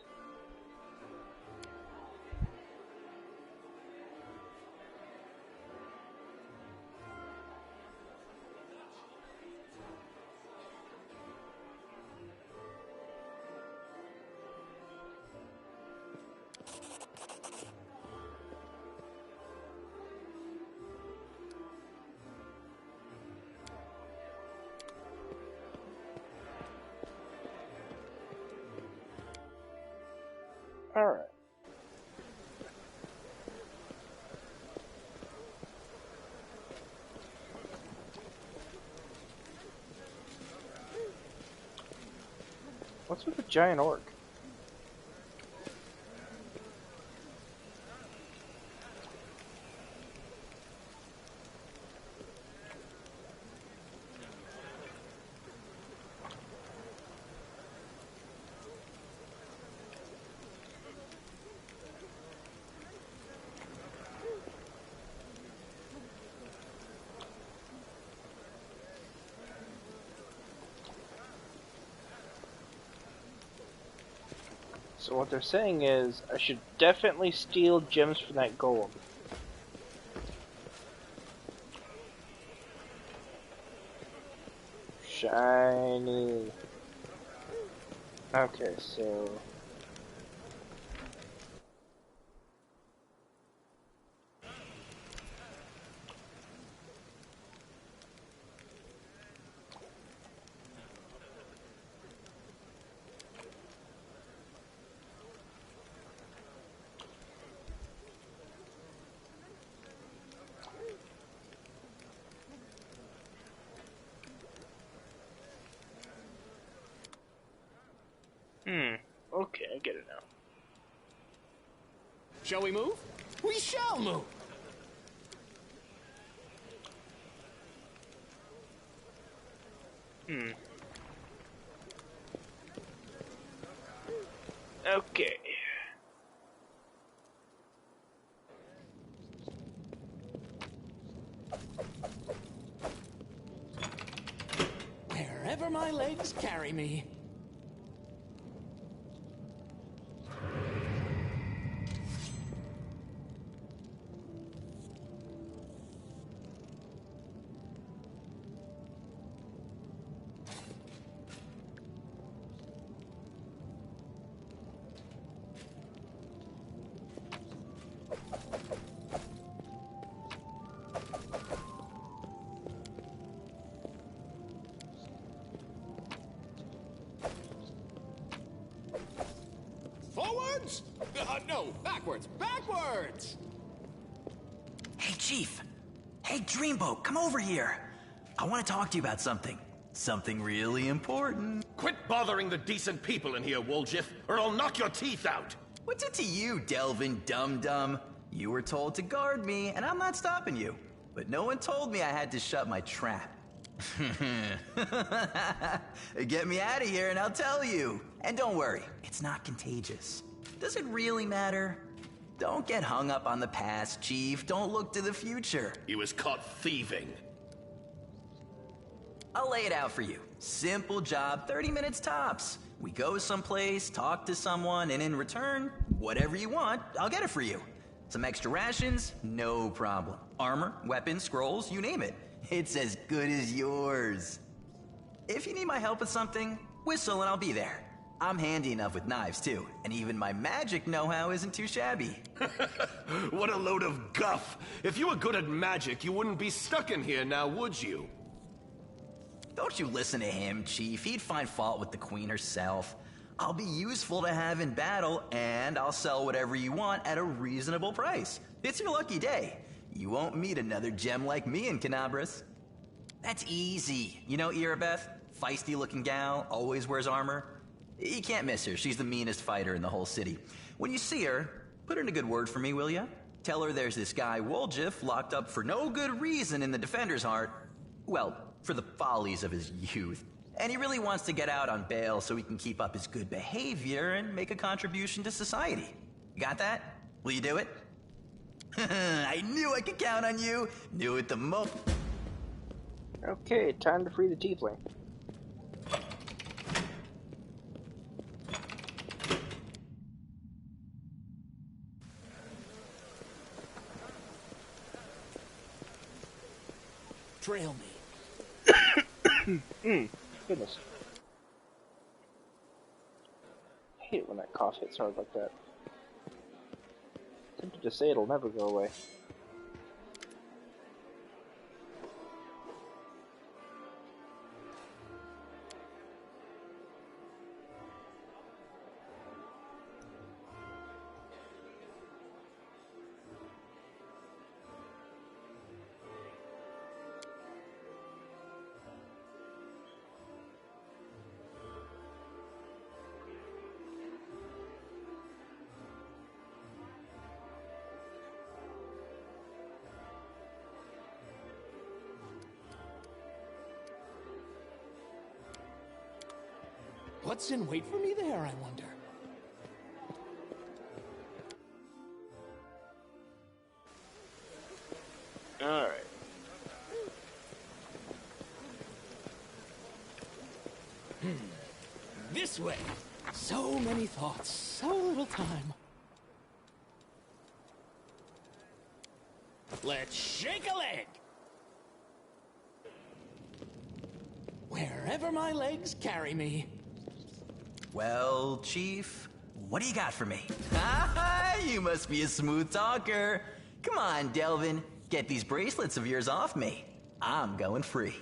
A: Alright. What's with the giant orc? So what they're saying is, I should definitely steal gems from that golem. Shiny. Okay, so... Okay, I get it now.
B: Shall we move? We shall move!
A: Okay.
B: Wherever my legs carry me. Forwards? No, backwards, backwards!
Q: Hey, Chief. Hey, Dreamboat, come over here. I want to talk to you about something. Something really important.
R: Quit bothering the decent people in here, Woljif, or I'll knock your teeth out!
Q: What's it to you, Delvin Dum-Dum? You were told to guard me, and I'm not stopping you. But no one told me I had to shut my trap. Get me out of here and I'll tell you. And don't worry, it's not contagious. Does it really matter? Don't get hung up on the past, Chief. Don't look to the future.
R: He was caught thieving.
Q: I'll lay it out for you. Simple job, 30 minutes tops. We go someplace, talk to someone, and in return, whatever you want, I'll get it for you. Some extra rations? No problem. Armor, weapons, scrolls, you name it. It's as good as yours. If you need my help with something, whistle and I'll be there. I'm handy enough with knives, too, and even my magic know-how isn't too shabby.
R: What a load of guff! If you were good at magic, you wouldn't be stuck in here now, would you?
Q: Don't you listen to him, Chief. He'd find fault with the Queen herself. I'll be useful to have in battle, and I'll sell whatever you want at a reasonable price. It's your lucky day. You won't meet another gem like me in Canabras. That's easy. You know Irabeth? Feisty-looking gal, always wears armor. You can't miss her. She's the meanest fighter in the whole city. When you see her, put in a good word for me, will ya? Tell her there's this guy, Woljif, locked up for no good reason in the Defender's Heart. Well, for the follies of his youth. And he really wants to get out on bail so he can keep up his good behavior and make a contribution to society. You got that? Will you do it? I knew I could count on you. Knew it the moment.
A: Okay, time to free the tiefling.
B: Trail me.
A: Goodness. I hate it when that cough hits hard like that. I'm tempted to say it'll never go away.
B: What's in wait for me there, I wonder?
A: Alright.
B: This way. So many thoughts, so little time. Let's shake a leg. Wherever my legs carry me.
Q: Well, Chief, what do you got for me? Ha! You must be a smooth talker. Come on, Delvin. Get these bracelets of yours off me. I'm going free.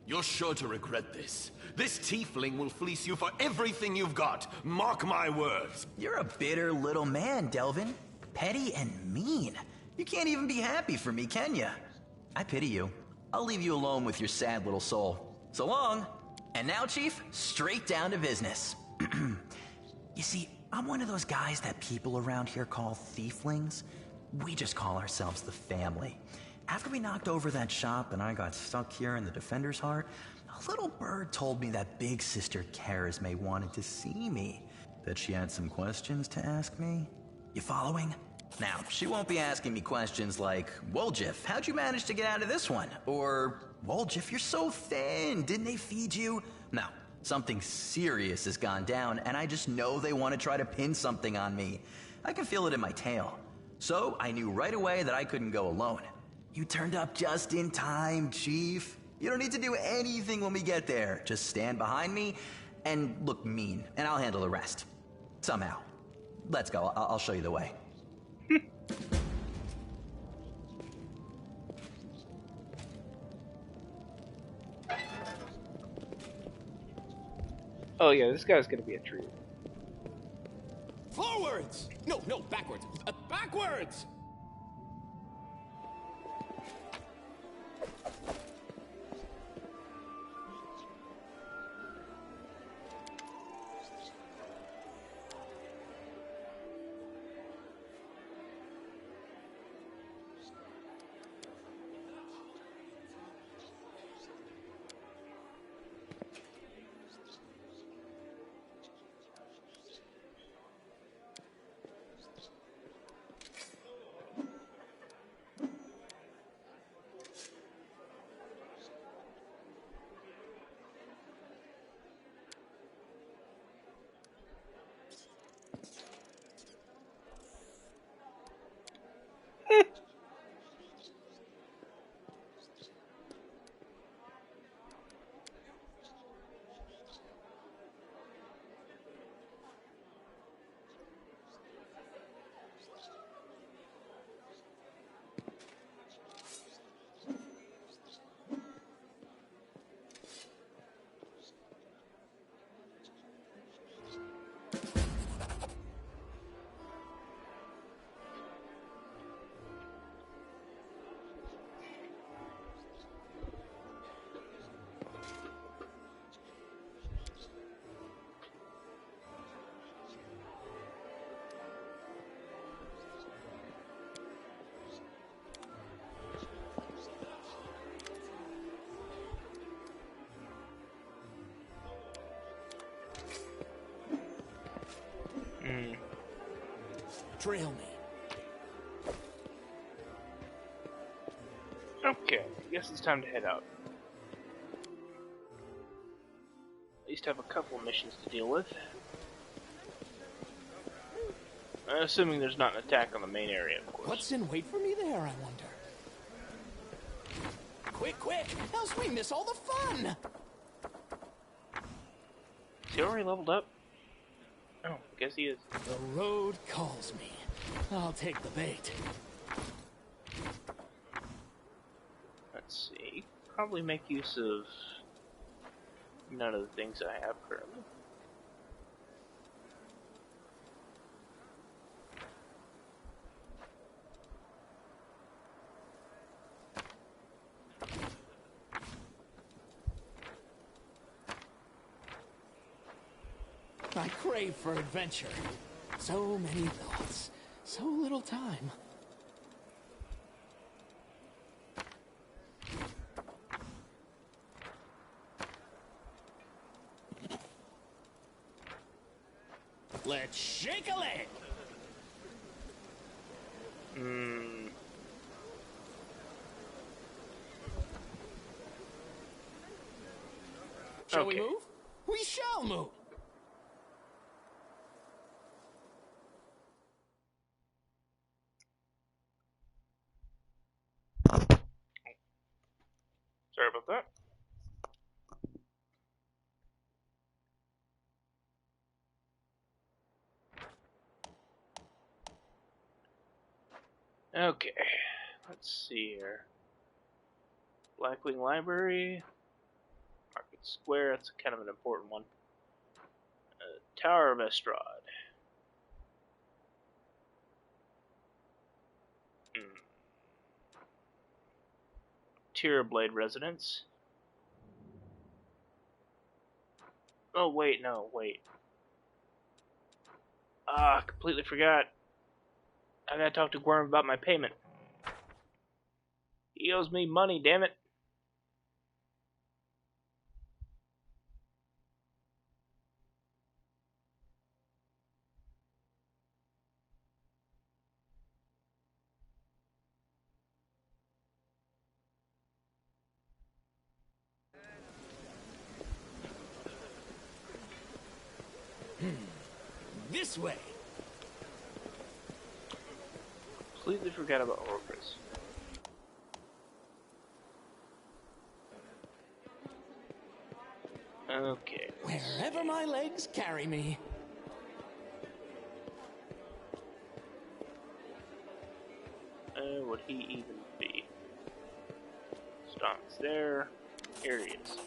R: You're sure to regret this. This tiefling will fleece you for everything you've got. Mark my words.
Q: You're a bitter little man, Delvin. Petty and mean. You can't even be happy for me, can you? I pity you. I'll leave you alone with your sad little soul. So long. And now, Chief, straight down to business. You see, I'm one of those guys that people around here call thieflings. We just call ourselves the family. After we knocked over that shop and I got stuck here in the Defender's Heart, a little bird told me that big sister Charisme wanted to see me. That she had some questions to ask me. You following? Now, she won't be asking me questions like, Woljif, how'd you manage to get out of this one? Or, Woljif, you're so thin, didn't they feed you? No, something serious has gone down, and I just know they want to try to pin something on me. I can feel it in my tail. So, I knew right away that I couldn't go alone. You turned up just in time, Chief. You don't need to do anything when we get there. Just stand behind me and look mean, and I'll handle the rest. Somehow. Let's go. I'll show you the way.
A: Oh yeah, this guy's gonna be a treat.
B: Forwards! No, backwards. Backwards! trail me.
A: Okay, I guess it's time to head out. At least have a couple of missions to deal with. Assuming there's not an attack on the main area, of course.
B: What's in wait for me there, I wonder? Quick, quick! Else we miss all the fun!
A: Is he already leveled up? Oh, I guess he is.
B: The road calls me. I'll take the bait.
A: Let's see. Probably make use of none of the things I have currently.
B: I crave for adventure. So many thoughts, so little time. Let's shake a leg! Shall we move? We shall move!
A: Sorry about that. Okay, let's see here. Blackwing Library, Market Square, that's kind of an important one. Tower of Estrad. Blade Residence. Oh, wait, no, wait. Ah, completely forgot. I gotta talk to Worm about my payment. He owes me money, damn it.
B: This way.
A: Completely forgot about Orcus. Okay.
B: Wherever my legs carry me.
A: Would he even be? Stomp's there. Here he is.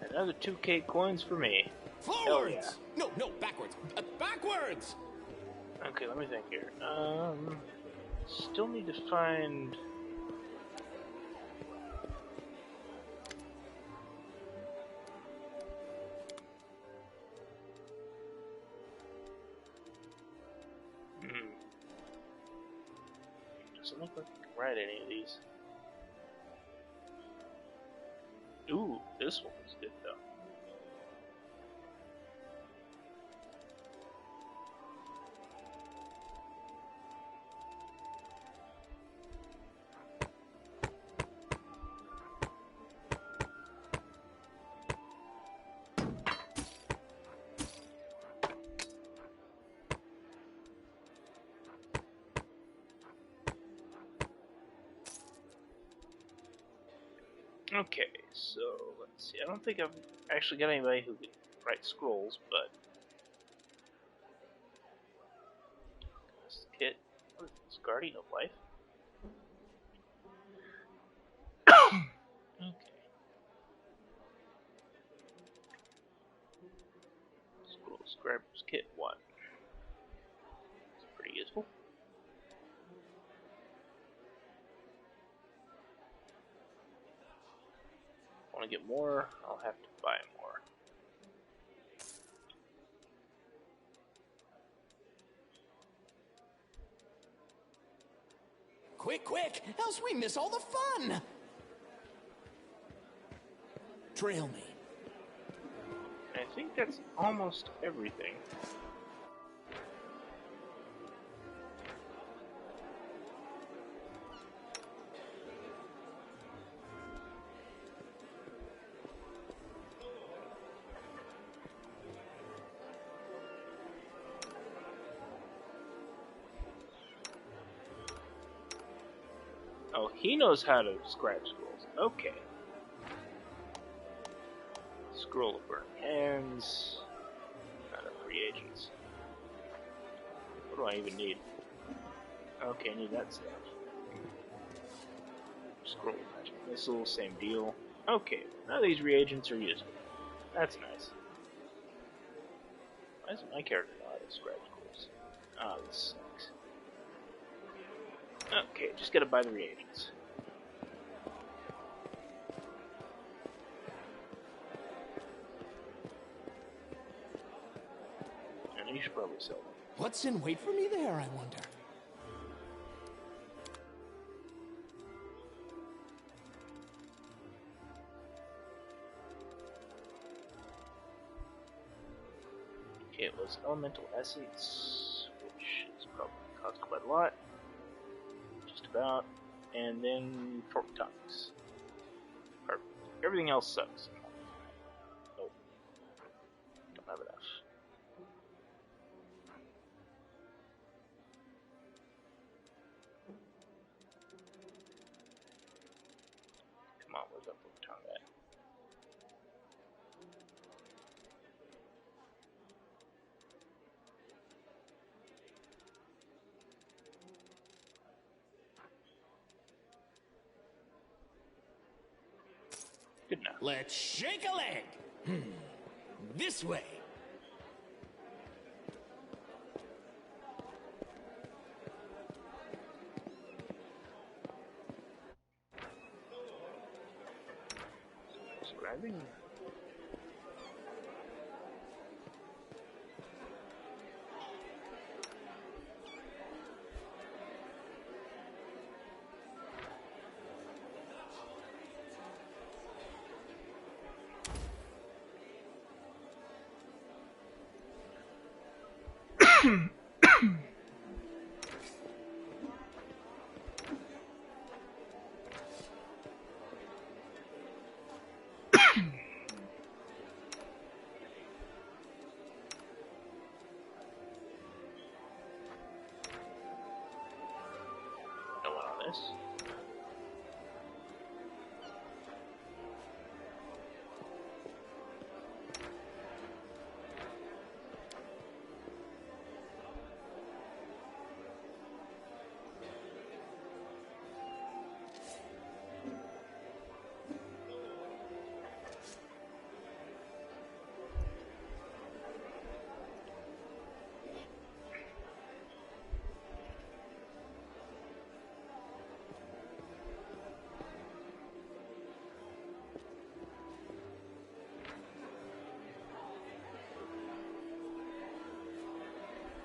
A: Another 2K coins for me.
B: Forwards!
A: Yeah.
B: No, no, backwards. Backwards!
A: Okay, let me think here. Still need to find... Doesn't look like I can write any of these. Ooh, this one is good though. Okay, so let's see. I don't think I've actually got anybody who can write scrolls, but Guardian of Life? Okay. Scroll Scribes Kit 1. It's pretty useful. Want to get more? I'll have to buy more.
B: Quick, quick, else we miss all the fun! Trail me.
A: I think that's almost everything. Oh, he knows how to scribe scrolls. Okay. Scroll of Burning Hands. Not enough reagents. What do I even need? Okay, I need that stuff. Scroll of Magic Missile, same deal. Okay, none of these reagents are useful. That's nice. Why isn't my character know how to scribe scrolls? Ah, this sucks. Okay, just gotta buy the reagents. And you should probably sell them.
B: What's in wait for me there, I wonder?
A: Okay, it was Elemental Essence, which is probably cost quite a lot. Just about. And then Fork Tongues. Perfect. Everything else sucks. Nope. Don't have enough. Come on, where's that Fork Tongue at? Good enough.
B: Let's shake a leg! This way!
A: Scribing? No one on this.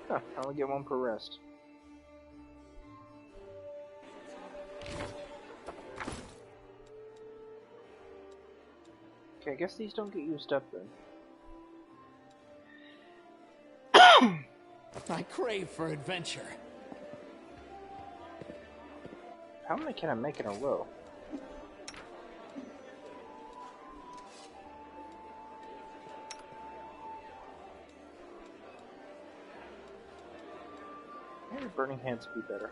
A: Huh, I only get one per rest. Okay, I guess these don't get used up then.
B: I crave for adventure.
A: How many can I make in a row? Maybe Burning Hands would be better.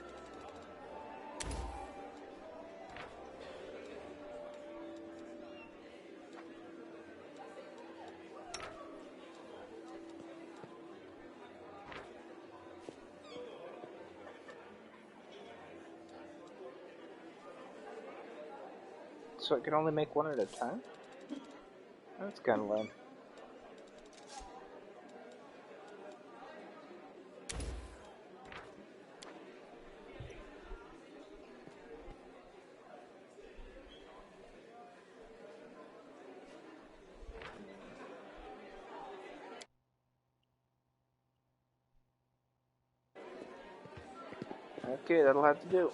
A: So I can only make one at a time? That's kind of lame. Okay, that'll have to do.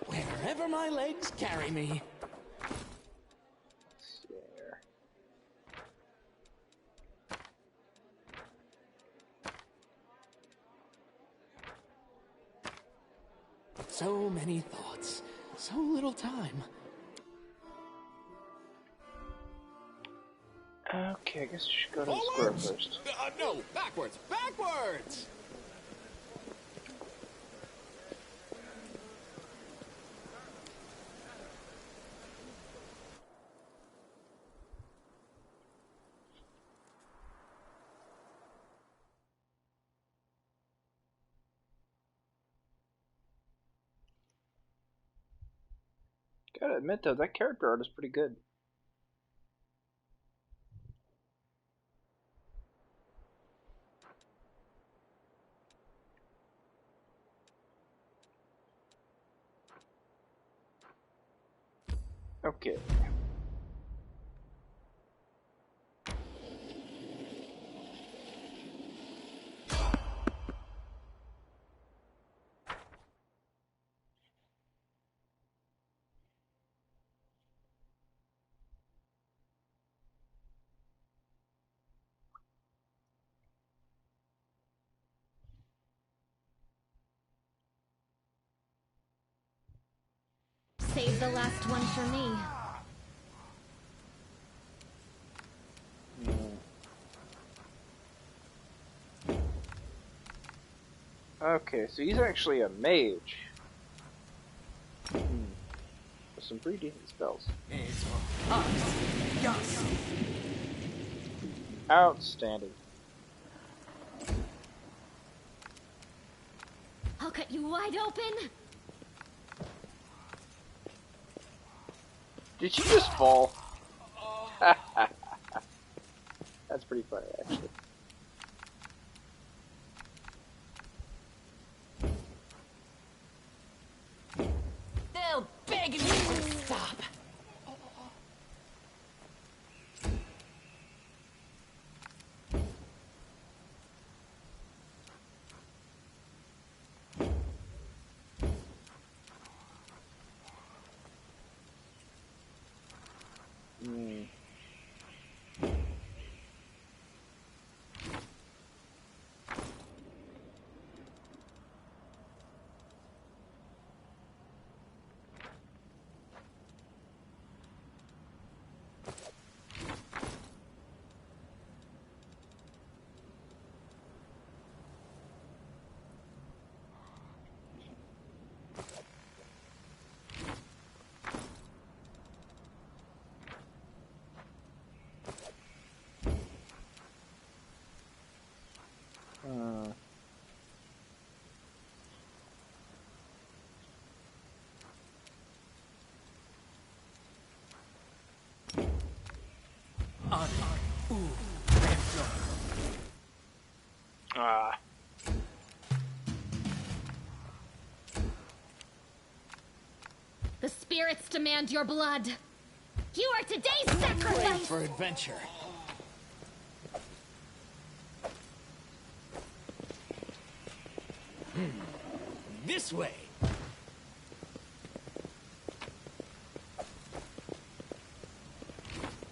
B: Wherever my legs carry me.
A: Let's see here.
B: So many thoughts, so little time.
A: Okay, I guess we should go to the square first.
B: No, backwards, backwards!
A: Gotta admit though, that character art is pretty good. Okay.
K: Save the last one for me.
A: Okay, so he's actually a mage. With some pretty decent spells. Outstanding.
K: I'll cut you wide open.
A: Did she just fall? That's pretty funny, actually.
P: They'll beg me to stop.
A: Ah.
K: The spirits demand your blood. You are today's
B: Ready
K: sacrifice.
B: for adventure. This way.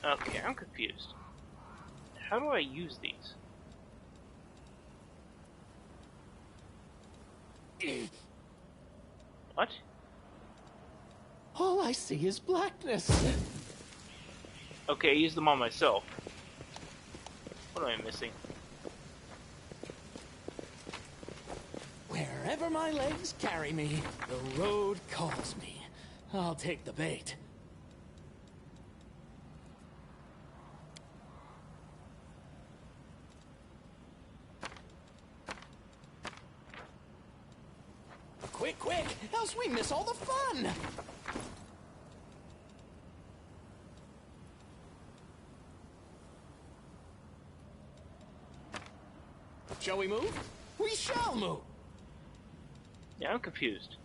A: Okay, I'm confused. How do I use these? What?
B: All I see is blackness.
A: Okay, I use them on myself. What am I missing?
B: Wherever my legs carry me, the road calls me. I'll take the bait. Quick, quick, else we miss all the fun! Shall we move? We shall move!
A: Yeah, I'm confused.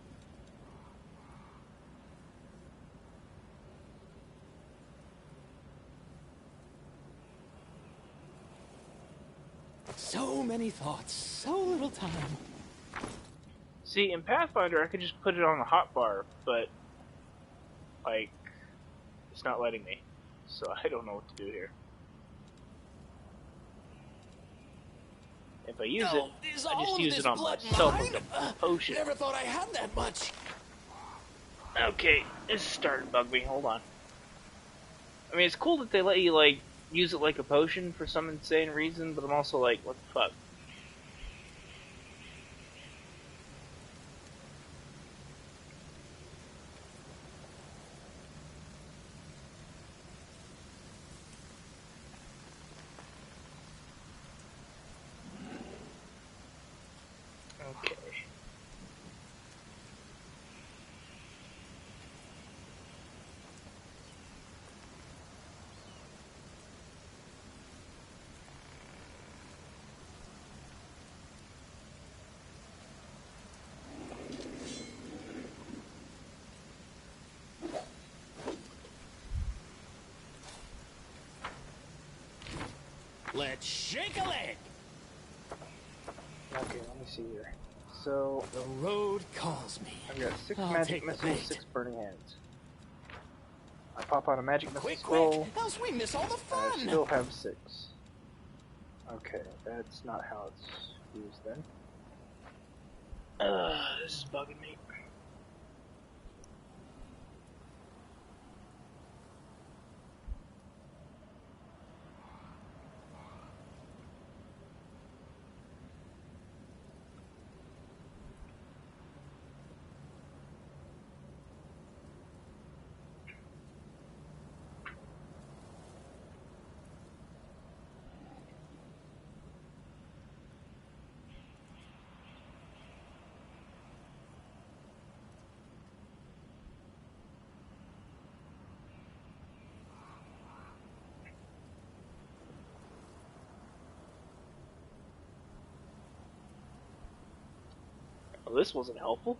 B: So many thoughts, so little time.
A: See, in Pathfinder, I could just put it on the hotbar, but, like, it's not letting me. So I don't know what to do here. If I use it, I just use it on myself as a potion.
B: Never thought I had that much.
A: Okay, this is starting to bug me. Hold on. I mean, it's cool that they let you, like, use it like a potion for some insane reason, but I'm also like, what the fuck? Okay.
B: Let's shake a leg.
A: Okay, let me see here. So
B: the road calls me.
A: I've got 6 magic missiles, 6 burning hands. I pop out a magic missile scroll.
B: Quick, else we miss all the fun.
A: I still have 6. Okay, that's not how it's used then. This is bugging me. Well, this wasn't helpful.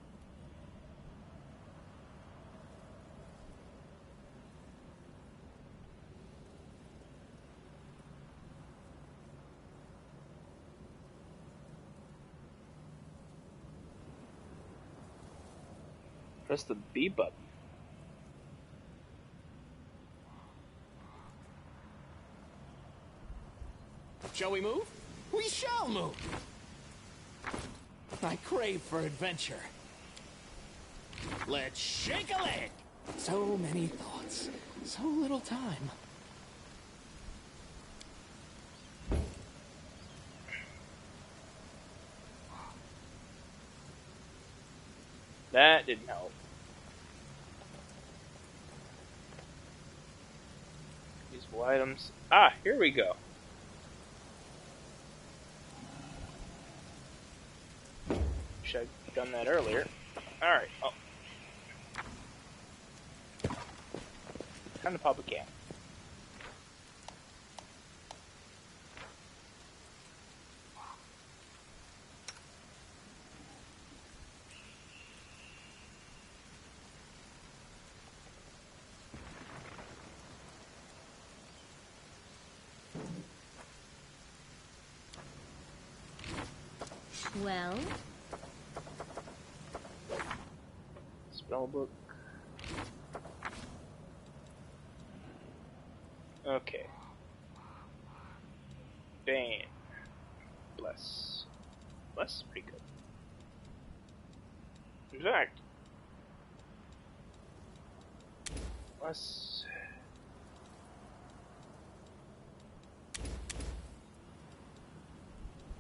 A: Press the B button.
B: Shall we move? We shall move! I crave for adventure. Let's shake a leg! So many thoughts, so little time.
A: That didn't help. Useful items. Ah, here we go. Wish I'd done that earlier. Alright, oh. Time to pop a can.
K: Well?
A: Spellbook. Okay. Bane. Bless. Bless is pretty good. In fact, Bless.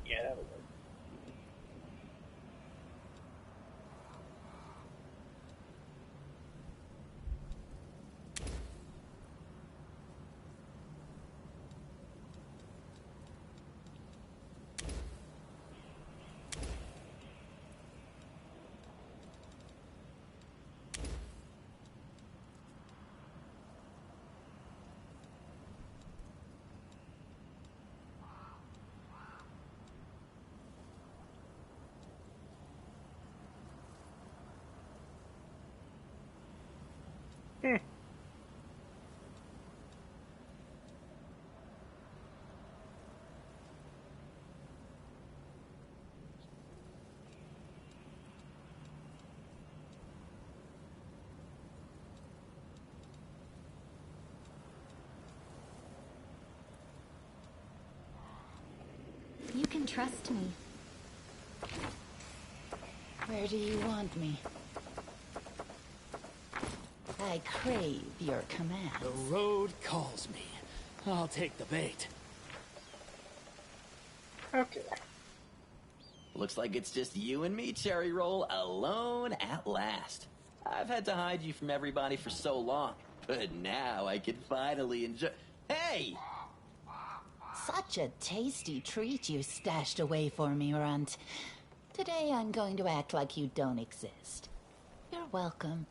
A: Yeah, that'll work.
L: You can trust me. Where do you want me? I crave your command.
B: The road calls me. I'll take the bait.
A: Okay.
Q: Looks like it's just you and me, Cherry Roll, alone at last. I've had to hide you from everybody for so long, but now I can finally enjoy... Hey!
L: Such a tasty treat you stashed away for me, Runt. Today I'm going to act like you don't exist. You're welcome.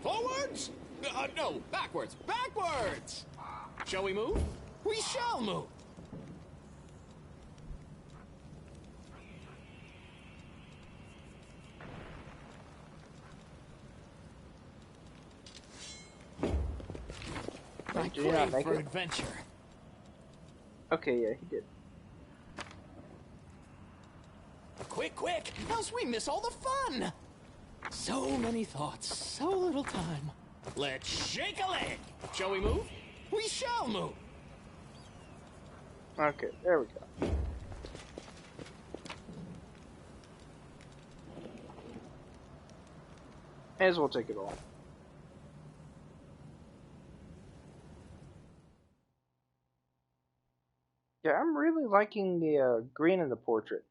B: Forwards? No, backwards. Backwards! Shall we move? We shall move. I
A: Did you not
B: crave
A: make
B: for
A: it?
B: adventure.
A: Okay, yeah, he did.
B: Quick, quick, else we miss all the fun. So many thoughts, so little time. Let's shake a leg. Shall we move? We shall move.
A: Okay, there we go. May as well take it all. Yeah, I'm really liking the green in the portrait.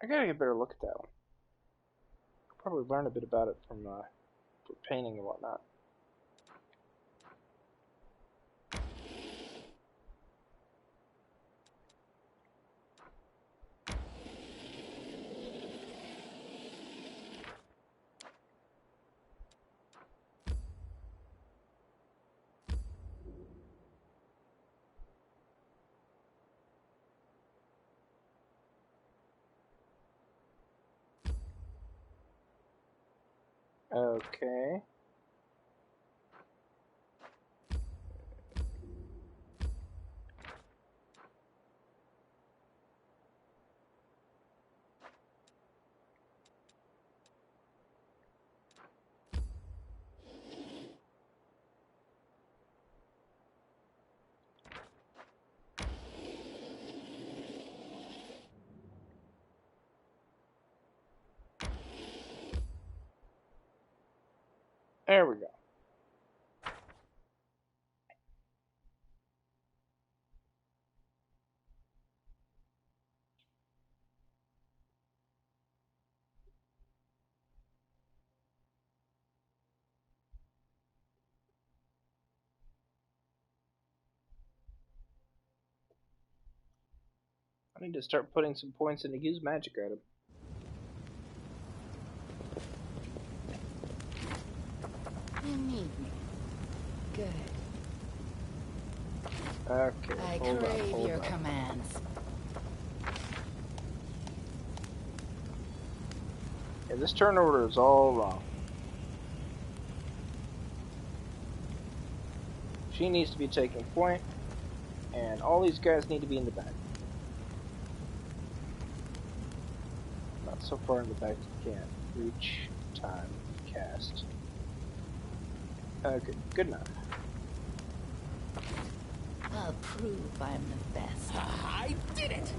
A: I gotta get a better look at that one. Probably learn a bit about it from painting and whatnot. Okay. There we go. I need to start putting some points in to use magic item.
L: You need me. Good.
A: Okay,
L: I crave your commands.
A: Yeah, this turn order is all wrong. She needs to be taking point, and all these guys need to be in the back. Not so far in the back you can't reach. time cast. Okay, good enough.
L: I'll prove I'm the best.
B: I did it!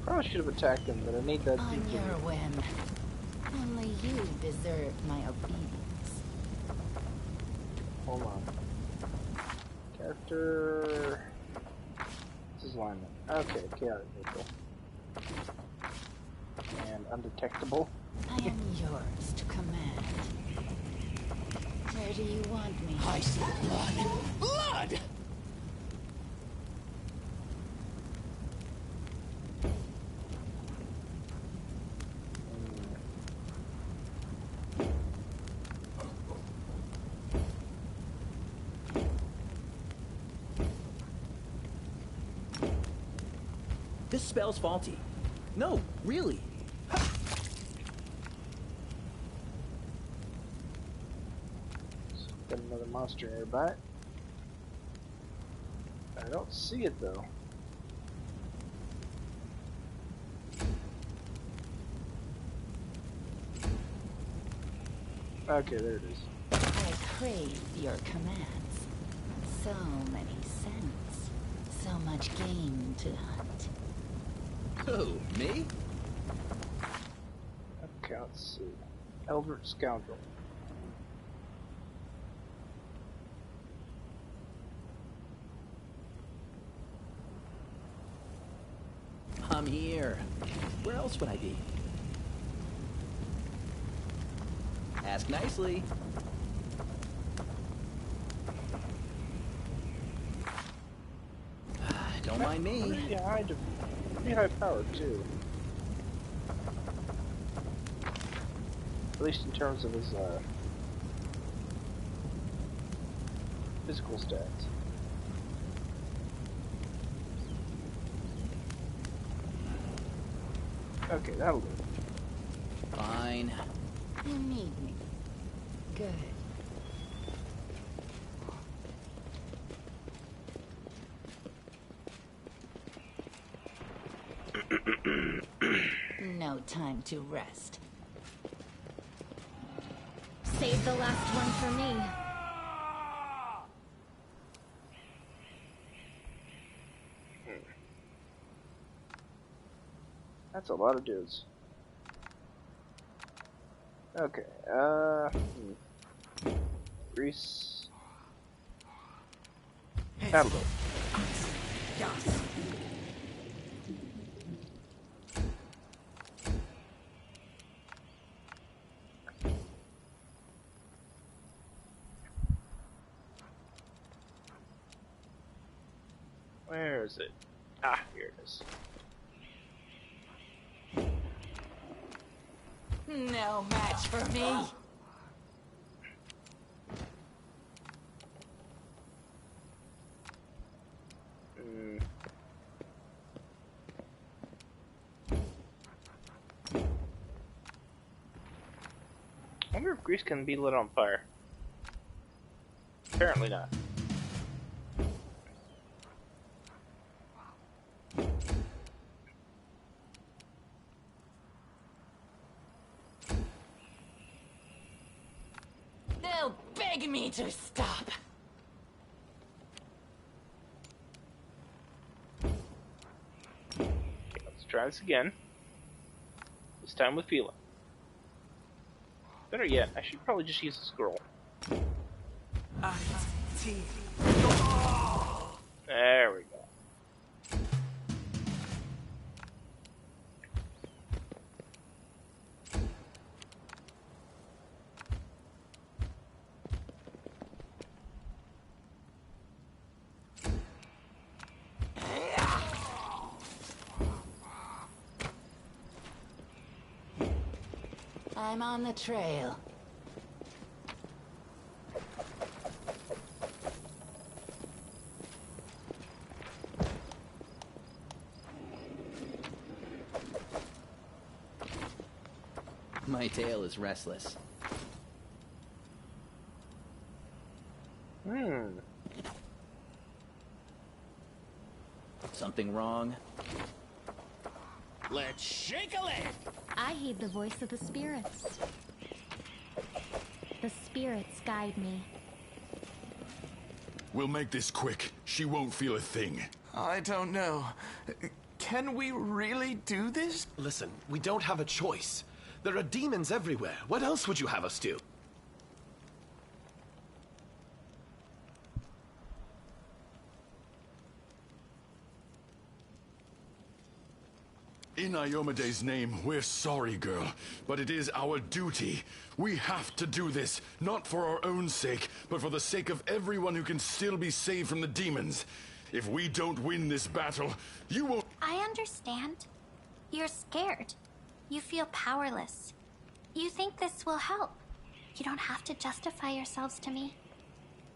A: Probably should have attacked him, but I need that.
L: On your whim. Only you deserve my obedience.
A: Hold on. Character. This is alignment. Okay, chaotic neutral. And undetectable.
L: I am yours to command. Where do you want me?
B: I see blood. Blood!
S: This spell's faulty. No, really.
A: Got another monster nearby. I don't see it though. Okay, there it is.
L: I crave your commands. So many scents. So much game to hunt.
S: Who, me?
A: Okay, let's see. Eldritch Scoundrel.
S: I'm here. Where else would I be? Ask nicely. Don't mind me.
A: Pretty high power too. At least in terms of his physical stats. Okay, that'll do.
S: Fine.
L: You need me. Good. No time to rest.
K: Save the last one for me.
A: That's a lot of dudes. Okay, Grease. That'll do. Where is it? Ah, here it is.
L: No match for me.
A: I wonder if Grease can be lit on fire. Apparently not.
L: They'll beg me to stop.
A: Okay, let's try this again. This time with feeling. Better yet, I should probably just use the scroll. There we go.
L: I'm on the trail.
S: My tail is restless. Something wrong?
B: Let's shake a leg!
K: I heed the voice of the spirits. The spirits guide me.
R: We'll make this quick. She won't feel a thing.
M: I don't know. Can we really do this?
R: Listen, we don't have a choice. There are demons everywhere. What else would you have us do? In Iomede's name, we're sorry, girl, but it is our duty. We have to do this, not for our own sake, but for the sake of everyone who can still be saved from the demons. If we don't win this battle, you won't—
T: I understand. You're scared. You feel powerless. You think this will help. You don't have to justify yourselves to me.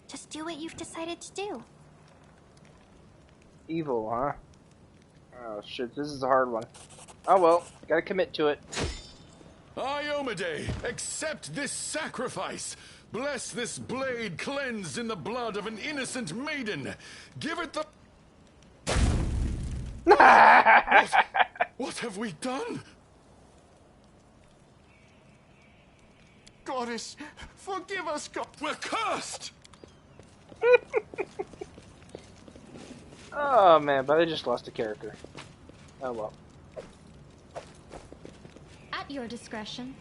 T: Just do what you've decided to do.
A: Evil, huh? Oh shit, this is a hard one. Oh well, gotta commit to it.
R: Iomade, accept this sacrifice. Bless this blade cleansed in the blood of an innocent maiden. Give it the— What have we done?
M: Goddess, forgive us, God.
R: We're cursed!
A: Oh man, but I just lost a character. Oh well.
K: At your discretion.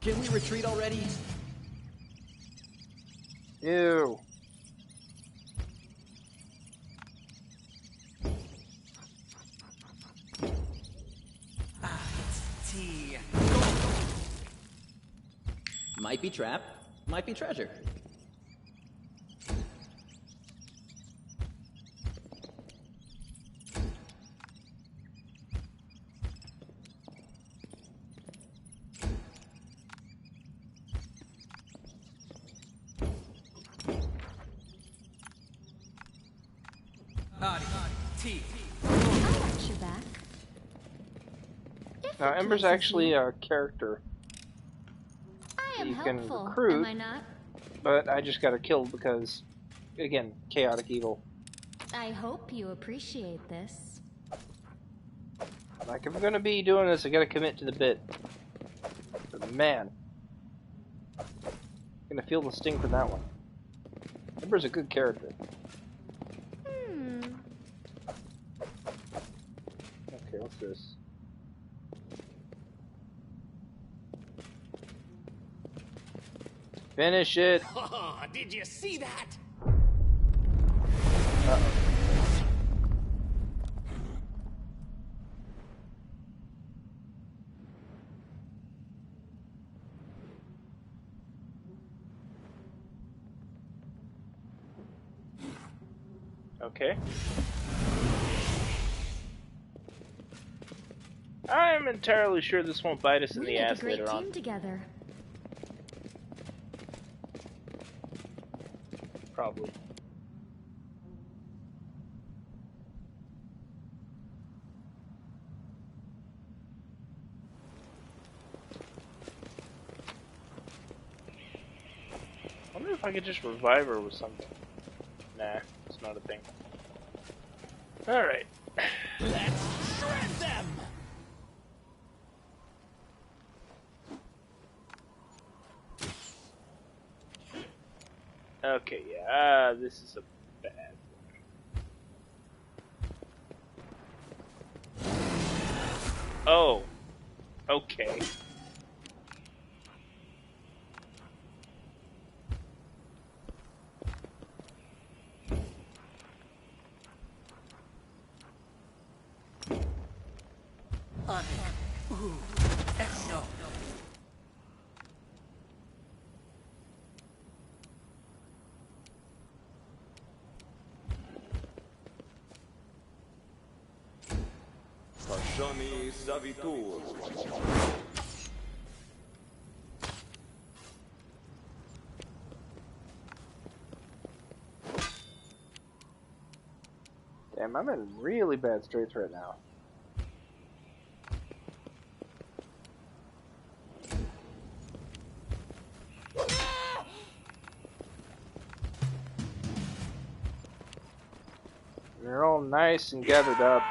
S: Can we retreat already?
A: Ew.
S: Tea. Might be trap, might be treasure.
K: Tea. I'll let you back.
A: Now Ember's actually a character
K: I am
A: you can
K: helpful,
A: recruit,
K: am I not?
A: but I just got her killed because, again, chaotic evil.
K: I hope you appreciate this.
A: Like, if I'm gonna be doing this, I gotta commit to the bit. But man, I'm gonna feel the sting for that one. Ember's a good character. Okay, what's this? Finish it!
B: Oh, did you see that?
A: Uh-oh. Okay. I'm entirely sure this won't bite us in
K: We
A: the
K: make
A: ass
K: a great
A: later on.
K: team together.
A: Probably. I wonder if I could just revive her with something. Nah, it's not a thing. Alright.
B: Let's shred them!
A: Okay, yeah, this is a bad one. Oh. Okay.
B: No.
U: Lasciami servitur.
A: Damn, I'm in really bad straits right now. They're all nice and gathered up.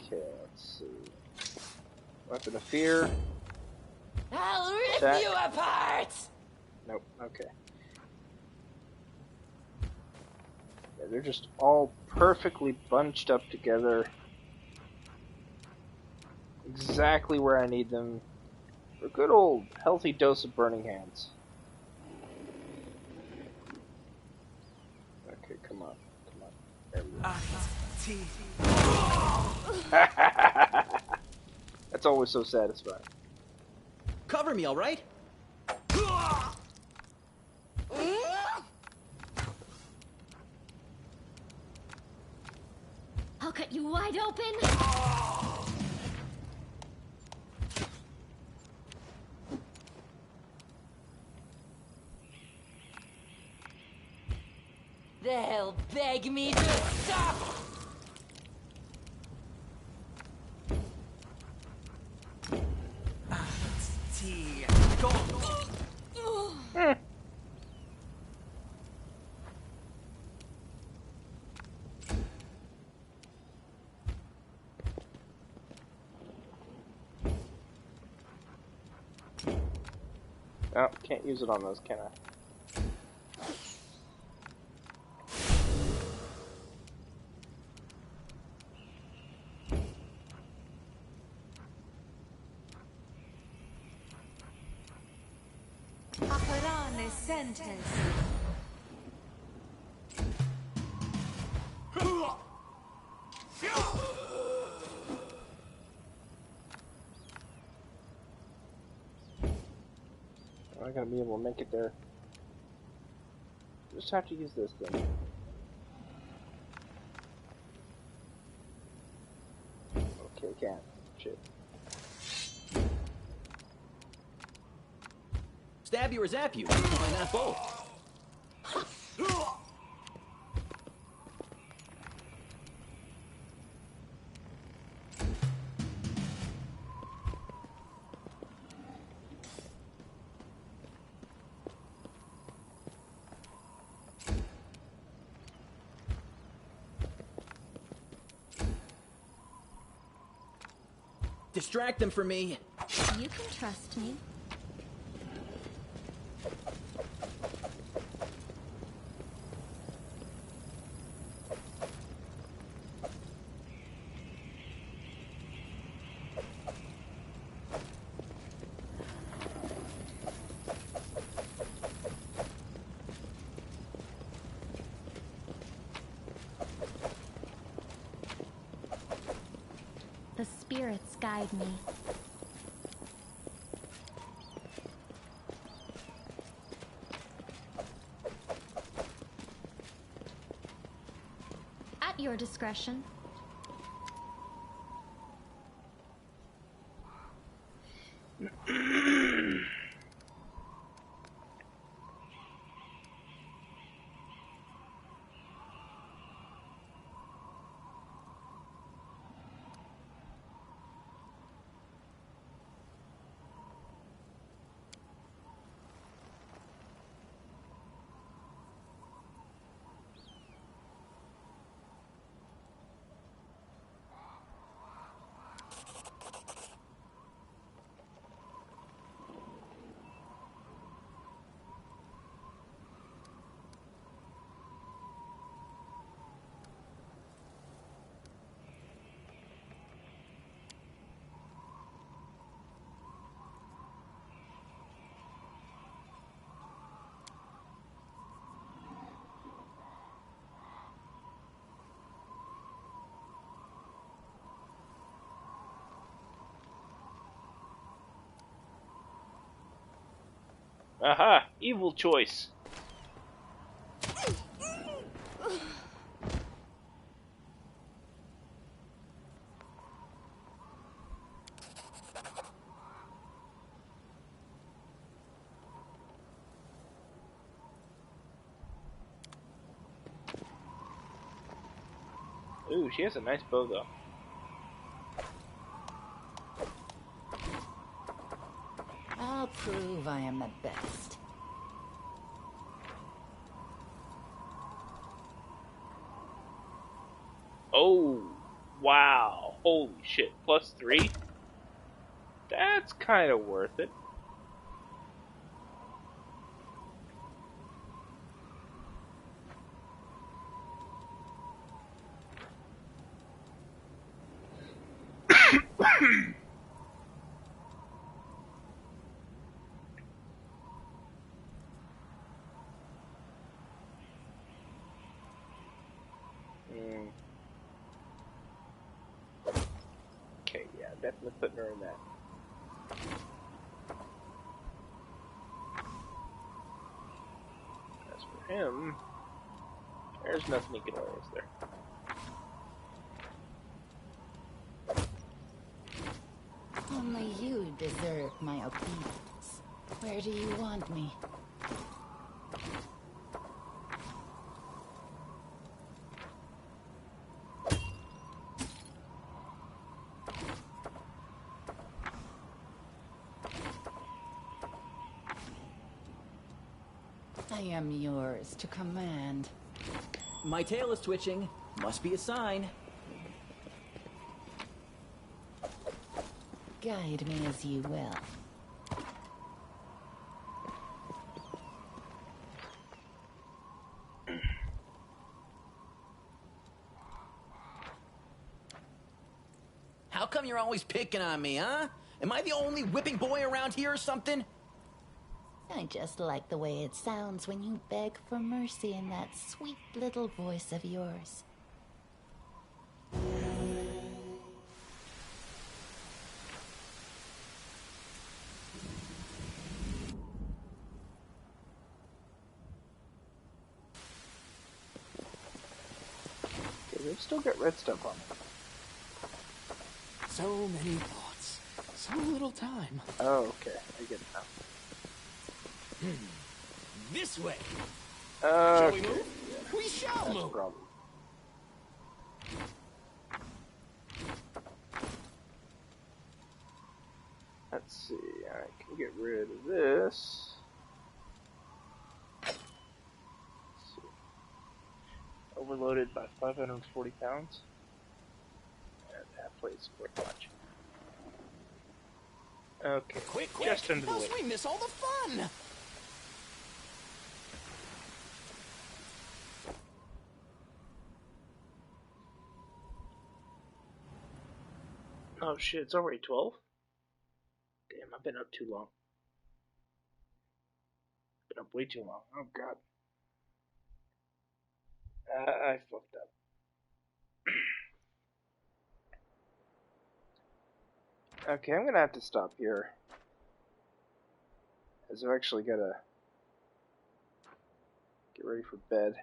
A: Okay, let's see. Weapon of fear.
P: I'll rip
A: Attack.
P: you apart!
A: Nope, okay. Yeah, they're just all perfectly bunched up together. Exactly where I need them. For a good old healthy dose of burning hands. Okay, come on. Come on. There we go. That's always so satisfying.
S: Cover me, all right?
K: I'll cut you wide open.
P: They'll beg me to stop!
A: Oh, can't use it on those, can I?
P: Operane sentence.
A: I'm not gonna be able to make it there. Just have to use this thing. Okay, can't. Shit.
S: Stab you or zap you? Why not both? Distract them from me.
K: You can trust me. The spirits guide me. At your discretion.
A: Aha! Evil choice. Ooh, she has a nice bow though.
L: I'll prove I am the best.
A: Oh, wow. Holy shit. +3? That's kind of worth it. Okay, yeah, definitely putting her in that. As for him, there's nothing he can wear, is there?
L: Only you deserve my obedience. Where do you want me? I am yours to command.
S: My tail is twitching. Must be a sign.
L: Guide me as you will.
Q: How come you're always picking on me, huh? Am I the only whipping boy around here or something?
L: I just like the way it sounds when you beg for mercy in that sweet little voice of yours.
A: Okay, they've still got red stuff on them.
B: So many thoughts. So little time.
A: Oh, okay. I get it now.
B: This way.
A: Okay.
B: Shall we move? We shall
A: That's
B: move.
A: a problem. Let's see. I can get rid of this. Let's see. Overloaded by 540 pounds. And that plate's worth much. Okay,
B: Quick,
A: just under the
B: else
A: weight.
B: we miss all the fun.
A: Oh shit, it's already 12? Damn, I've been up too long. Been up way too long. Oh god. I fucked up. Okay, I'm gonna have to stop here. As I've actually gotta get ready for bed.